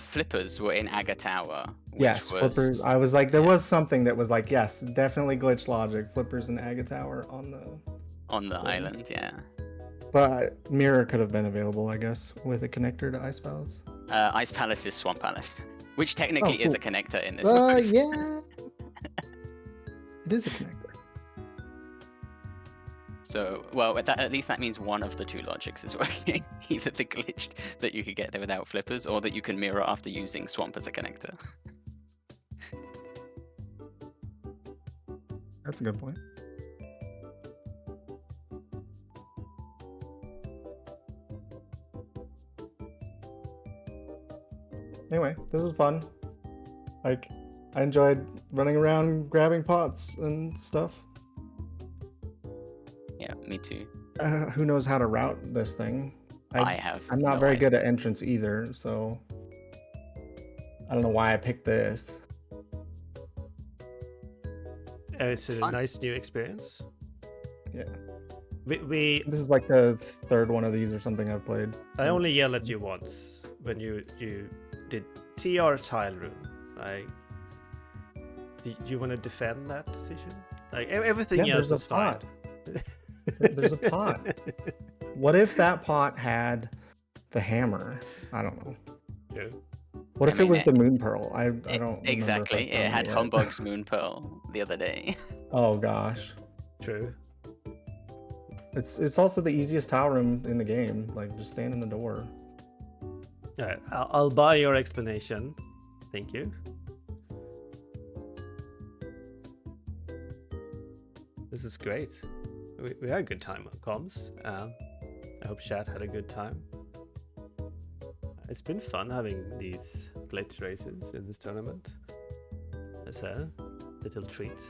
[SPEAKER 4] Flippers were in Aga Tower. Which
[SPEAKER 5] Yes,
[SPEAKER 4] was,
[SPEAKER 5] flippers. I was like, there
[SPEAKER 4] yeah.
[SPEAKER 5] was something that was like, yes, definitely glitch logic. Flippers and Aga Tower on the
[SPEAKER 4] island, yeah.
[SPEAKER 5] But Mirror could have been available, I guess, with a connector to Ice Palace.
[SPEAKER 4] Ice Palace is Swamp Palace, which technically is a
[SPEAKER 5] cool.
[SPEAKER 4] connector in this mode.
[SPEAKER 5] Yeah. It is a connector.
[SPEAKER 4] So, well, at least that means one of the two logics is working. Either the glitch that you could get there without flippers, or that you can mirror after using Swamp as a connector.
[SPEAKER 5] That's a good point. Anyway, this was fun. Like, I enjoyed running around grabbing pots and stuff.
[SPEAKER 4] Yeah, me too.
[SPEAKER 5] Who knows how to route this thing? I'm not
[SPEAKER 4] no
[SPEAKER 5] very
[SPEAKER 4] idea.
[SPEAKER 5] good at entrance either, so I don't know why I picked this.
[SPEAKER 2] It's a
[SPEAKER 4] fun.
[SPEAKER 2] nice new experience.
[SPEAKER 5] Yeah,
[SPEAKER 2] We
[SPEAKER 5] this is like the third one of these or something I've played.
[SPEAKER 2] I only yelled at you once when you did TR tile room. Like, do you want to defend that decision? Like everything
[SPEAKER 5] Yeah,
[SPEAKER 2] else
[SPEAKER 5] there's
[SPEAKER 2] is
[SPEAKER 5] a
[SPEAKER 2] fine.
[SPEAKER 5] pot. There's a pot. What if that pot had the hammer? I don't know.
[SPEAKER 2] Yeah.
[SPEAKER 5] What if
[SPEAKER 4] I
[SPEAKER 5] it was
[SPEAKER 4] mean,
[SPEAKER 5] the Moon Pearl? I don't remember if
[SPEAKER 4] Exactly.
[SPEAKER 5] I've done
[SPEAKER 4] It had
[SPEAKER 5] that yet.
[SPEAKER 4] Humbug's Moon Pearl the other day.
[SPEAKER 5] Oh gosh.
[SPEAKER 2] True.
[SPEAKER 5] It's also the easiest tile room in the game. Like, just stand in the door.
[SPEAKER 2] Alright, I'll buy your explanation. Thank you. This is great. We had a good time on comms. I hope chat had a good time. It's been fun having these glitch races in this tournament. It's a little treat.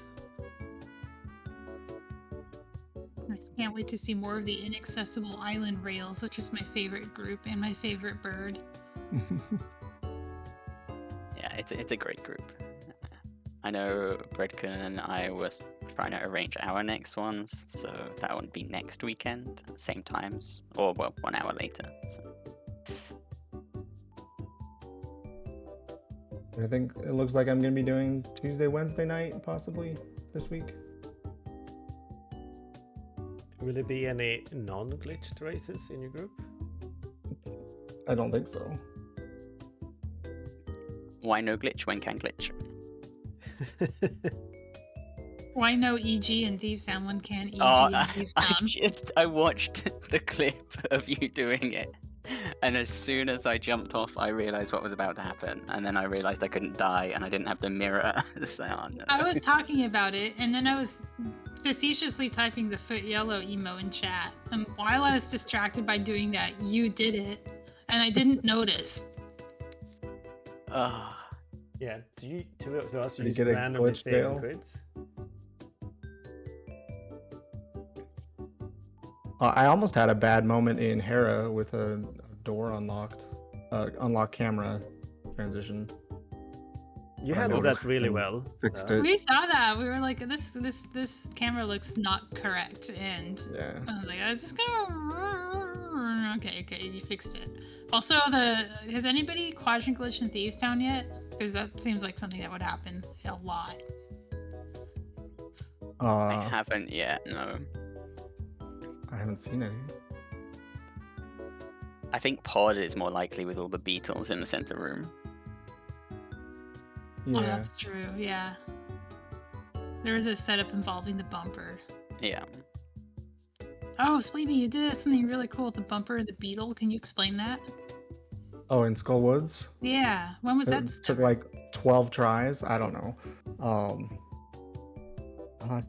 [SPEAKER 3] I can't wait to see more of the Inaccessible Island Rails, which is my favorite group and my favorite bird.
[SPEAKER 4] Yeah, it's a great group. I know Bredkin and I was trying to arrange our next ones, so that would be next weekend, same times, or well, 1 hour later. So.
[SPEAKER 5] I think it looks like I'm gonna be doing Tuesday, Wednesday night, possibly this week.
[SPEAKER 2] Will there be any non-glitched races in your group?
[SPEAKER 5] I don't think so.
[SPEAKER 4] Why no glitch when can glitch?
[SPEAKER 3] Why no EG in Thieves Town when can EG
[SPEAKER 4] Oh,
[SPEAKER 3] in Thieves Town?
[SPEAKER 4] I watched the clip of you doing it, and as soon as I jumped off, I realized what was about to happen, and then I realized I couldn't die, and I didn't have the mirror. So, oh, no.
[SPEAKER 3] I was talking about it, and then I was facetiously typing the foot yellow emo in chat. And while I was distracted by doing that, you did it, and I didn't notice.
[SPEAKER 4] Oh,
[SPEAKER 2] Yeah, do you to us
[SPEAKER 5] Did you
[SPEAKER 2] use
[SPEAKER 5] get a
[SPEAKER 2] randomly
[SPEAKER 5] glitch
[SPEAKER 2] saving
[SPEAKER 5] fail?
[SPEAKER 2] crits?
[SPEAKER 5] I almost had a bad moment in Hera with a door unlocked, unlock camera transition.
[SPEAKER 2] You
[SPEAKER 5] I
[SPEAKER 2] handled
[SPEAKER 5] noticed
[SPEAKER 2] that really
[SPEAKER 5] and
[SPEAKER 2] well.
[SPEAKER 5] fixed
[SPEAKER 2] though.
[SPEAKER 5] it.
[SPEAKER 3] We saw that. We were like, this camera looks not correct, and
[SPEAKER 5] Yeah.
[SPEAKER 3] I was like, I was just gonna. Okay, you fixed it. Also, has anybody quadrant glitched in Thieves Town yet? Because that seems like something that would happen a lot.
[SPEAKER 4] I haven't yet, no.
[SPEAKER 5] I haven't seen any.
[SPEAKER 4] I think pod is more likely with all the beetles in the center room.
[SPEAKER 5] Yeah.
[SPEAKER 3] Oh, that's true. Yeah. There was a setup involving the bumper.
[SPEAKER 4] Yeah.
[SPEAKER 3] Oh, Sleepy, you did something really cool with the bumper of the beetle. Can you explain that?
[SPEAKER 5] Oh, in Skull Woods,
[SPEAKER 3] Yeah. When was that
[SPEAKER 5] it took
[SPEAKER 3] discovered?
[SPEAKER 5] like 12 tries. I don't know.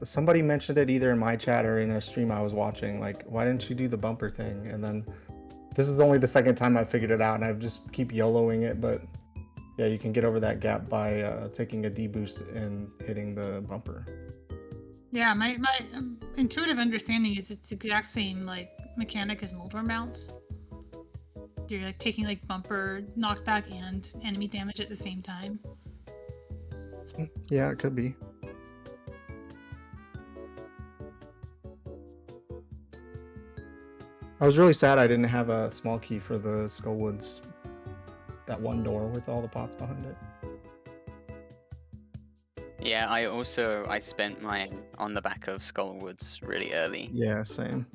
[SPEAKER 5] Somebody mentioned it either in my chat or in a stream I was watching. Like, why didn't you do the bumper thing? And then this is only the second time I figured it out, and I just keep YOLOing it. But yeah, you can get over that gap by taking a D boost and hitting the bumper.
[SPEAKER 3] Yeah, my intuitive understanding is it's the exact same like mechanic as Moldor mounts. You're like taking like bumper knockback and enemy damage at the same time.
[SPEAKER 5] Yeah, it could be. I was really sad I didn't have a small key for the Skull Woods, that one door with all the pots behind it.
[SPEAKER 4] Yeah, I spent mine on the back of Skullwoods really early.
[SPEAKER 5] Yeah, same.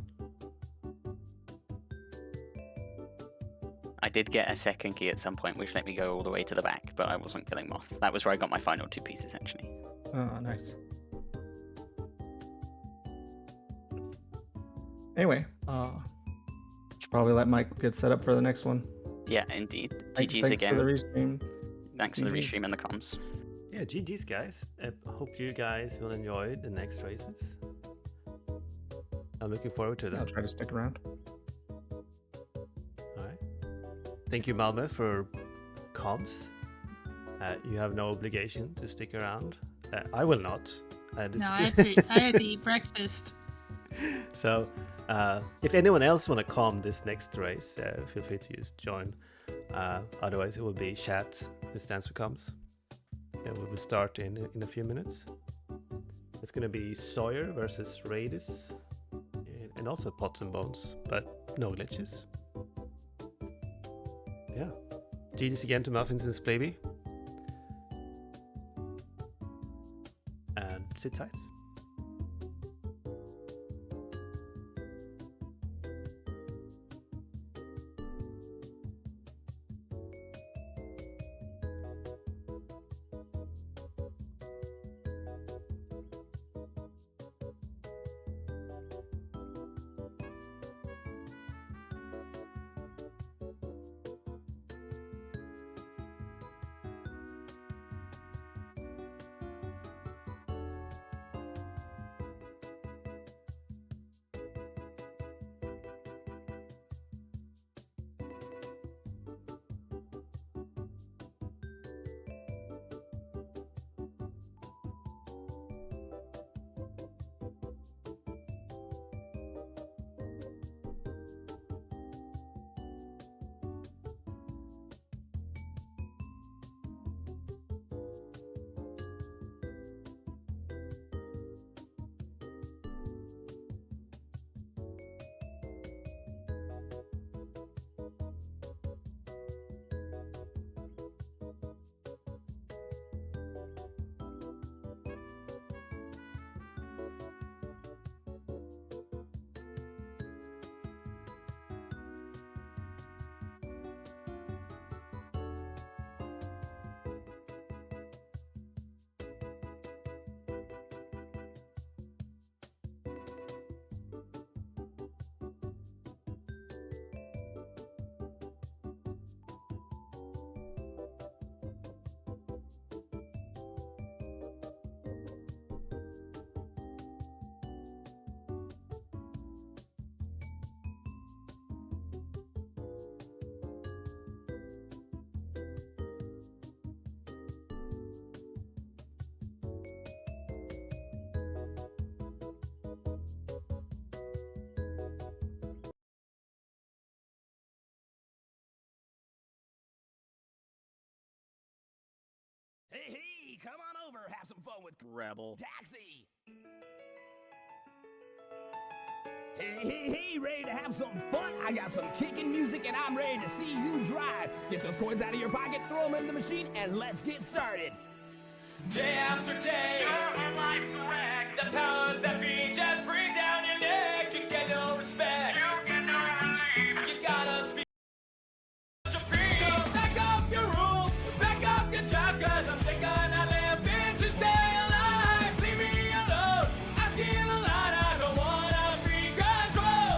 [SPEAKER 4] I did get a second key at some point, which let me go all the way to the back, but I wasn't killing Moth. That was where I got my final 2 pieces, actually.
[SPEAKER 5] Oh, nice. Anyway, should probably let Mike get set up for the next one.
[SPEAKER 4] Yeah, indeed.
[SPEAKER 5] Thanks
[SPEAKER 4] GG's again.
[SPEAKER 5] for the restream.
[SPEAKER 4] Thanks for the
[SPEAKER 5] GGs.
[SPEAKER 4] restream and the comms.
[SPEAKER 2] Yeah, GG's guys. I hope you guys will enjoy the next races. I'm looking forward to
[SPEAKER 5] I'll
[SPEAKER 2] them.
[SPEAKER 5] try to stick around.
[SPEAKER 2] Alright. Thank you, Malmö, for comms. You have no obligation to stick around. I will not.
[SPEAKER 3] No, I had to eat breakfast.
[SPEAKER 2] So, if anyone else want to com this next race, feel free to just join. Otherwise, it will be chat who stands for comms. And we will start in a few minutes. It's going to be Sawyer versus Radis, and also Pots and Bones, but no glitches. Yeah. GG's again to Muffins and Splaby. And sit tight.
[SPEAKER 6] Hey, come on over, have some fun with Rebel Taxi. Hey, ready to have some fun? I got some kicking music and I'm ready to see you drive. Get those coins out of your pocket, throw them in the machine, and let's get started.
[SPEAKER 1] Day after day, your life's a wreck. The powers that be just bring down your neck. You get no respect. You get no relief. You gotta speak your piece. So back up your rules, back up your job, cause I'm sick of not living to stay alive. Leave me alone, I see the light, I don't wanna be controlled.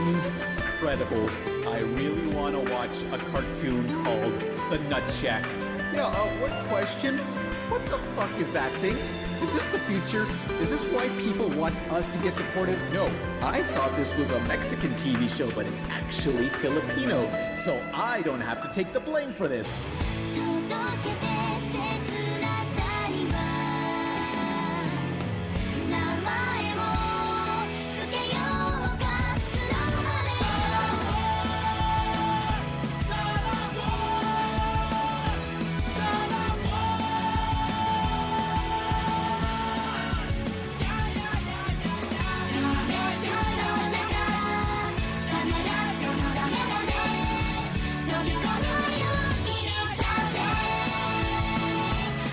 [SPEAKER 7] incredible. I really want to watch a cartoon called The Nut Shack. Yeah, one question. What the fuck is that thing? Is this the future? Is this why people want us to get deported? No, I thought this was a Mexican TV show, but it's actually Filipino. So I don't have to take the blame for this.
[SPEAKER 8] 届けて切なさには名前をつけようかスノーハレ熱の中カメラとのカメラで乗り込む勇気にさせ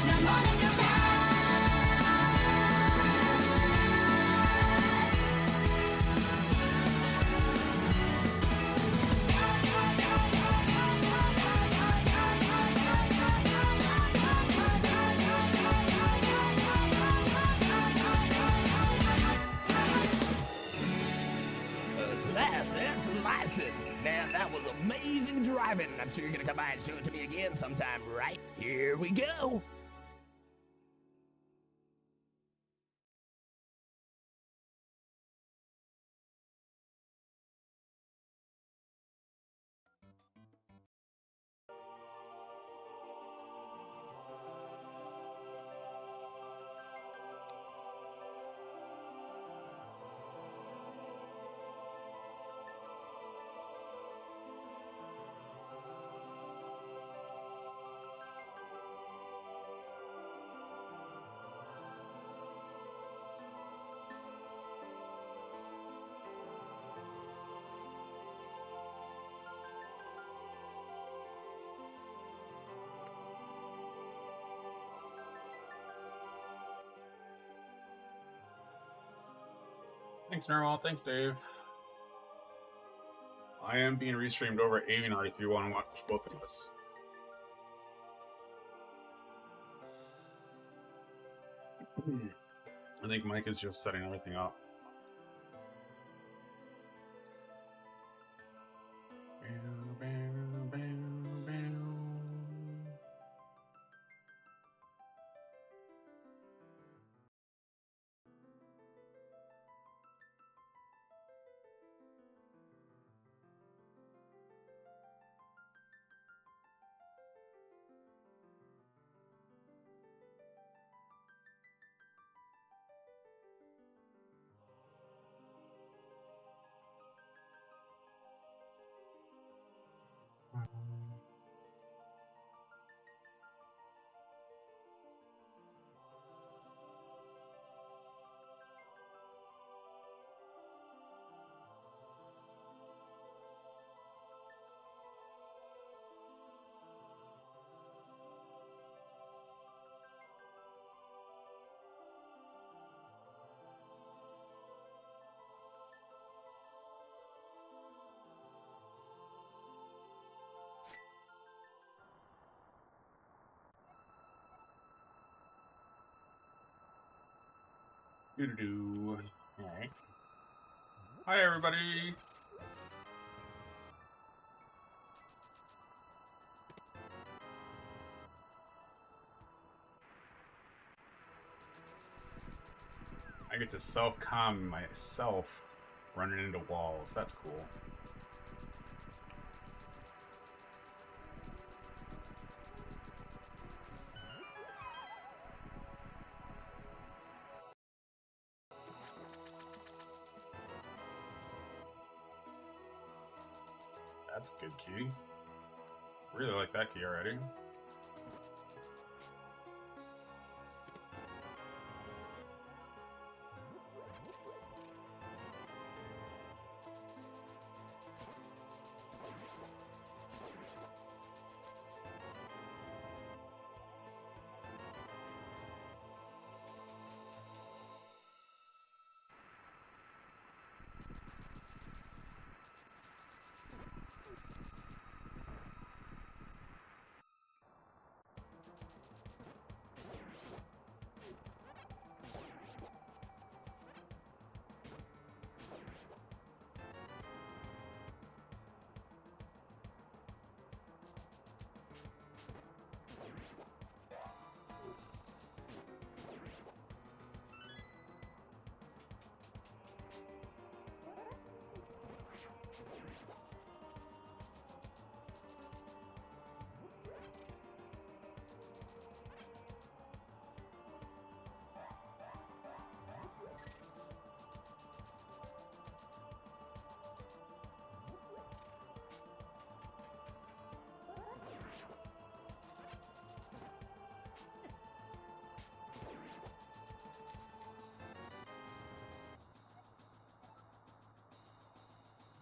[SPEAKER 8] 守るくさ
[SPEAKER 6] License, license. Man, that was amazing driving. I'm sure you're gonna come by and show it to me again sometime, right? Here we go.
[SPEAKER 9] Thanks, Narwhal. Thanks, Dave. I am being restreamed over at Avianart if you want to watch both of us. I think Mike is just setting everything up. Doo-doo-doo. Alright. Hi, everybody! I get to self-calm myself running into walls. That's cool. That's a good key. Really like that key already.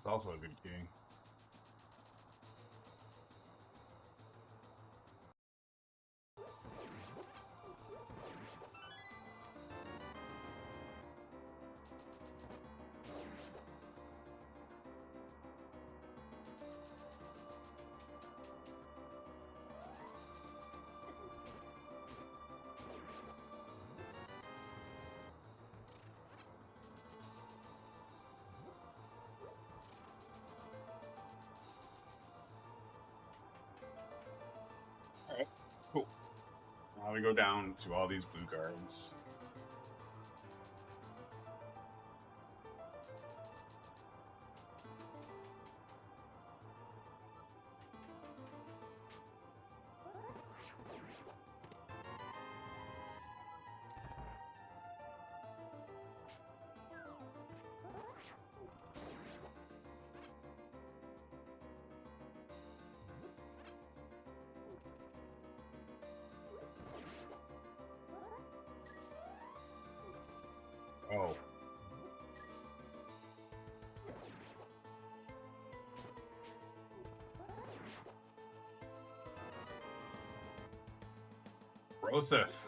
[SPEAKER 9] It's also a good key. Alright, cool. Now we go down to all these blue guards. Oh. Rosef.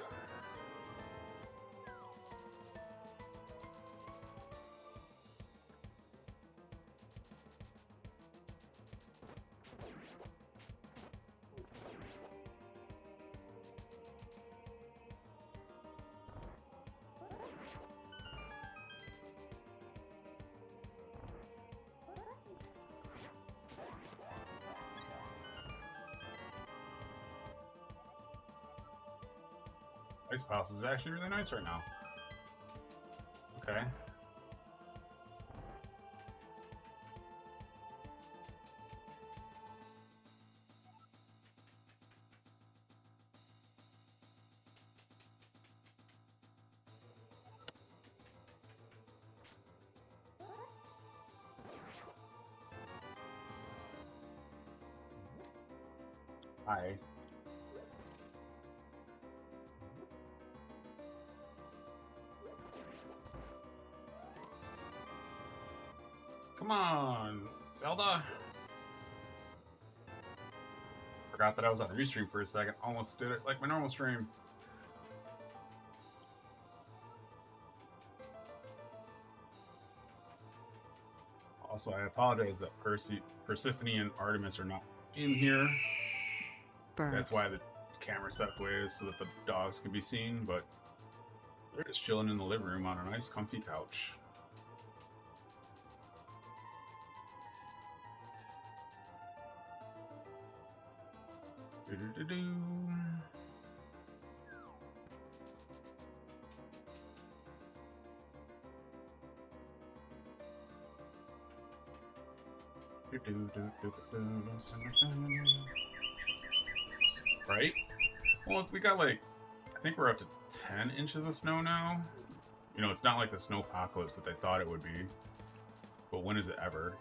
[SPEAKER 9] Ice Palace is actually really nice right now. Okay. Hi. Come on, Zelda. Forgot that I was on restream for a second. Almost did it like my normal stream. Also, I apologize that Persephone and Artemis are not in here. That's why the camera set the way it is, so that the dogs can be seen, but they're just chilling in the living room on a nice comfy couch. Do-do-do-do. Right? Well, we got like, I think we're up to 10 inches of snow now. You know, it's not like the snow apocalypse that they thought it would be. But when is it ever?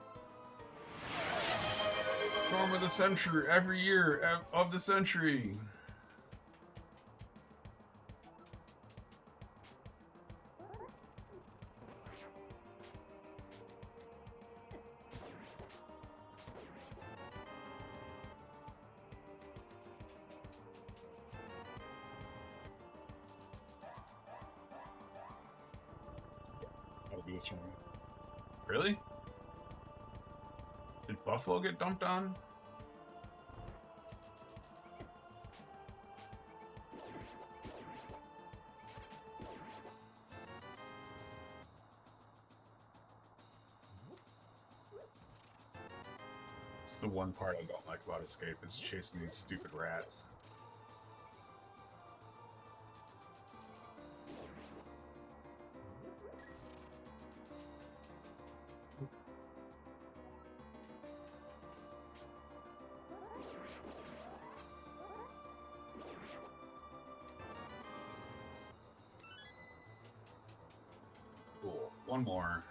[SPEAKER 9] Storm of the century, every year of the century. Gotta do this for me. Really? Did Buffalo get dumped on? It's the one part I don't like about Escape is chasing these stupid rats. Cool. One more.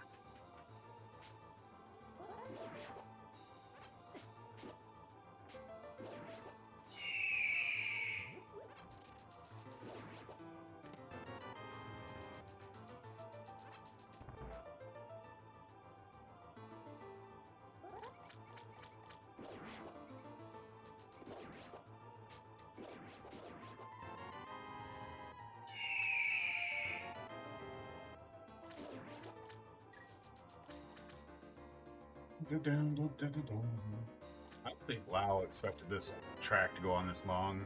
[SPEAKER 9] I don't think WoW expected this track to go on this long.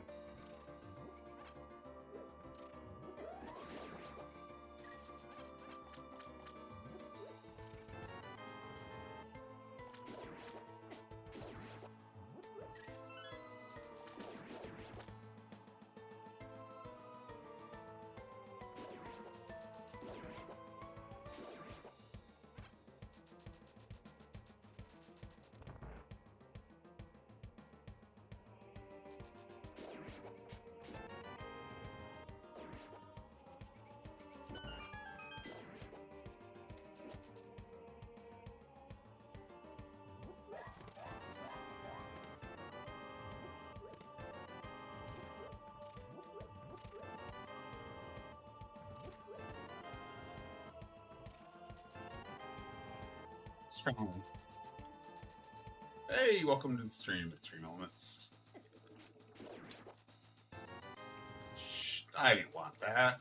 [SPEAKER 9] Strong. Hey, welcome to the stream at Stream Elements. Shh, I didn't want that.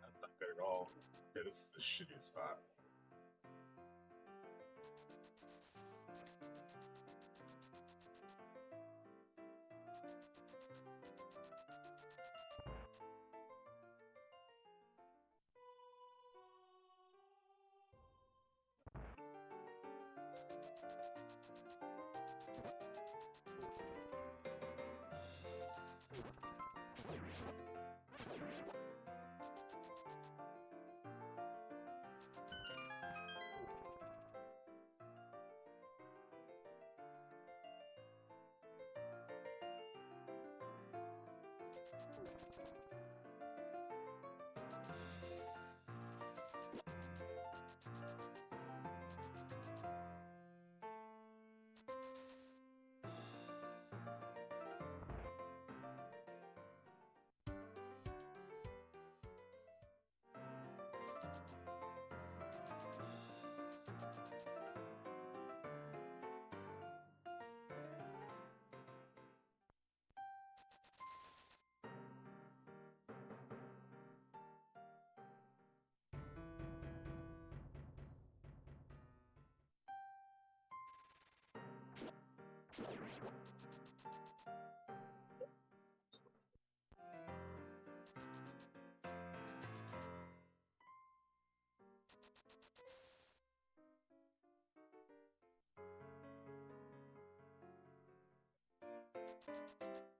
[SPEAKER 9] That's not good at all. Yeah, this is the shittiest spot.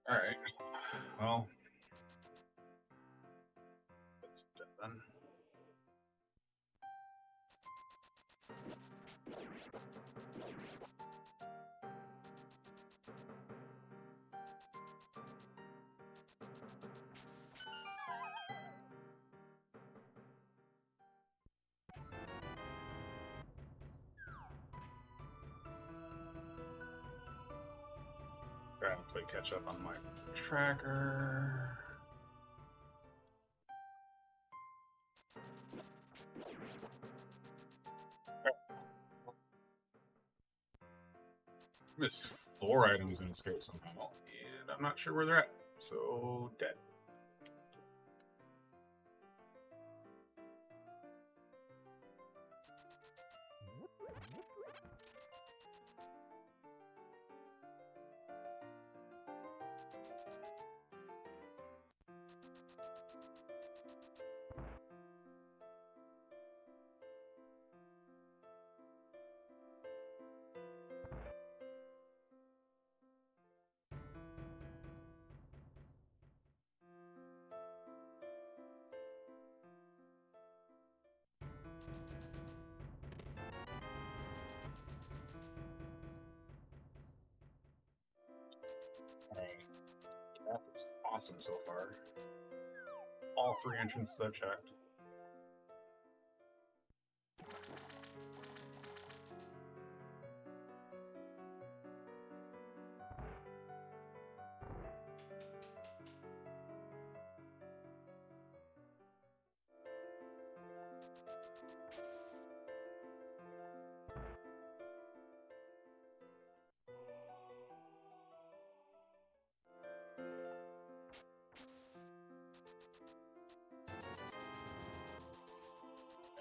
[SPEAKER 9] Alright. Well. That's done. Trying to play catch up on my tracker. Missed 4 items in escape somehow, and I'm not sure where they're at. So dead. That is awesome so far. All 3 entrances I've checked.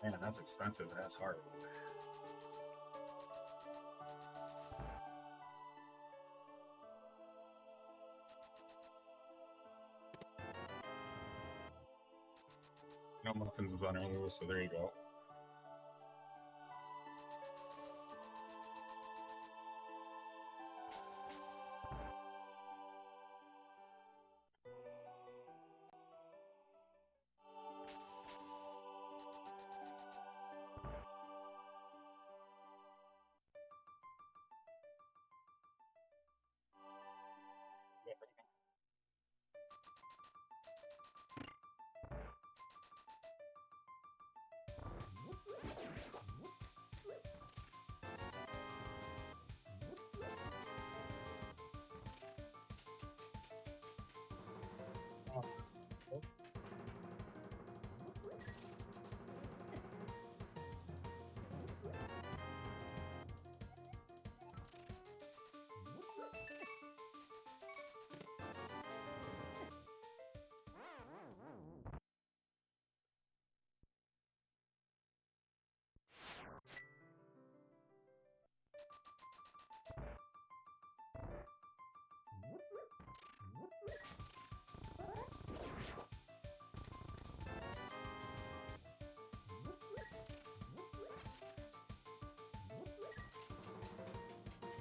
[SPEAKER 9] Man, that's expensive. That's hard. No muffins was on earlier, so there you go.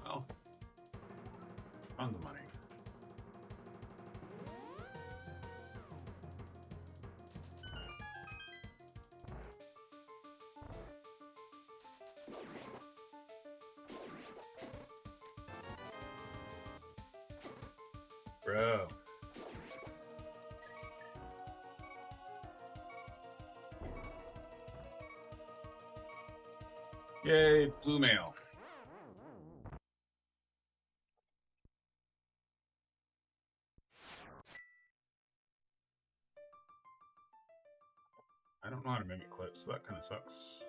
[SPEAKER 9] Oh, tons of money. Bro. Yay, blue mail. I don't know how to mimic clips, so that kind of sucks.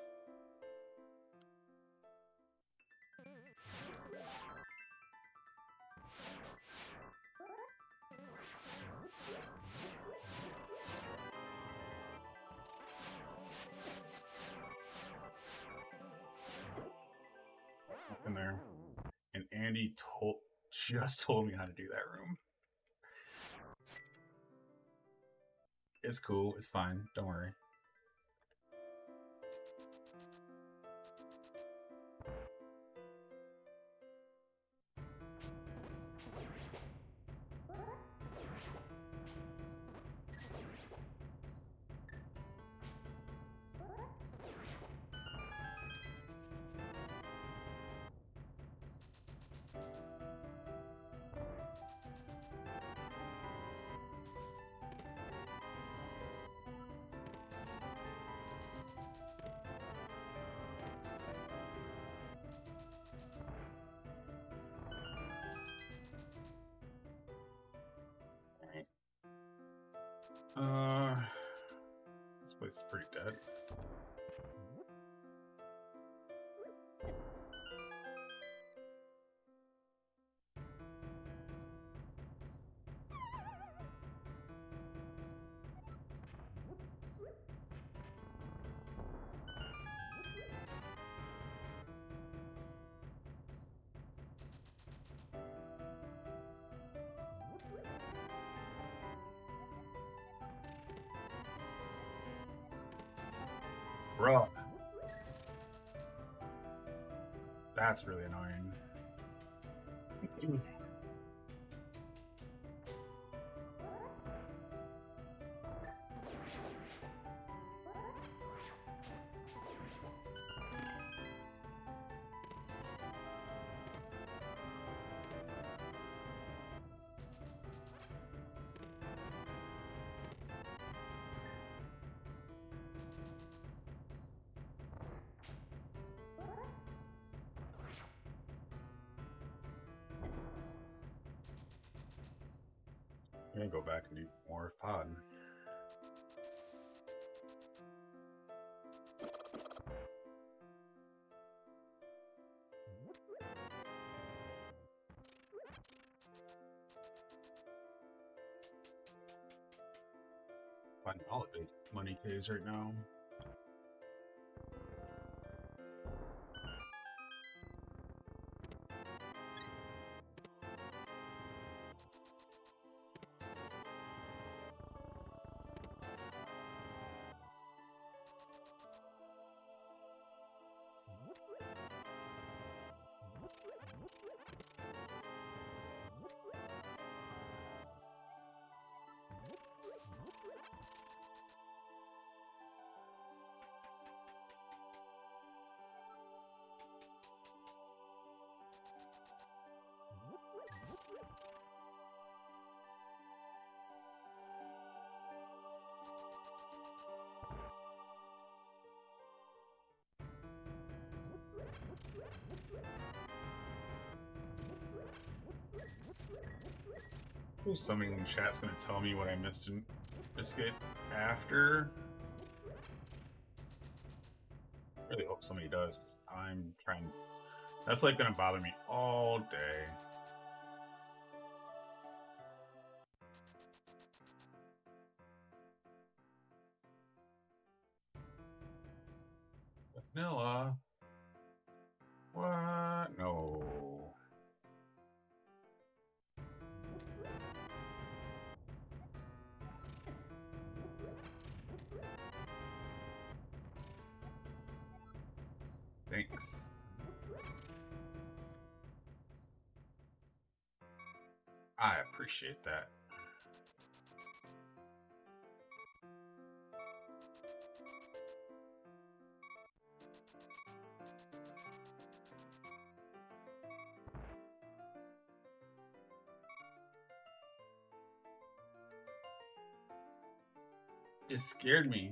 [SPEAKER 9] Up in there. And Andy just told me how to do that room. It's cool, it's fine, don't worry. This place is pretty dead. bruh. That's really annoying. I'm gonna go back and do more pod. Finding all the big money caves right now. Somebody in the chat's gonna tell me what I missed in Escape after. Really hope somebody does. I'm trying. That's like gonna bother me all day. Vanilla. What? No. Thanks. I appreciate that. It scared me.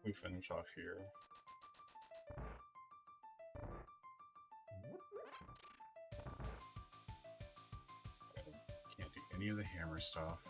[SPEAKER 9] We finish off here. Can't do any of the hammer stuff.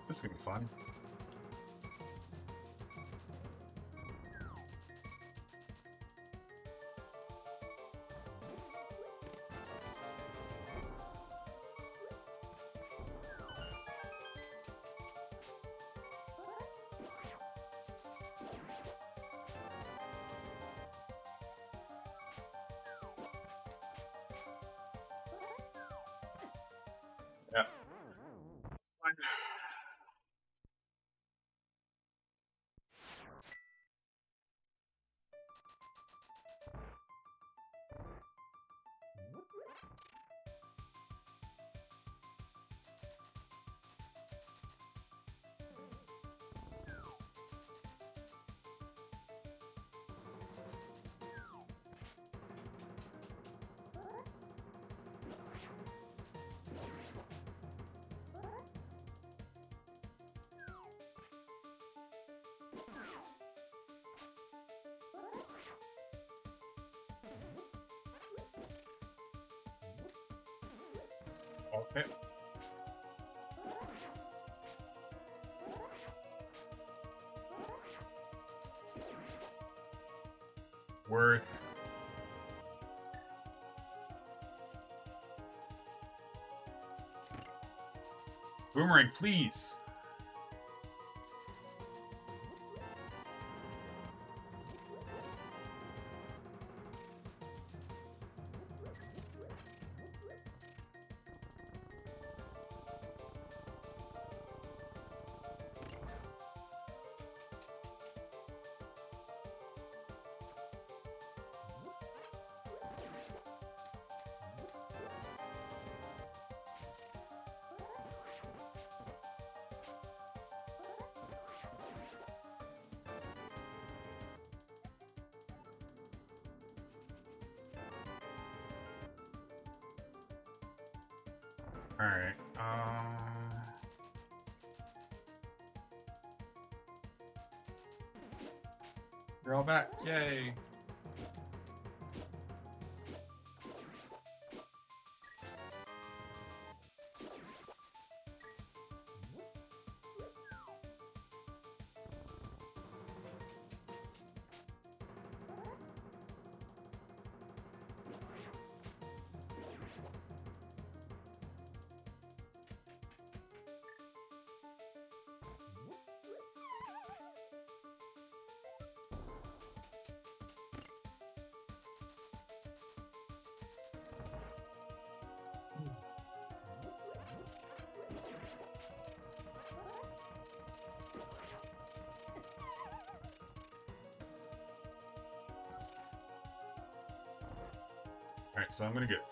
[SPEAKER 9] This is gonna be fun. Okay. Worth. Boomerang, please. All right. You're all back. Yay. All right, so I'm gonna get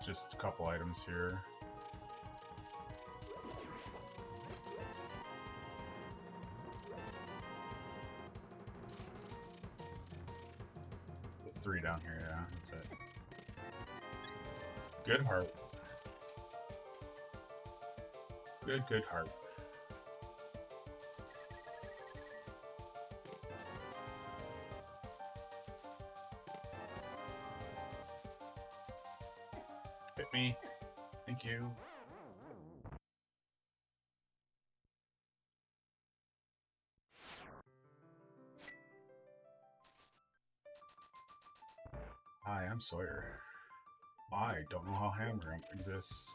[SPEAKER 9] just a couple items here. The 3 down here, yeah, that's it. Good heart. Good heart. Hit me. Thank you. Hi, I'm Sawyer. I don't know how Hammer exists.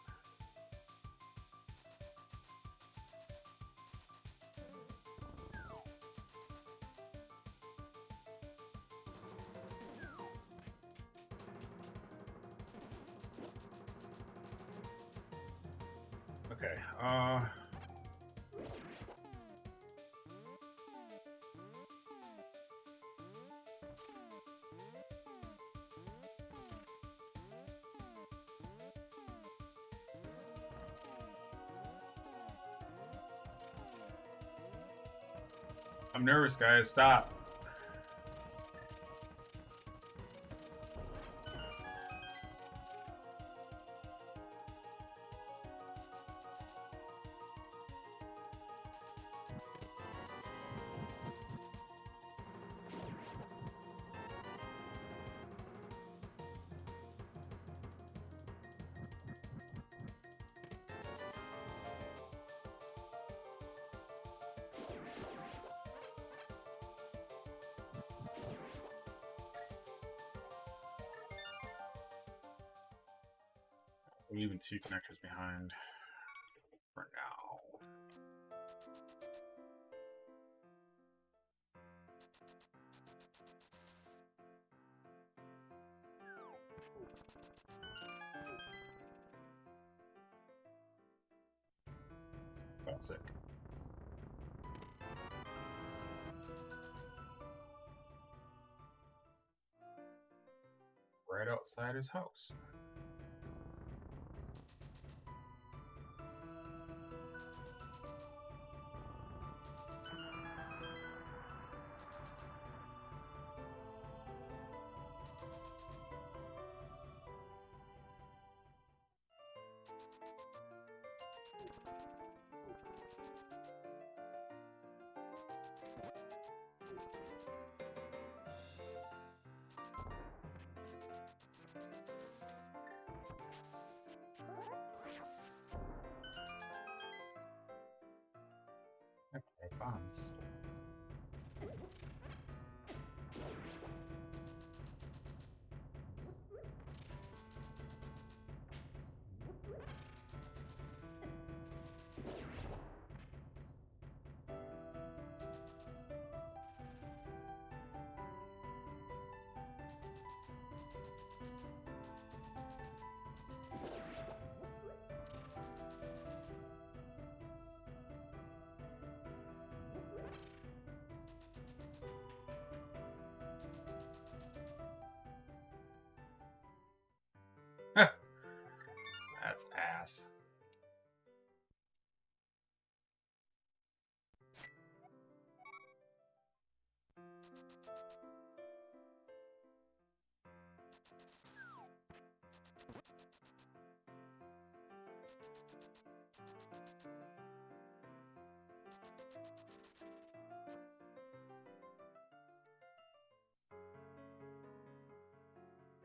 [SPEAKER 9] Okay, I'm nervous, guys. Stop. We're leaving 2 connectors behind for now. That's it. Right outside his house. bombs. That's ass.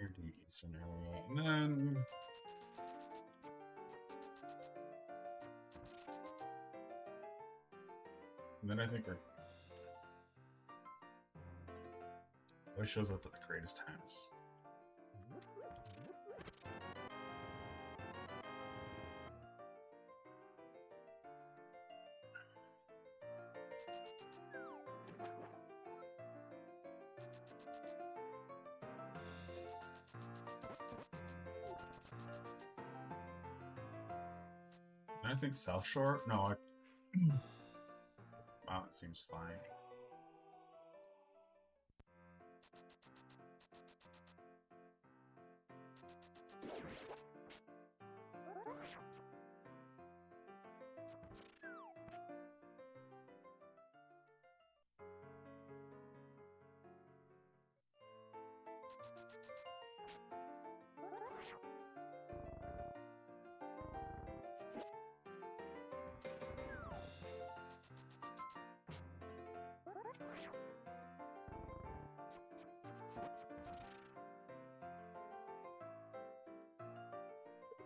[SPEAKER 9] Into Eastern area, and then I think it shows up at the greatest times. I think South Shore. No, wow, it seems fine.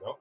[SPEAKER 9] Yep.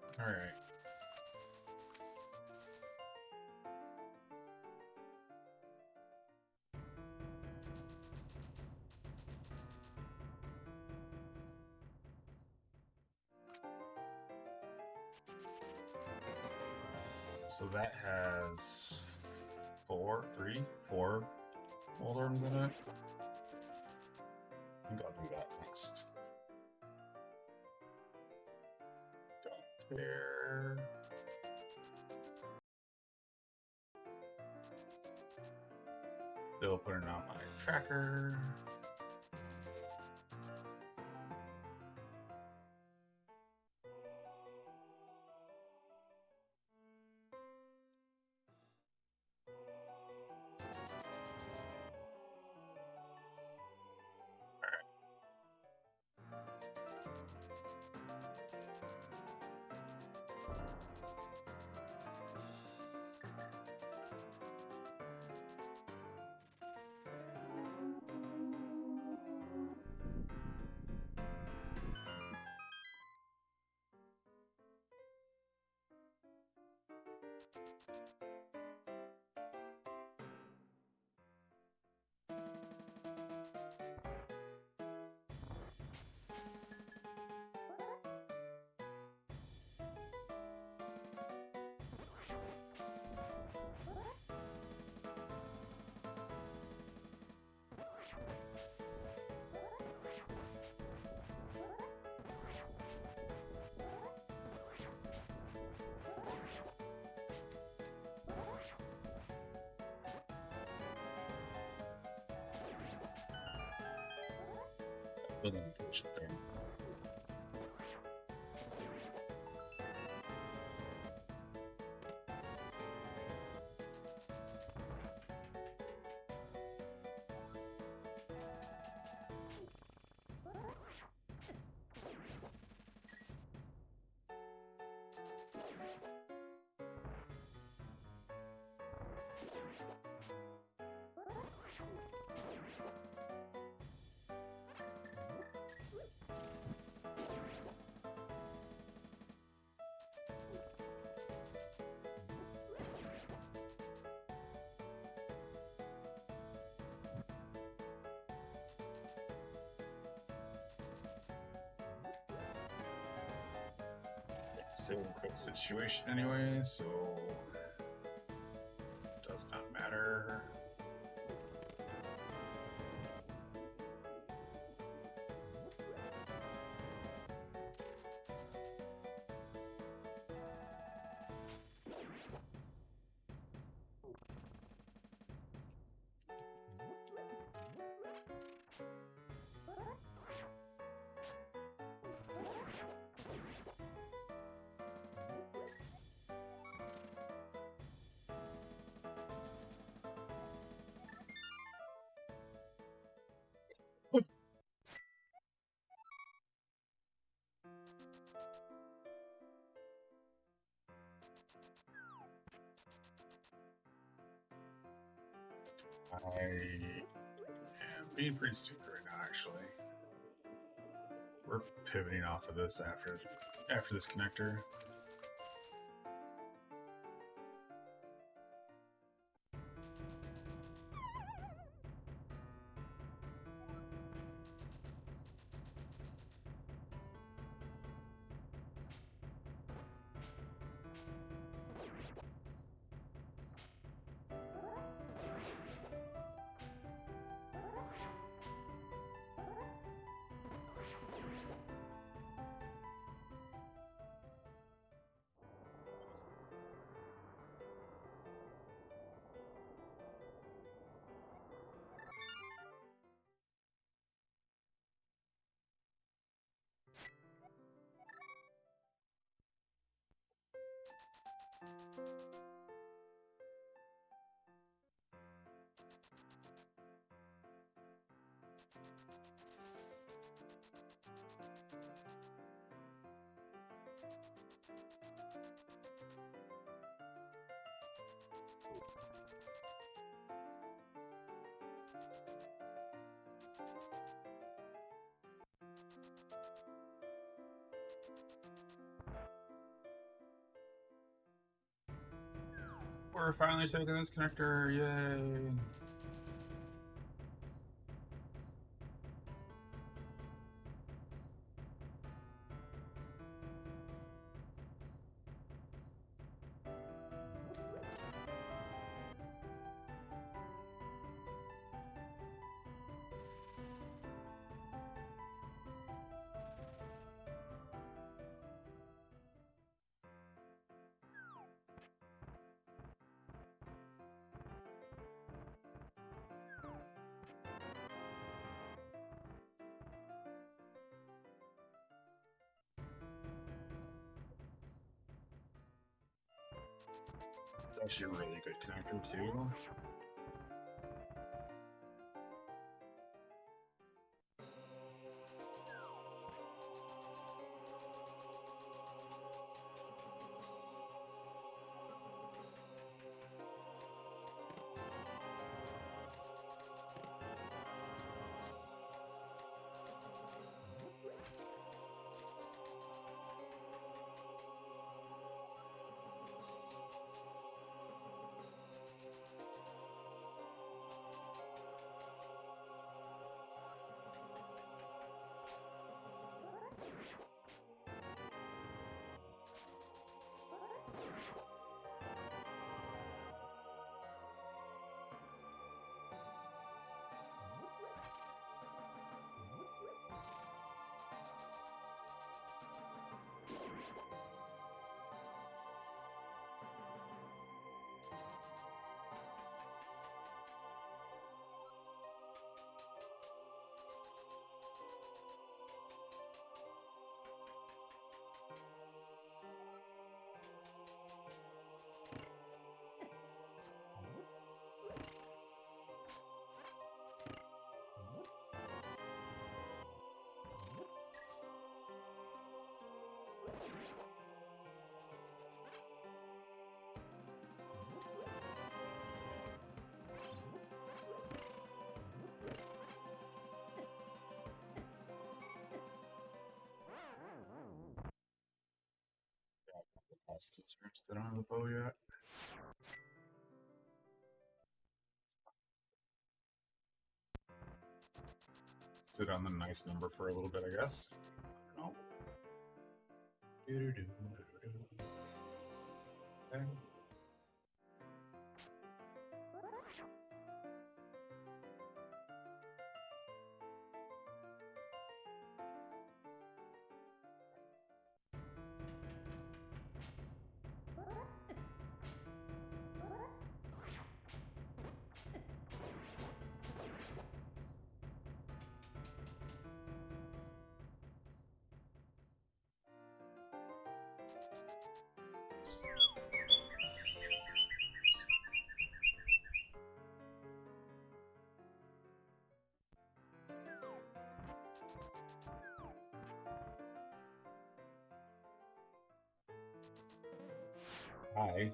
[SPEAKER 9] That's all right. So that has four old arms in it. I think I'll do that next. Don't care. Still putting on my tracker. Building patient there. Still in a quick situation anyway, so does not matter. I am being pretty stupid right now, actually. We're pivoting off of this after this connector. We're finally taking this connector, yay! It's actually a really good connector too. Still don't have the bow yet. Sit on the nice number for a little bit, I guess. I don't know. Okay. Hi.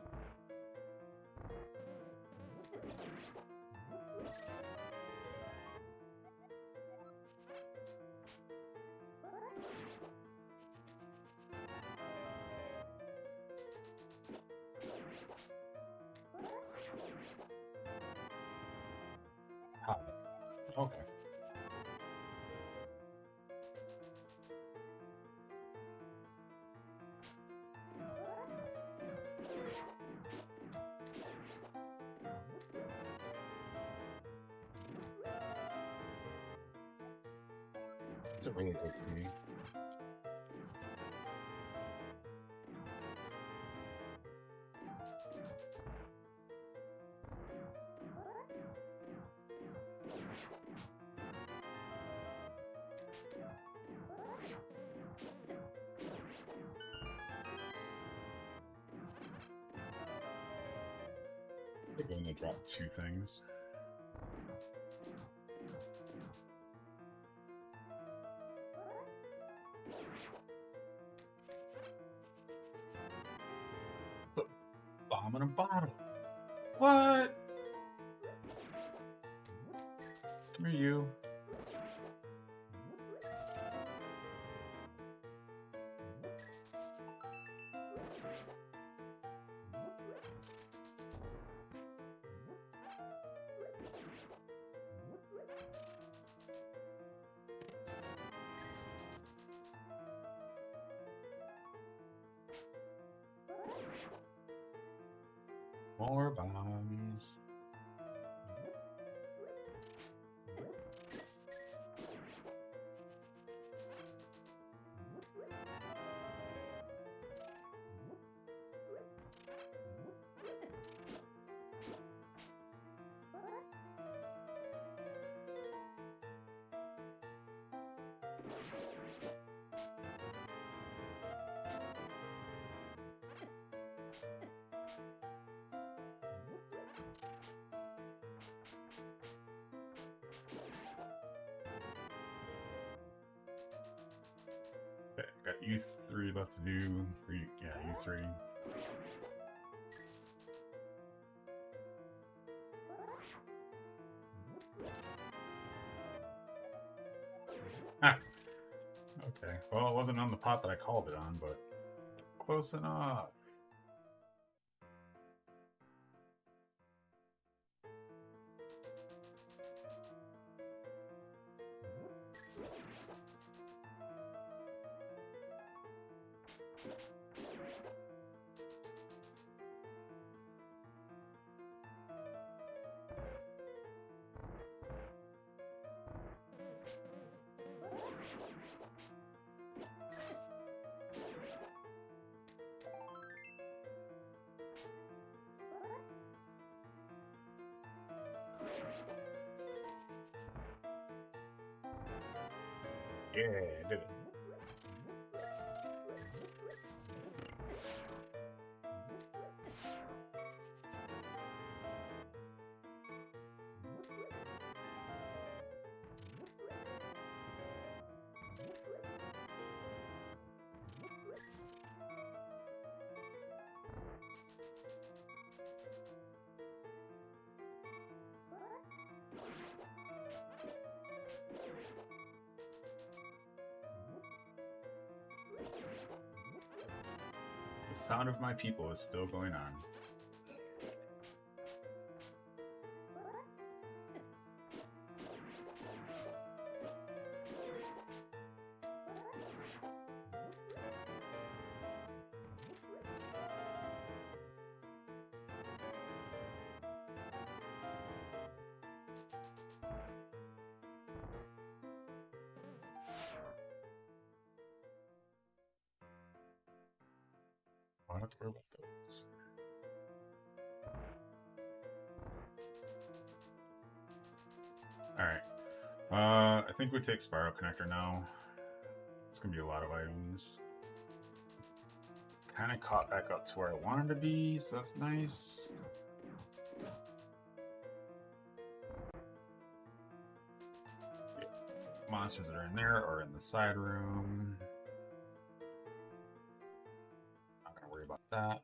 [SPEAKER 9] Hi. Okay. It's a really good for me. They're going to drop 2 things. The bomb in a bottle. What? Come here, you. More bombs. Okay, got U3 left to do. Yeah, U3. Ah. Okay. Well, it wasn't on the pot that I called it on, but close enough. Yeah, I did it. The sound of my people is still going on. I don't have to worry about those. Alright. I think we take Spiral Connector now. It's gonna be a lot of items. Kind of caught back up to where I wanted to be, so that's nice. Yeah. Monsters that are in there are in the side room. Not gonna worry about that.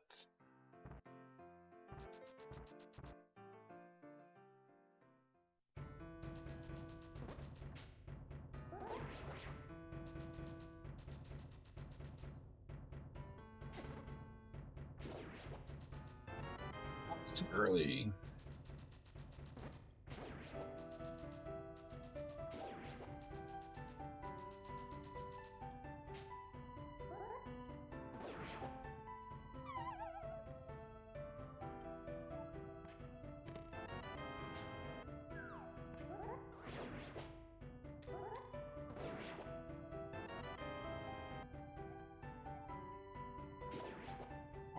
[SPEAKER 9] It's too early.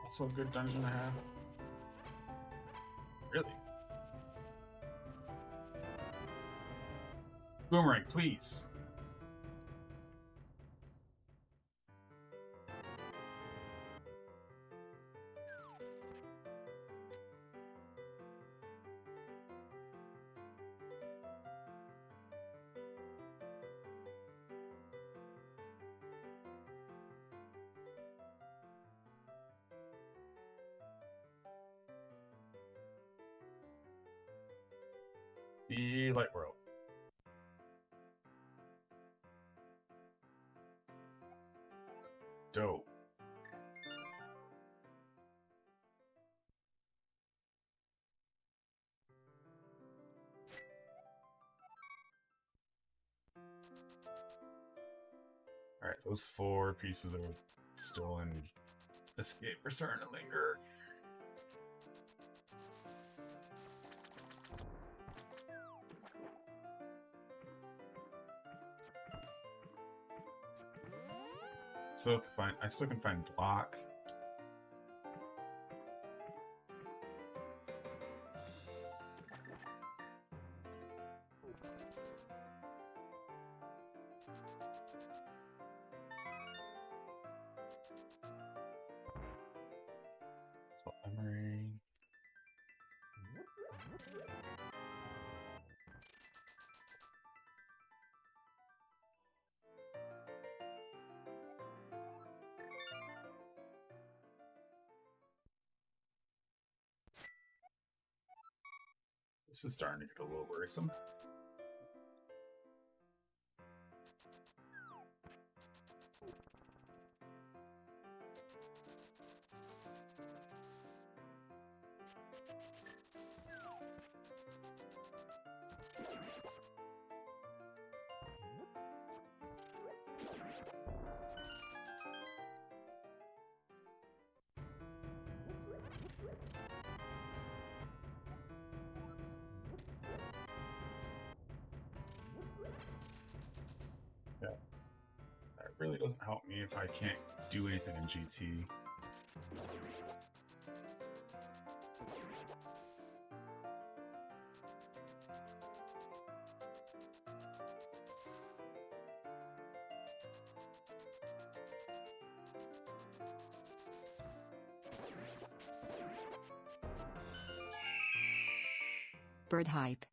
[SPEAKER 9] Also a good dungeon to have. Really? Boomerang, please. Be light world. Dope. Alright, those 4 pieces that were still in escape are starting to linger. I still can find block. So memory. This is starting to get a little worrisome. Yeah. That really doesn't help me if I can't do anything in GT.
[SPEAKER 10] Bird hype.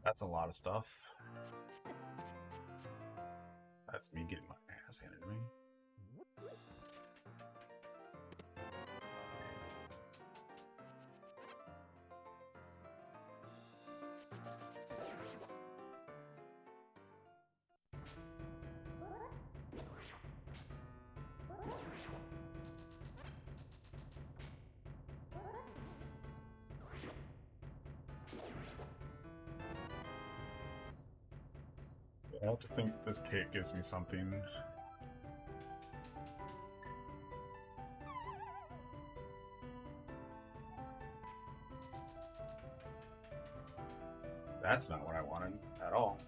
[SPEAKER 9] That's a lot of stuff. That's me getting my ass handed to me. I have to think that this cake gives me something. That's not what I wanted at all.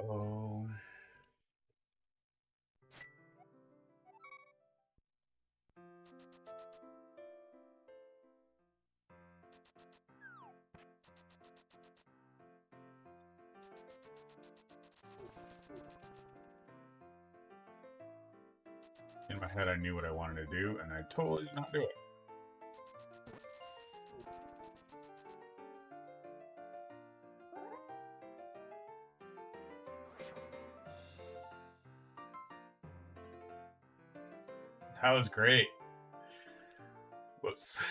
[SPEAKER 9] Oh. In my head, I knew what I wanted to do, and I totally did not do it. That was great. Whoops.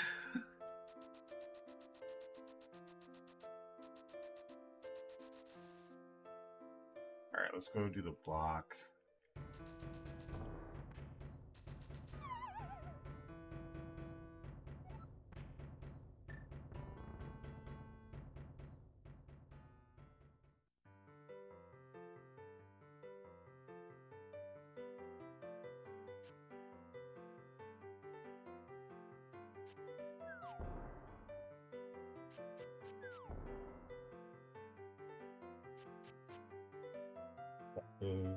[SPEAKER 9] Alright, let's go do the block. Move.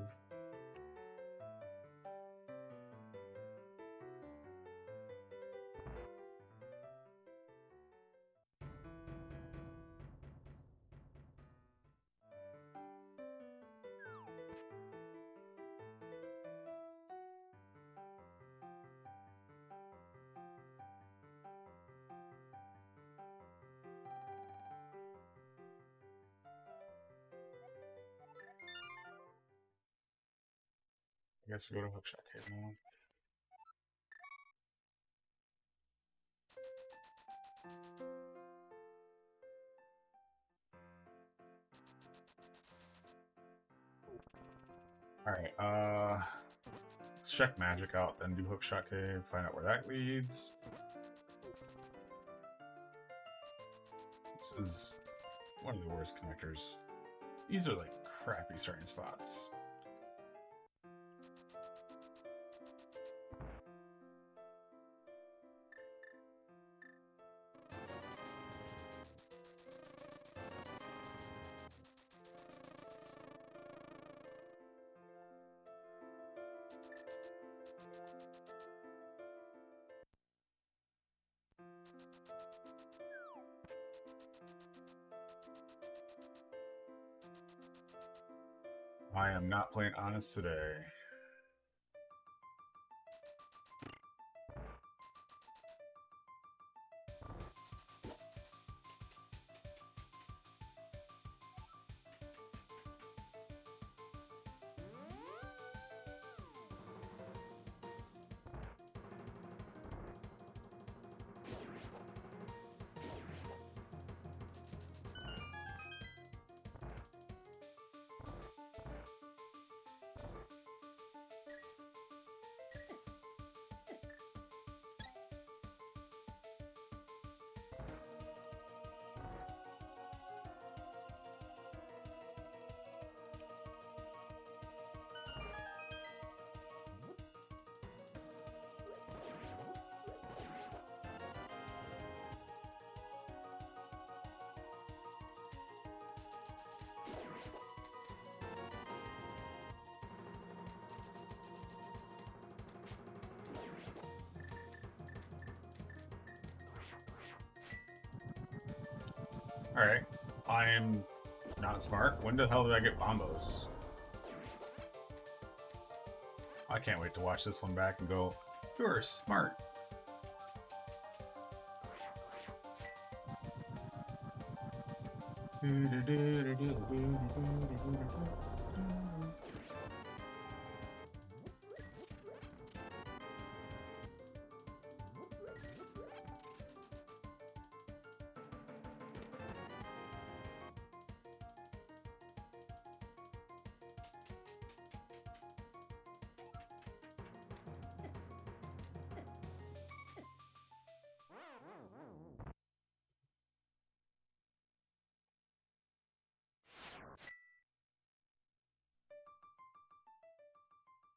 [SPEAKER 9] I guess we go to Hookshot Cave now. Alright, let's check magic out, then do Hookshot Cave, find out where that leads. This is one of the worst connectors. These are like crappy starting spots. I am not playing honest today. Alright. I'm not smart. When the hell did I get bombos? I can't wait to watch this one back and go, you're smart.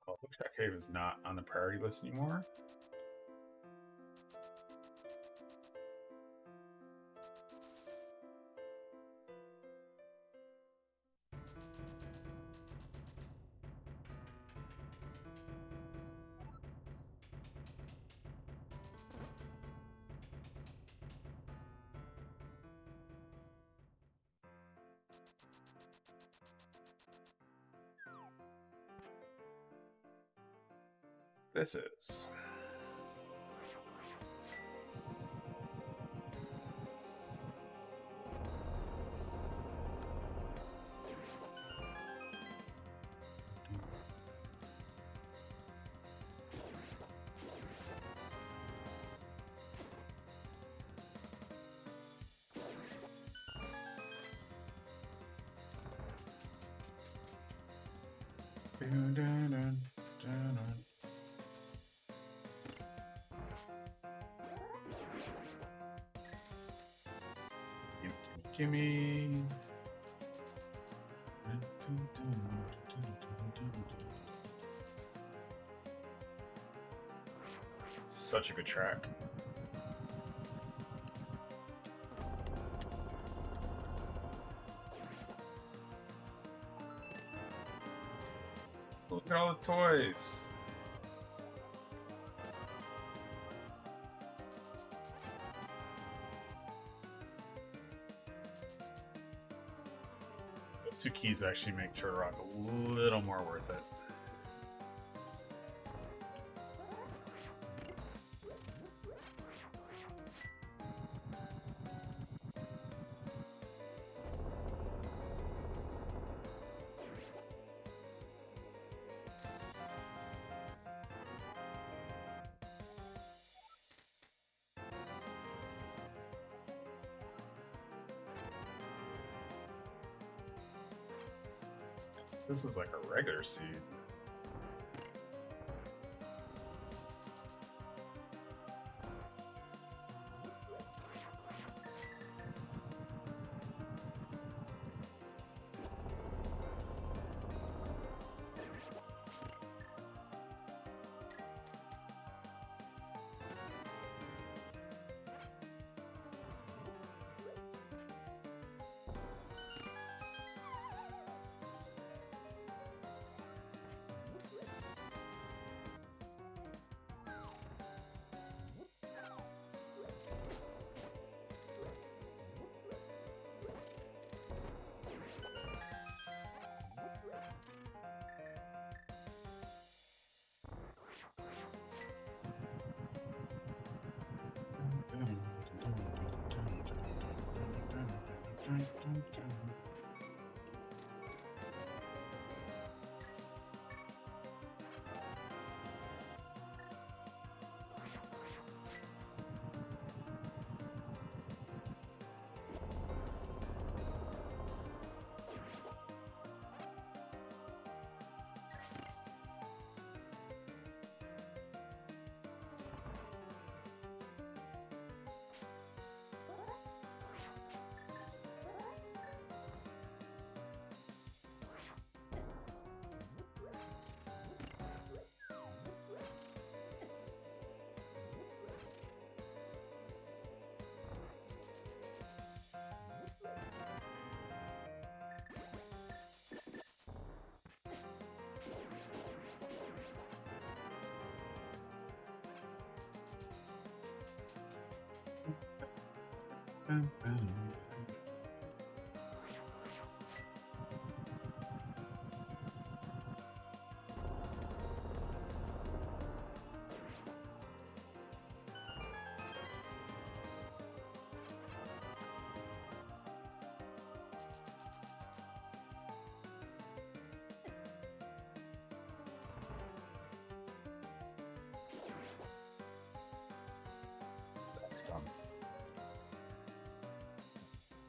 [SPEAKER 9] Well, looks like Cave is not on the priority list anymore. This is. Gimme. Such a good track. Look at all the toys. Those two keys actually make Turtle Rock a little more worth it. This is like a regular seed.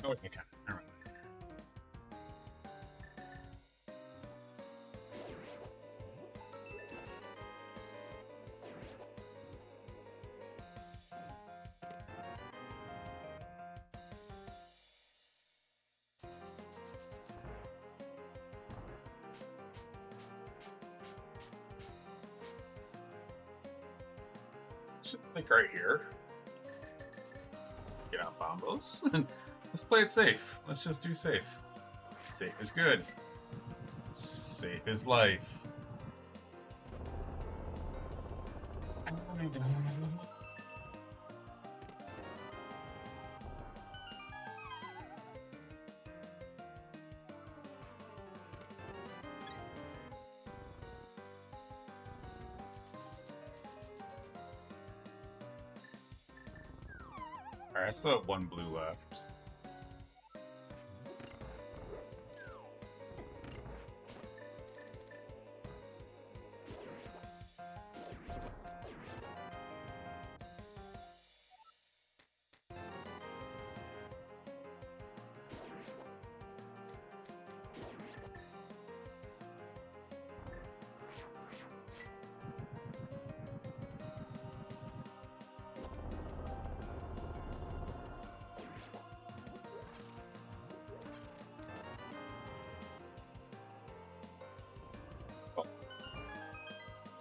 [SPEAKER 9] Oh, wait, I can. Never mind. Should like right here. Get out bombos. Let's play it safe. Let's just do safe. Safe is good. Safe is life. Alright, I still have one blue left.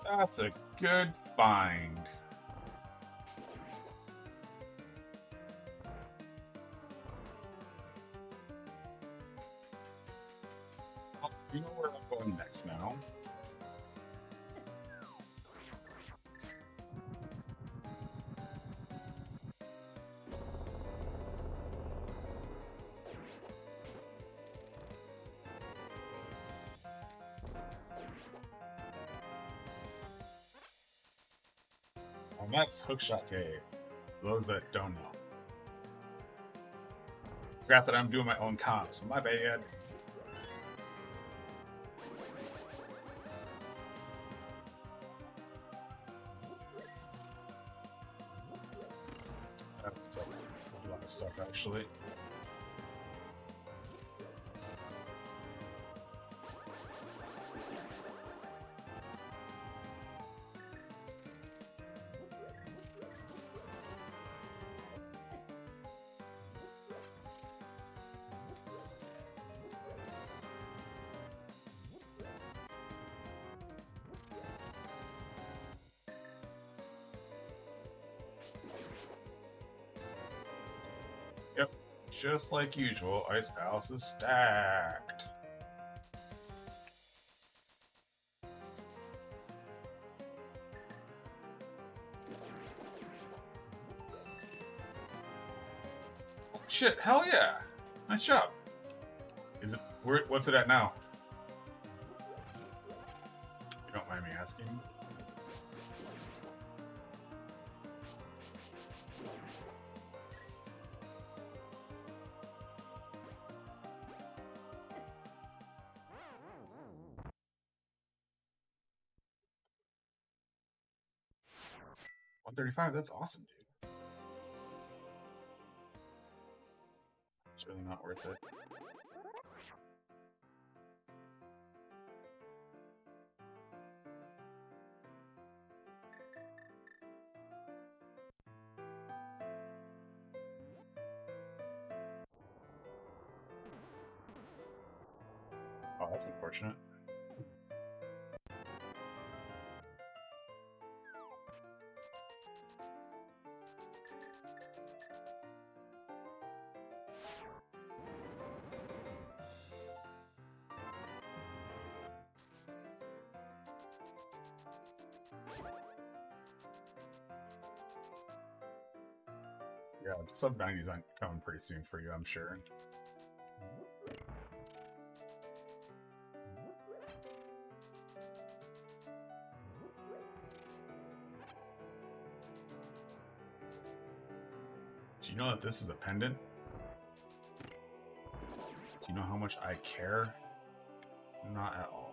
[SPEAKER 9] That's a good find. Oh, you know where I'm going next now. And that's Hookshot Cave. For those that don't know. Forgot that I'm doing my own comp, so my bad. That's a lot of stuff, actually. Yep, just like usual, Ice Palace is stacked. Oh, shit, hell yeah! Nice job. Is it? What's it at now? You don't mind me asking? $135, that's awesome, dude. It's really not worth it. Oh, that's unfortunate. Yeah, sub 90s aren't coming pretty soon for you, I'm sure. Do you know that this is a pendant? Do you know how much I care? Not at all.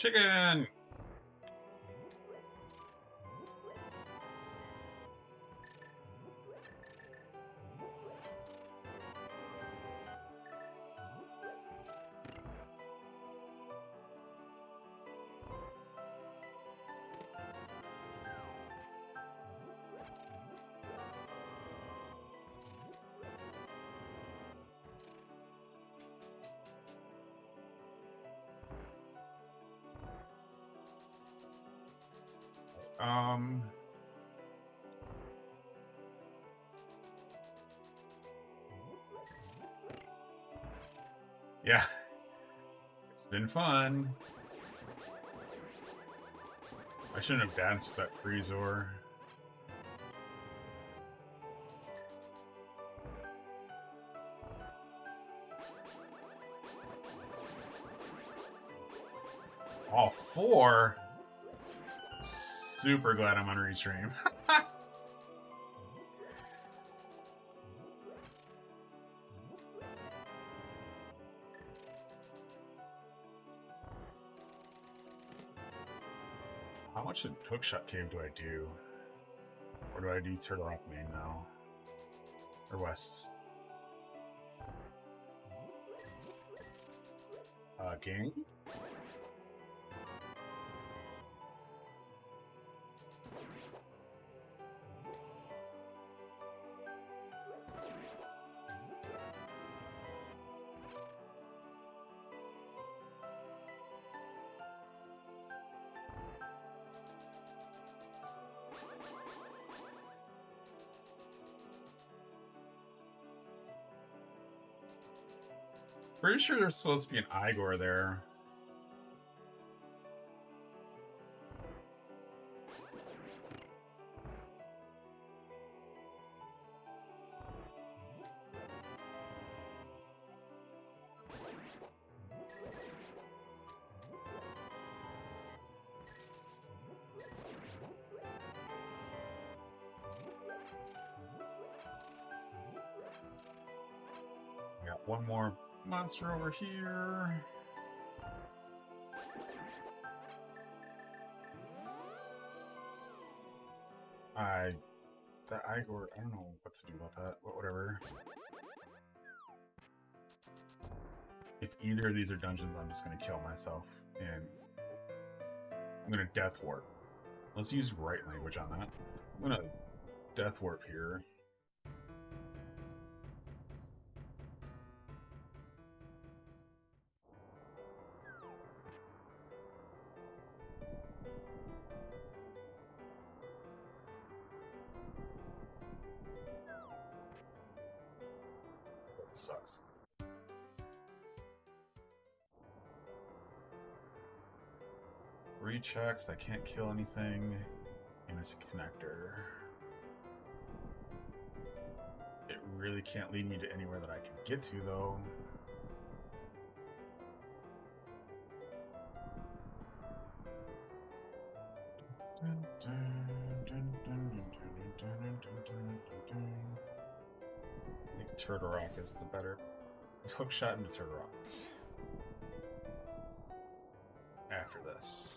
[SPEAKER 9] Chicken! Yeah. It's been fun. I shouldn't have danced that Freezor. All 4? Super glad I'm on restream. How much in Hookshot Cave do I do? Or do I do Turtle Rock main now? Or West? Gang? Pretty sure there's supposed to be an Igor there. Got one more monster over here. That Igor, I don't know what to do about that, but whatever. If either of these are dungeons, I'm just gonna kill myself, and I'm gonna Death Warp. Let's use right language on that. I'm gonna Death Warp here. Sucks. Rechecks, I can't kill anything, and it's a connector. It really can't lead me to anywhere that I can get to, though. I think Turtle Rock is the better hook shot into Turtle Rock. After this.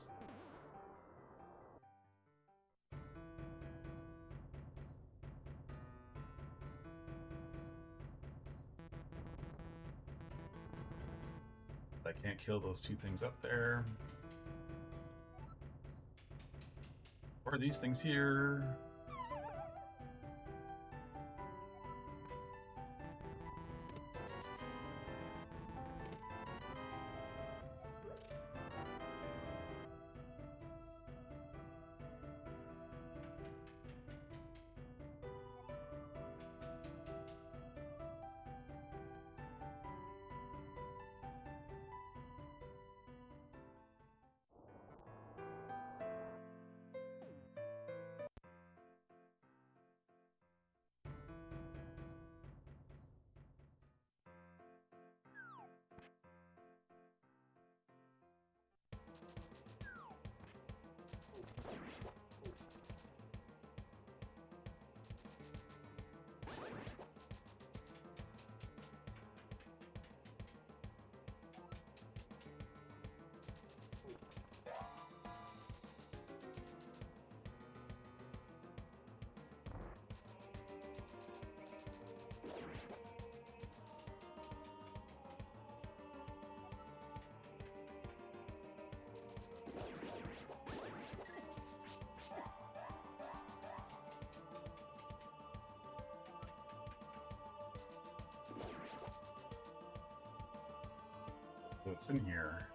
[SPEAKER 9] I can't kill those two things up there. Or these things here. What's in here?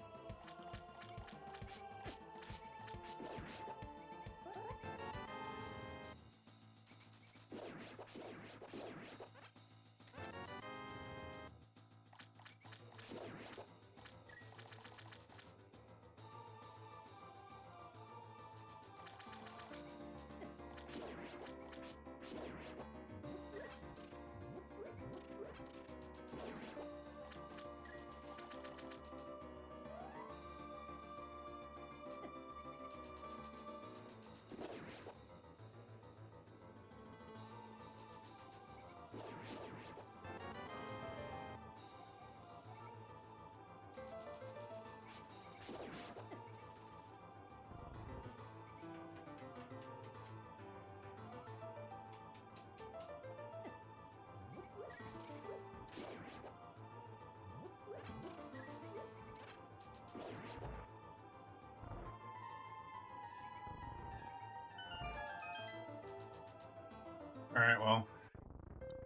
[SPEAKER 9] Alright, well,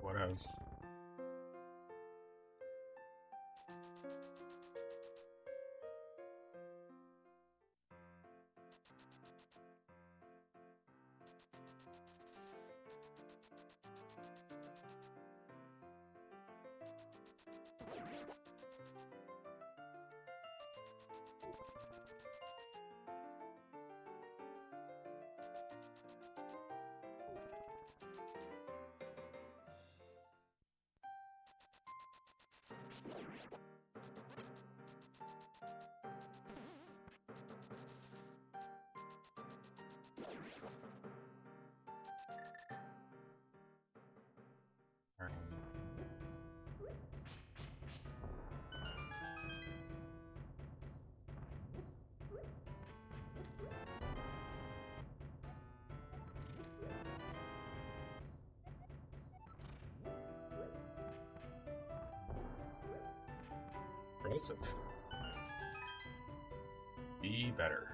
[SPEAKER 9] what else? Aggressive. Be better.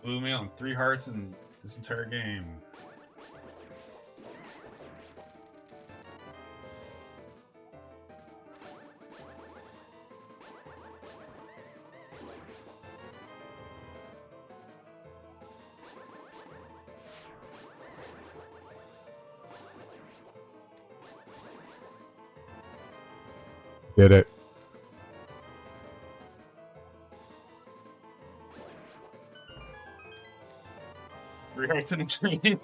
[SPEAKER 9] Blew me on 3 hearts in this entire game. Did it. Three hearts in a dream.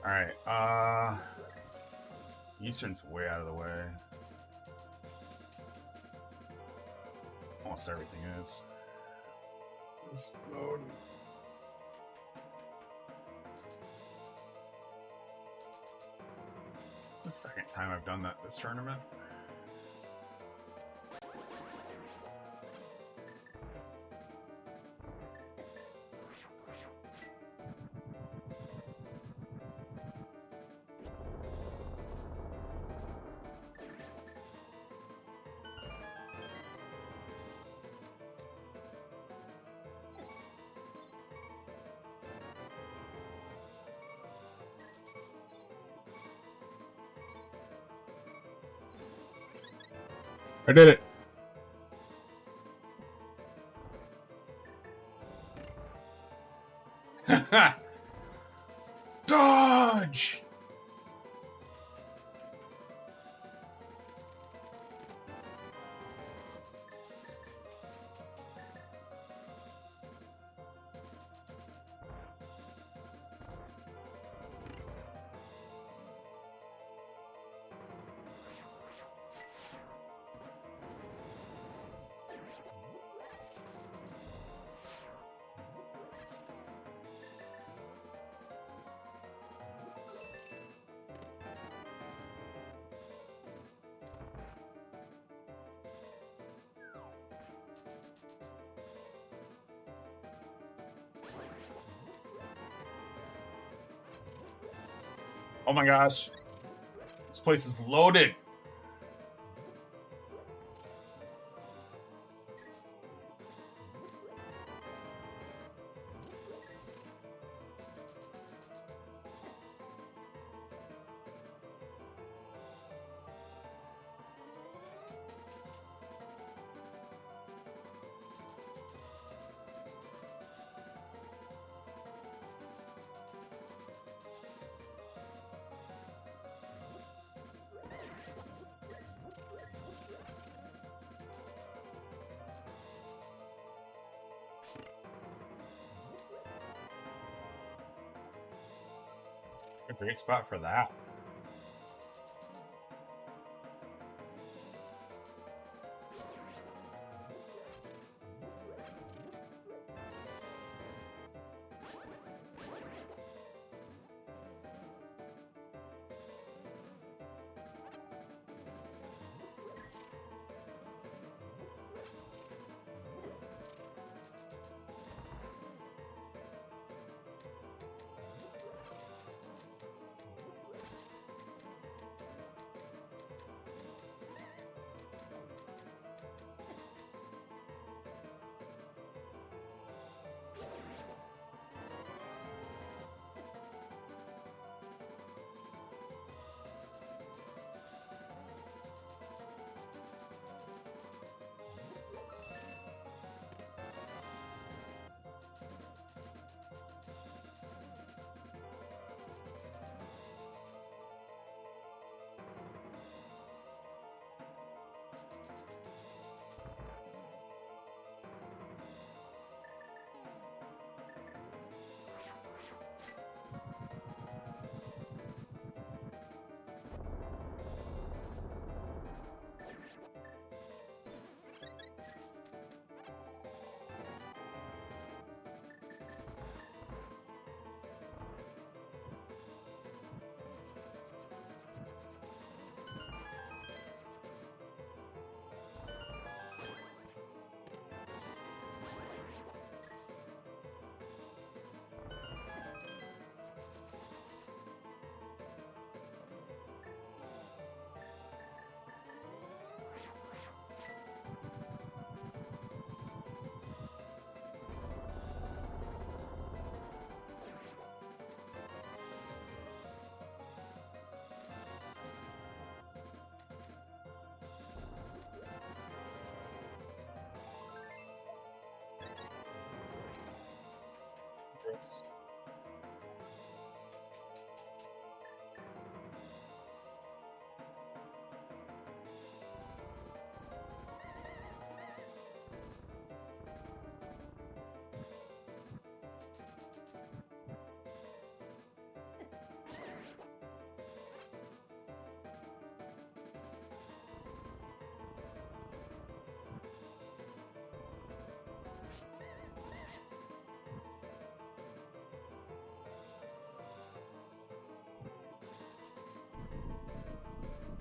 [SPEAKER 9] Alright, Eastern's way out of the way. Almost everything is. This mode. It's the second time I've done that this tournament. I did it. Dodge! Oh my gosh. This place is loaded. A great spot for that.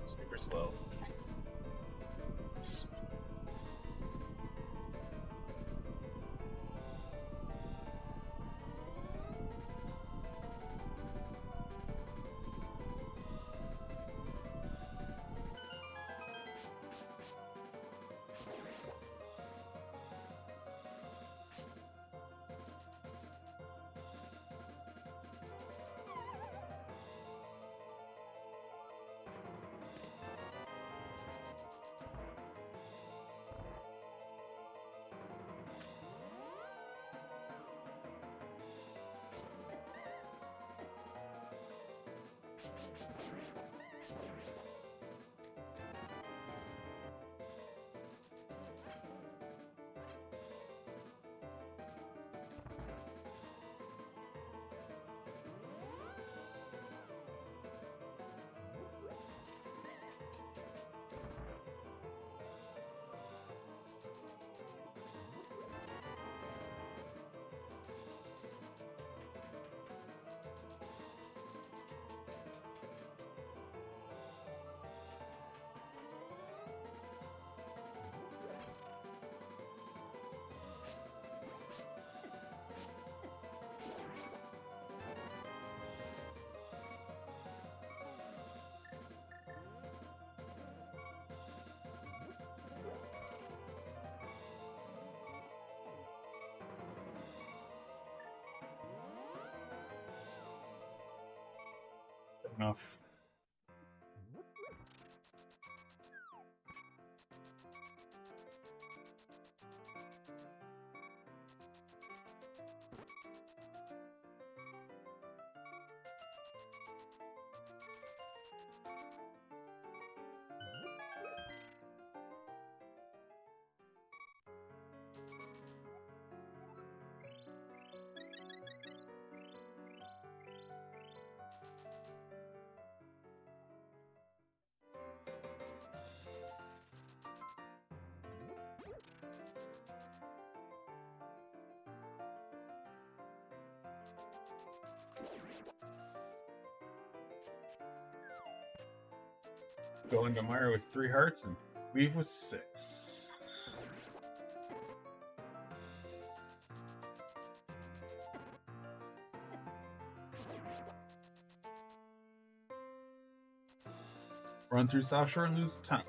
[SPEAKER 9] Super slow. Enough. Going to Meyer with 3 hearts and Weave with 6. Run through South Shore and lose 10.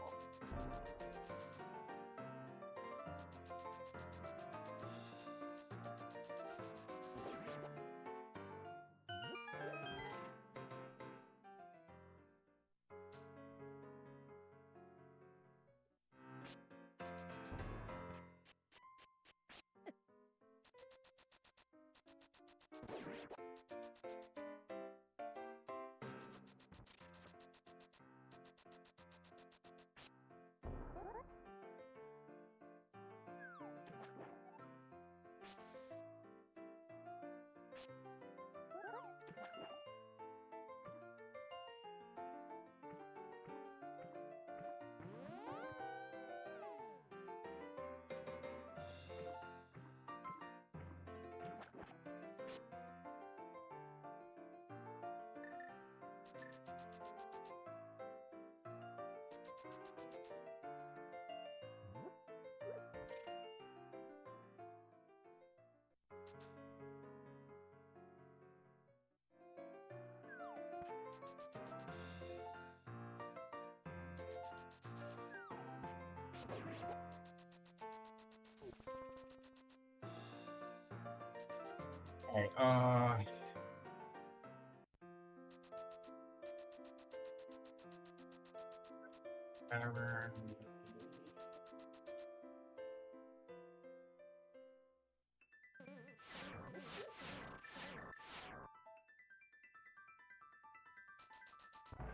[SPEAKER 9] Alright, Tavern.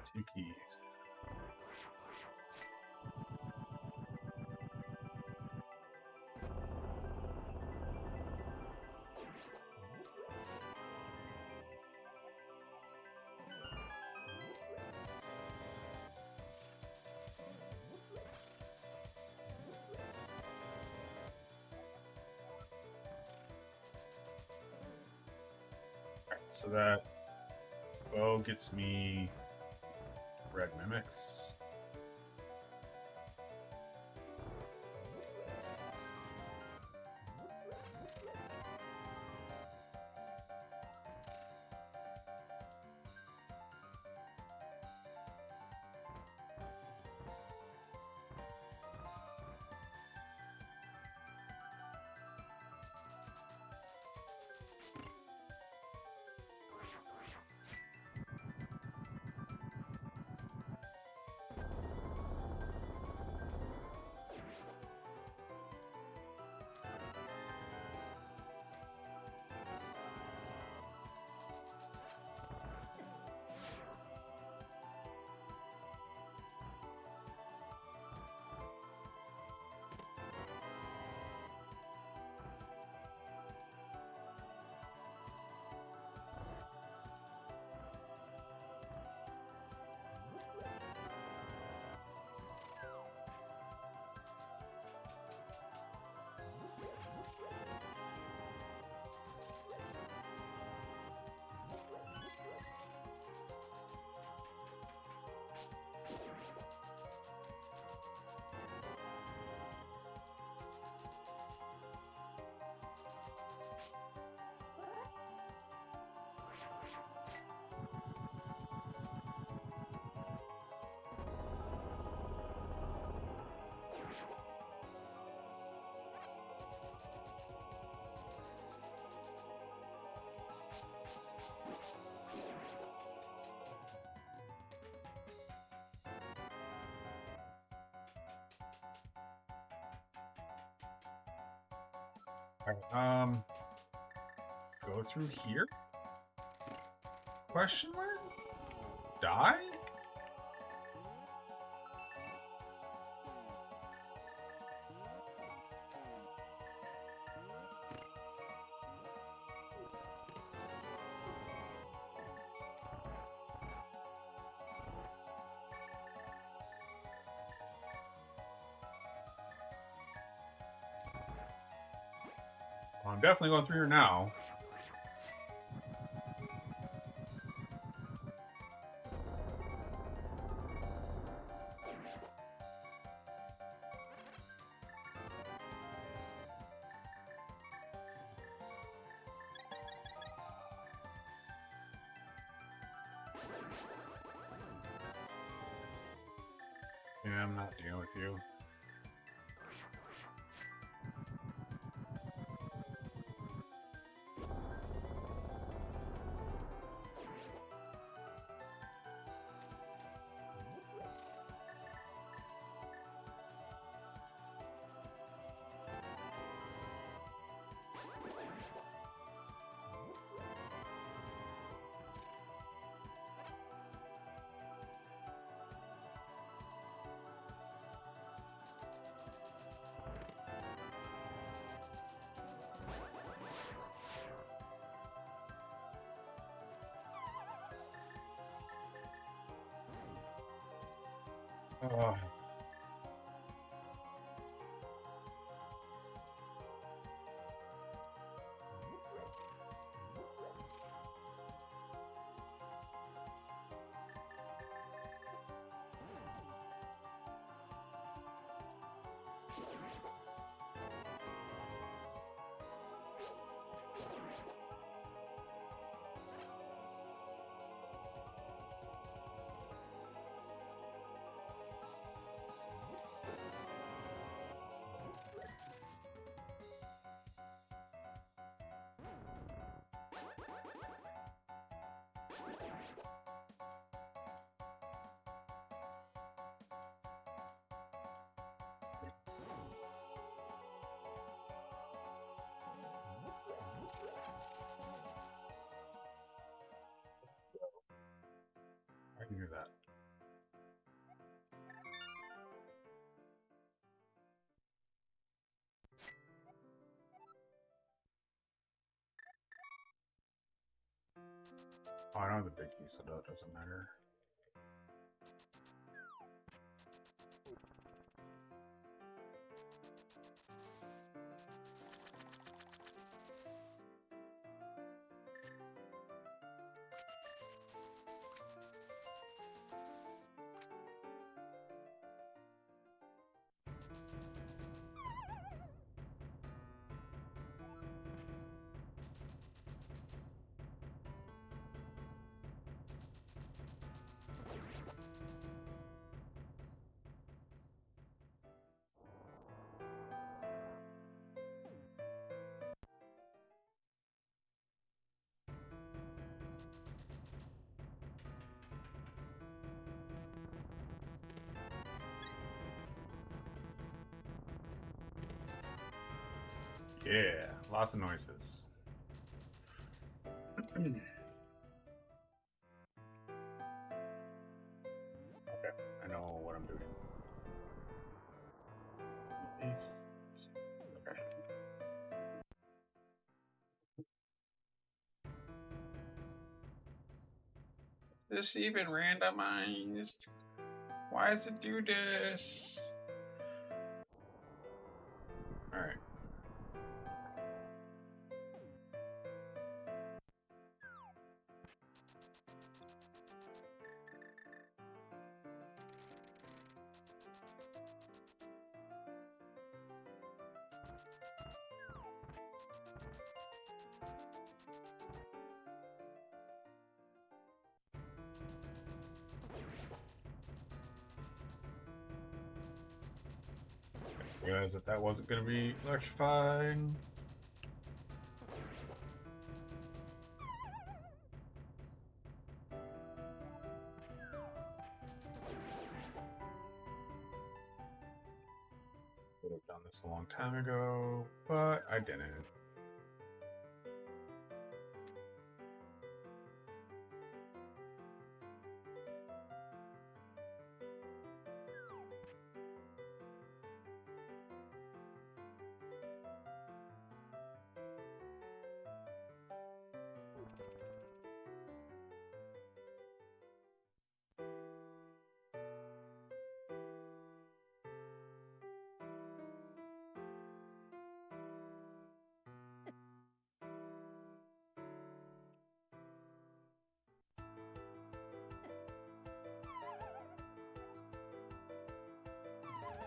[SPEAKER 9] Two keys. So that bow gets me red mimics. Alright, go through here? Question mark? Die? Well, I'm definitely going through here now. Yeah, I'm not dealing with you. Oh. I can hear that. Oh, I don't have the big key, so that doesn't matter. Yeah, lots of noises. Okay, I know what I'm doing. Okay. This even randomized? Why does it do this? Alright. Realized that wasn't going to be electrifying. Could have done this a long time ago, but I didn't.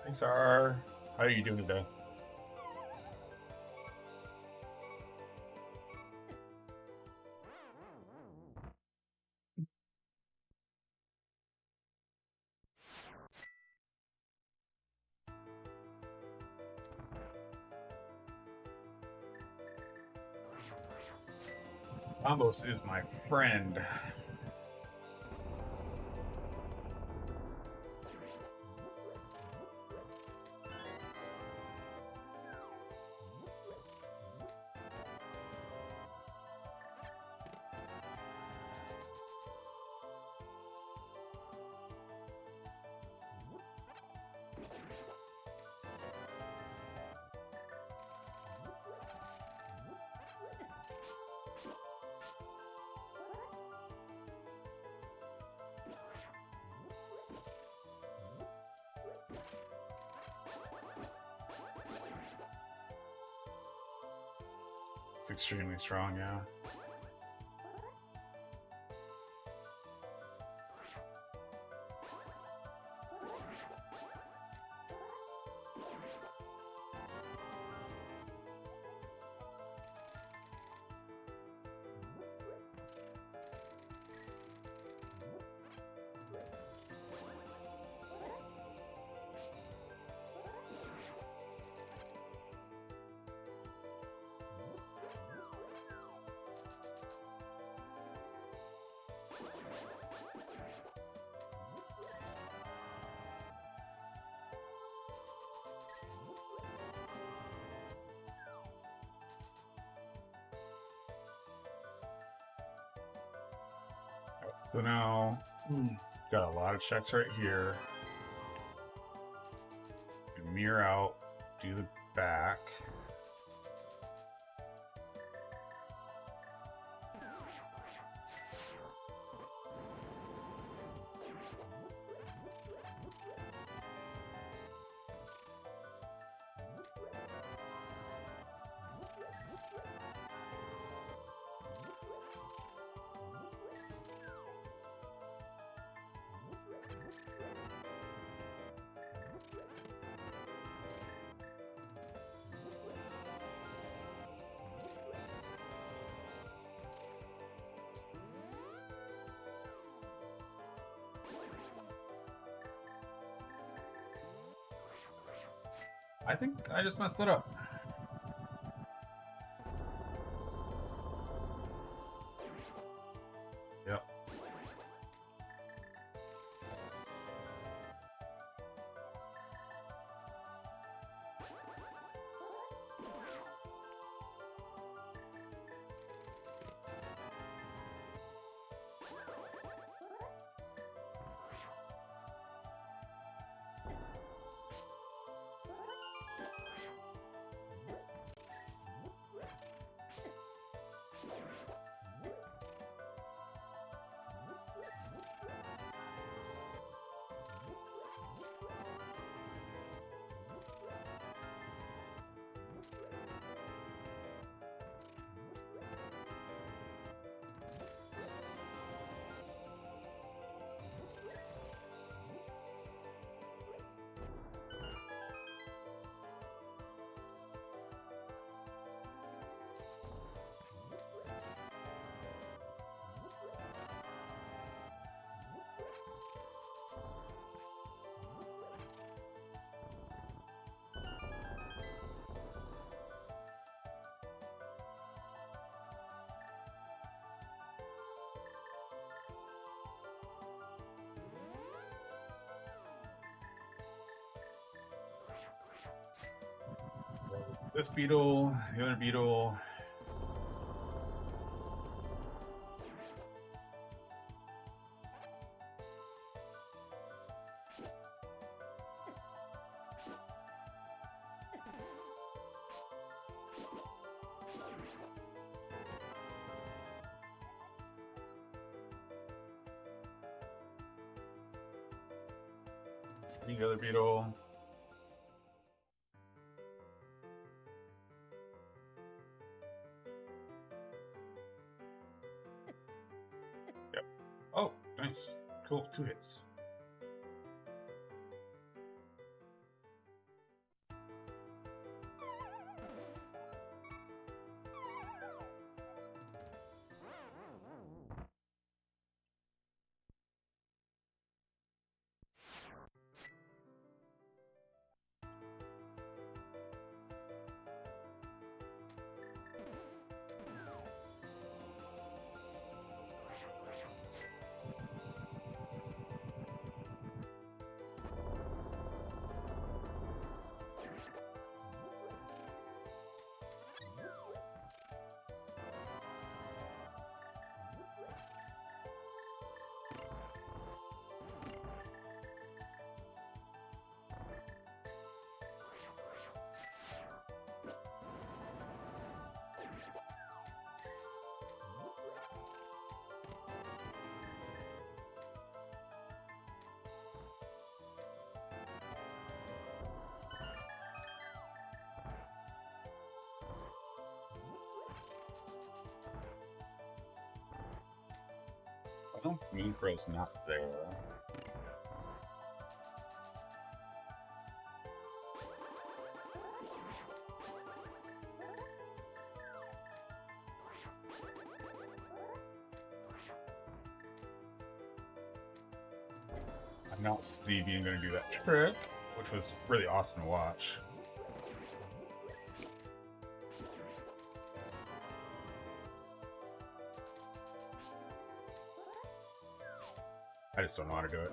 [SPEAKER 9] Thanks, R. How are you doing today? Bombos is my friend. It's extremely strong, yeah. So now, got a lot of checks right here. Mirror out, do the back. I think I just messed it up. Yep. This beetle, the other beetle. The other beetle. Yep. Oh, nice. Cool. 2 hits. Oh, Mooncrow's not there. I'm not Stevie going to do that trick, which was really awesome to watch. I just don't know how to do it.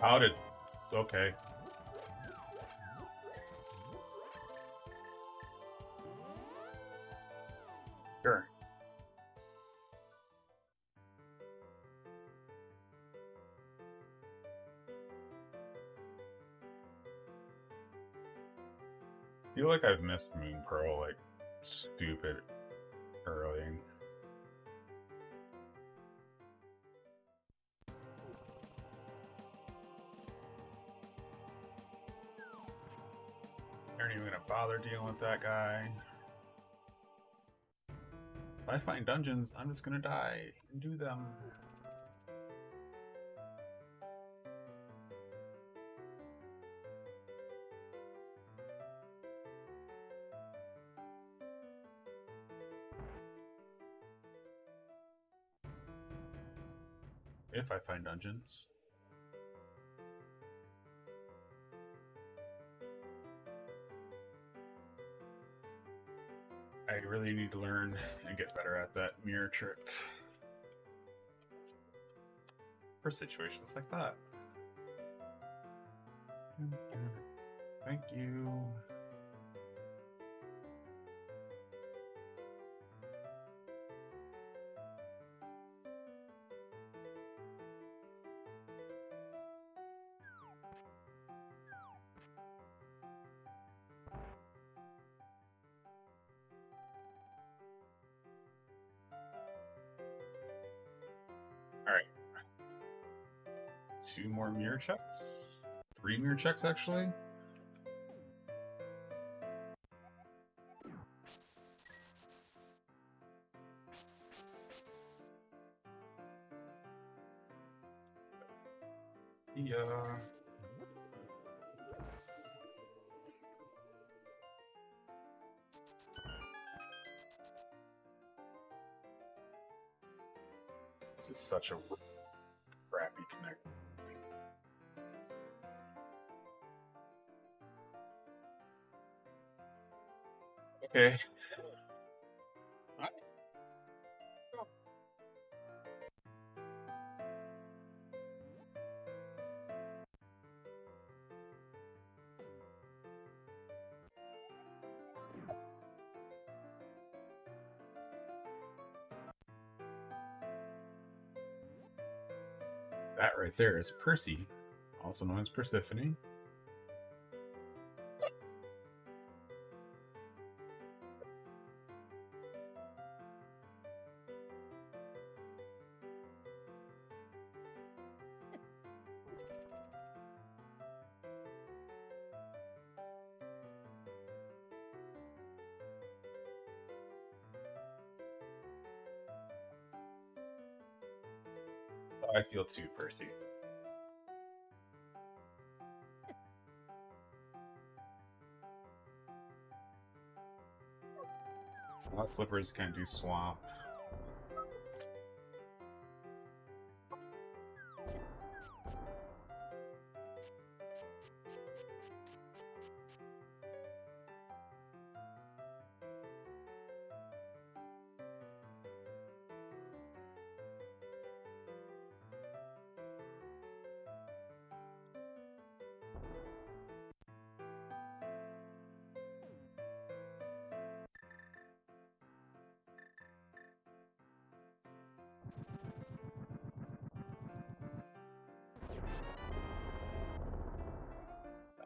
[SPEAKER 9] How did... Okay. Sure. I feel like I've missed Moon Pearl like stupid early. Aren't even gonna bother dealing with that guy. If I find dungeons, I'm just gonna die and do them. If I find dungeons. I really need to learn and get better at that mirror trick for situations like that. Thank you. Alright. 2 more mirror checks? 3 mirror checks, actually? Yeah. This is such a Okay. That right there is Percy, also known as Persephone. I feel too, Percy. A lot of flippers can do swamp.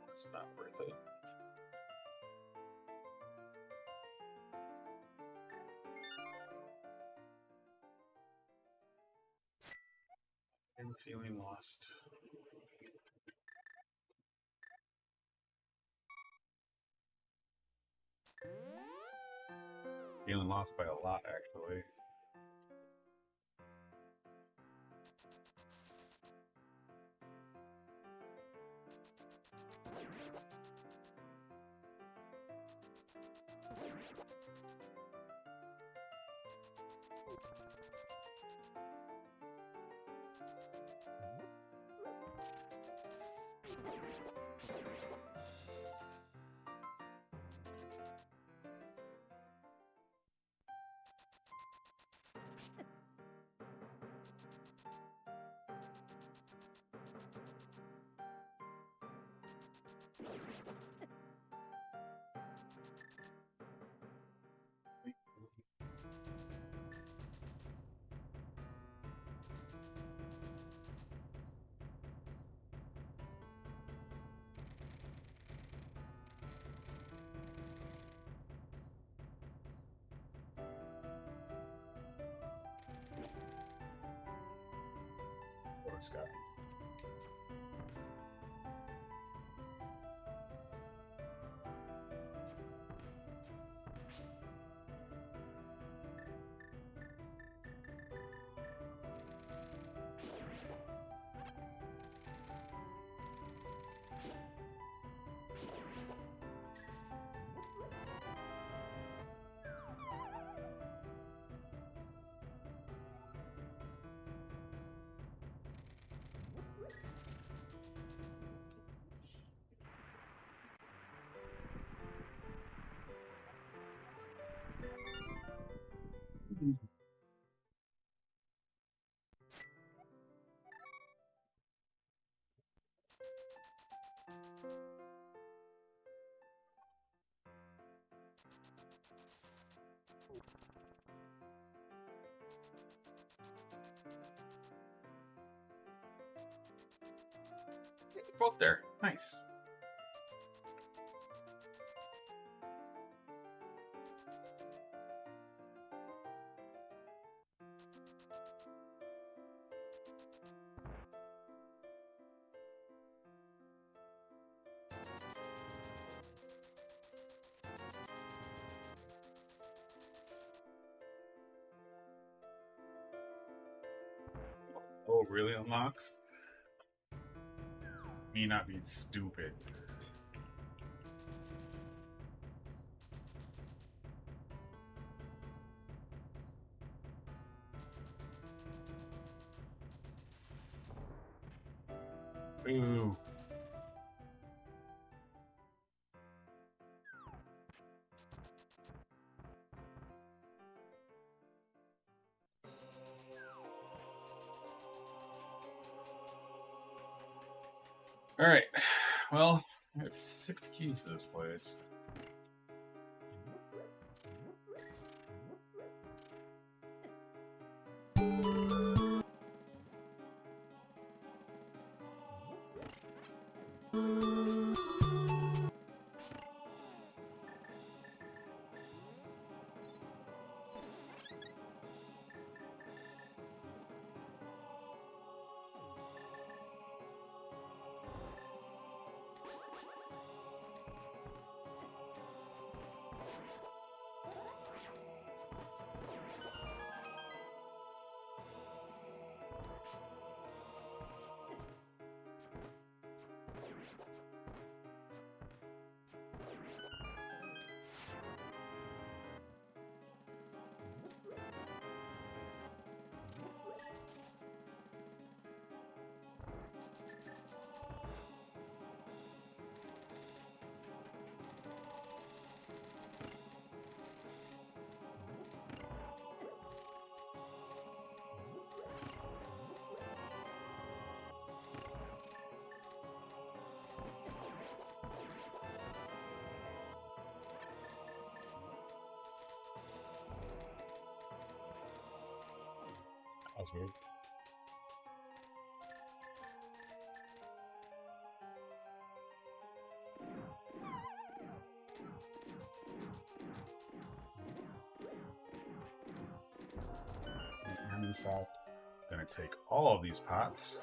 [SPEAKER 9] That's not worth it. I'm feeling lost. Feeling lost by a lot, actually. Let's go. Both there. Nice. Oh, really unlocks? Me not being stupid. Ooh. Alright. Well, I have 6 keys to this place. That's weird. And in fact, gonna take all of these pots.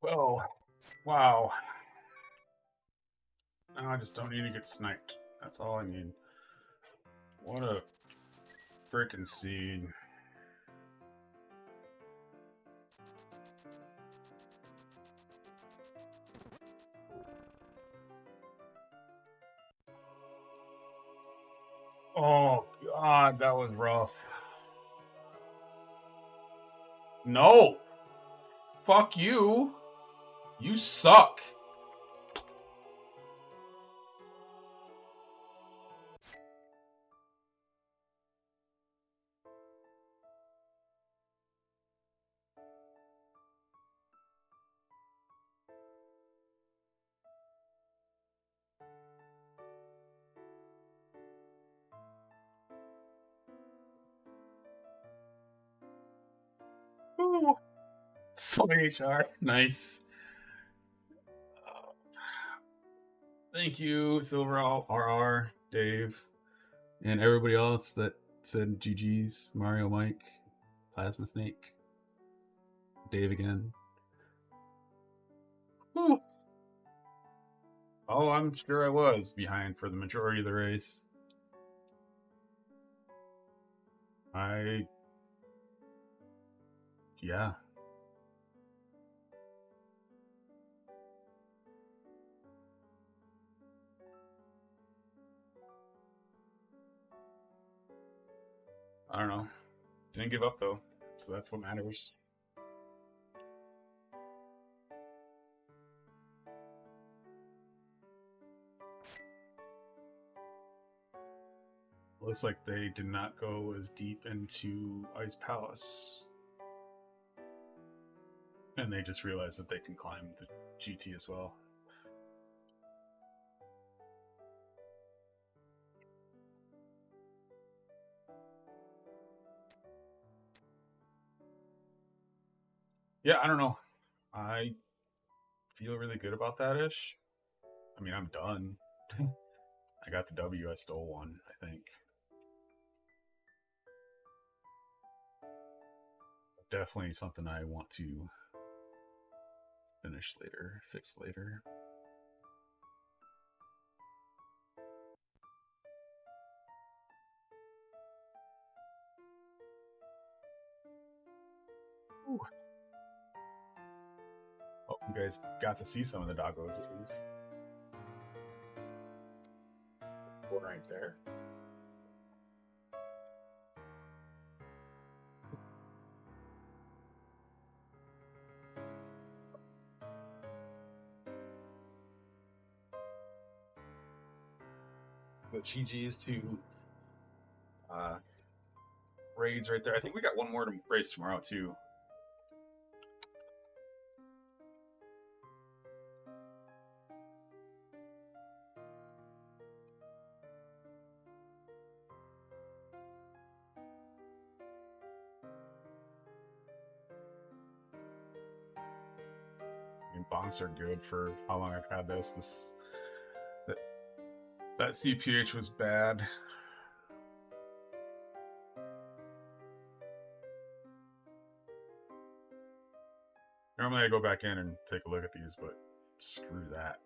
[SPEAKER 9] Well, wow. Now I just don't need to get sniped. That's all I need. What a freaking seed. Oh god, that was rough. No! Fuck you! You suck! Ooh. So HR, nice. Thank you, Silver RR, Dave, and everybody else that said GG's. Mario, Mike, Plasma Snake, Dave again. Whew. Oh, I'm sure I was behind for the majority of the race. Yeah. I don't know. Didn't give up though, so that's what matters. Looks like they did not go as deep into Ice Palace. And they just realized that they can climb the GT as well. Yeah, I don't know. I feel really good about that ish. I mean, I'm done. I got the W, I stole one, I think. Definitely something I want to finish later, fix later. Ooh. Oh, you guys got to see some of the doggos at least. One right there. The GG's to raids right there. I think we got one more to race tomorrow too. I mean, bonks are good for how long I've had this. That CPH was bad. Normally I go back in and take a look at these, but screw that.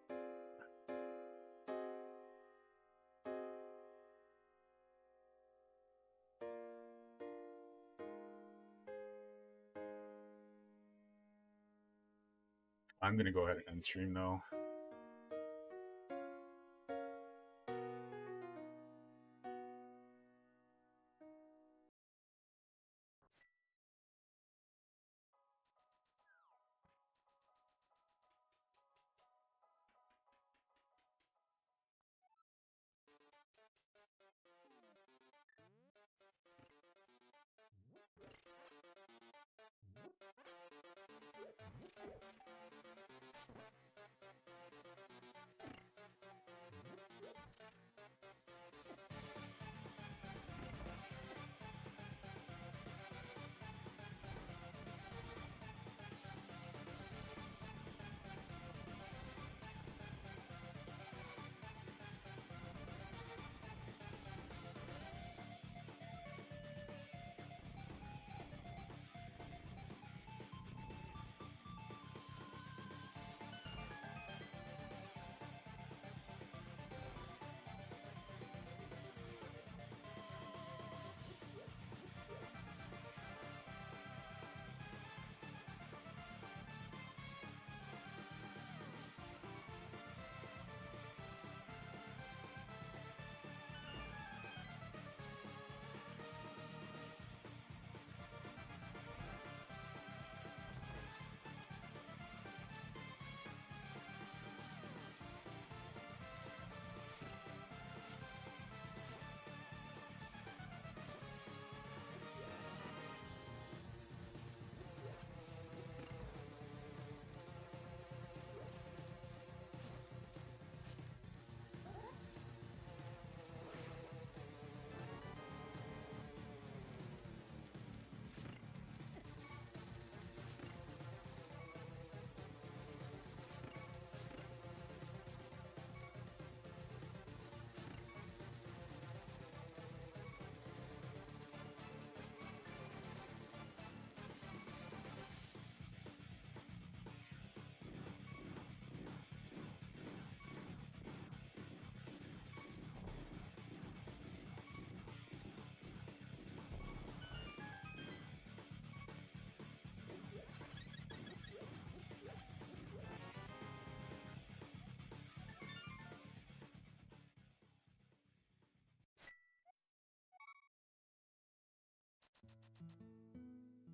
[SPEAKER 9] I'm gonna go ahead and end stream though.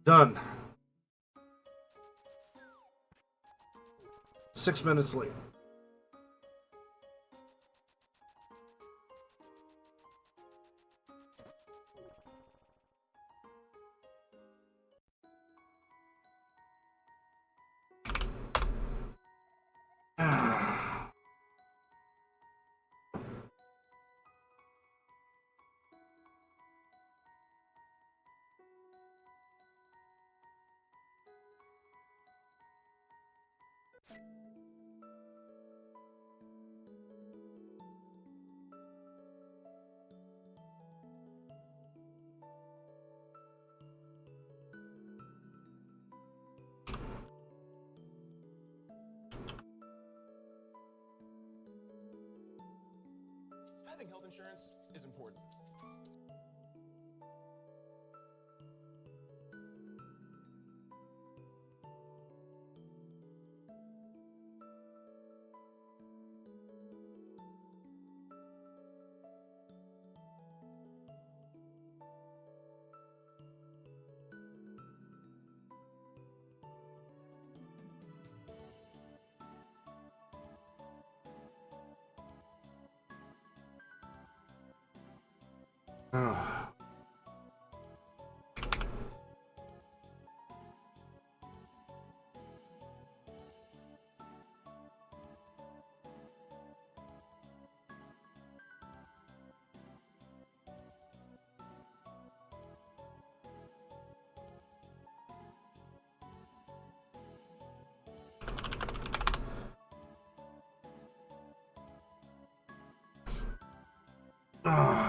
[SPEAKER 10] Done. 6 minutes late.
[SPEAKER 11] Having health insurance is important.
[SPEAKER 10] Ah.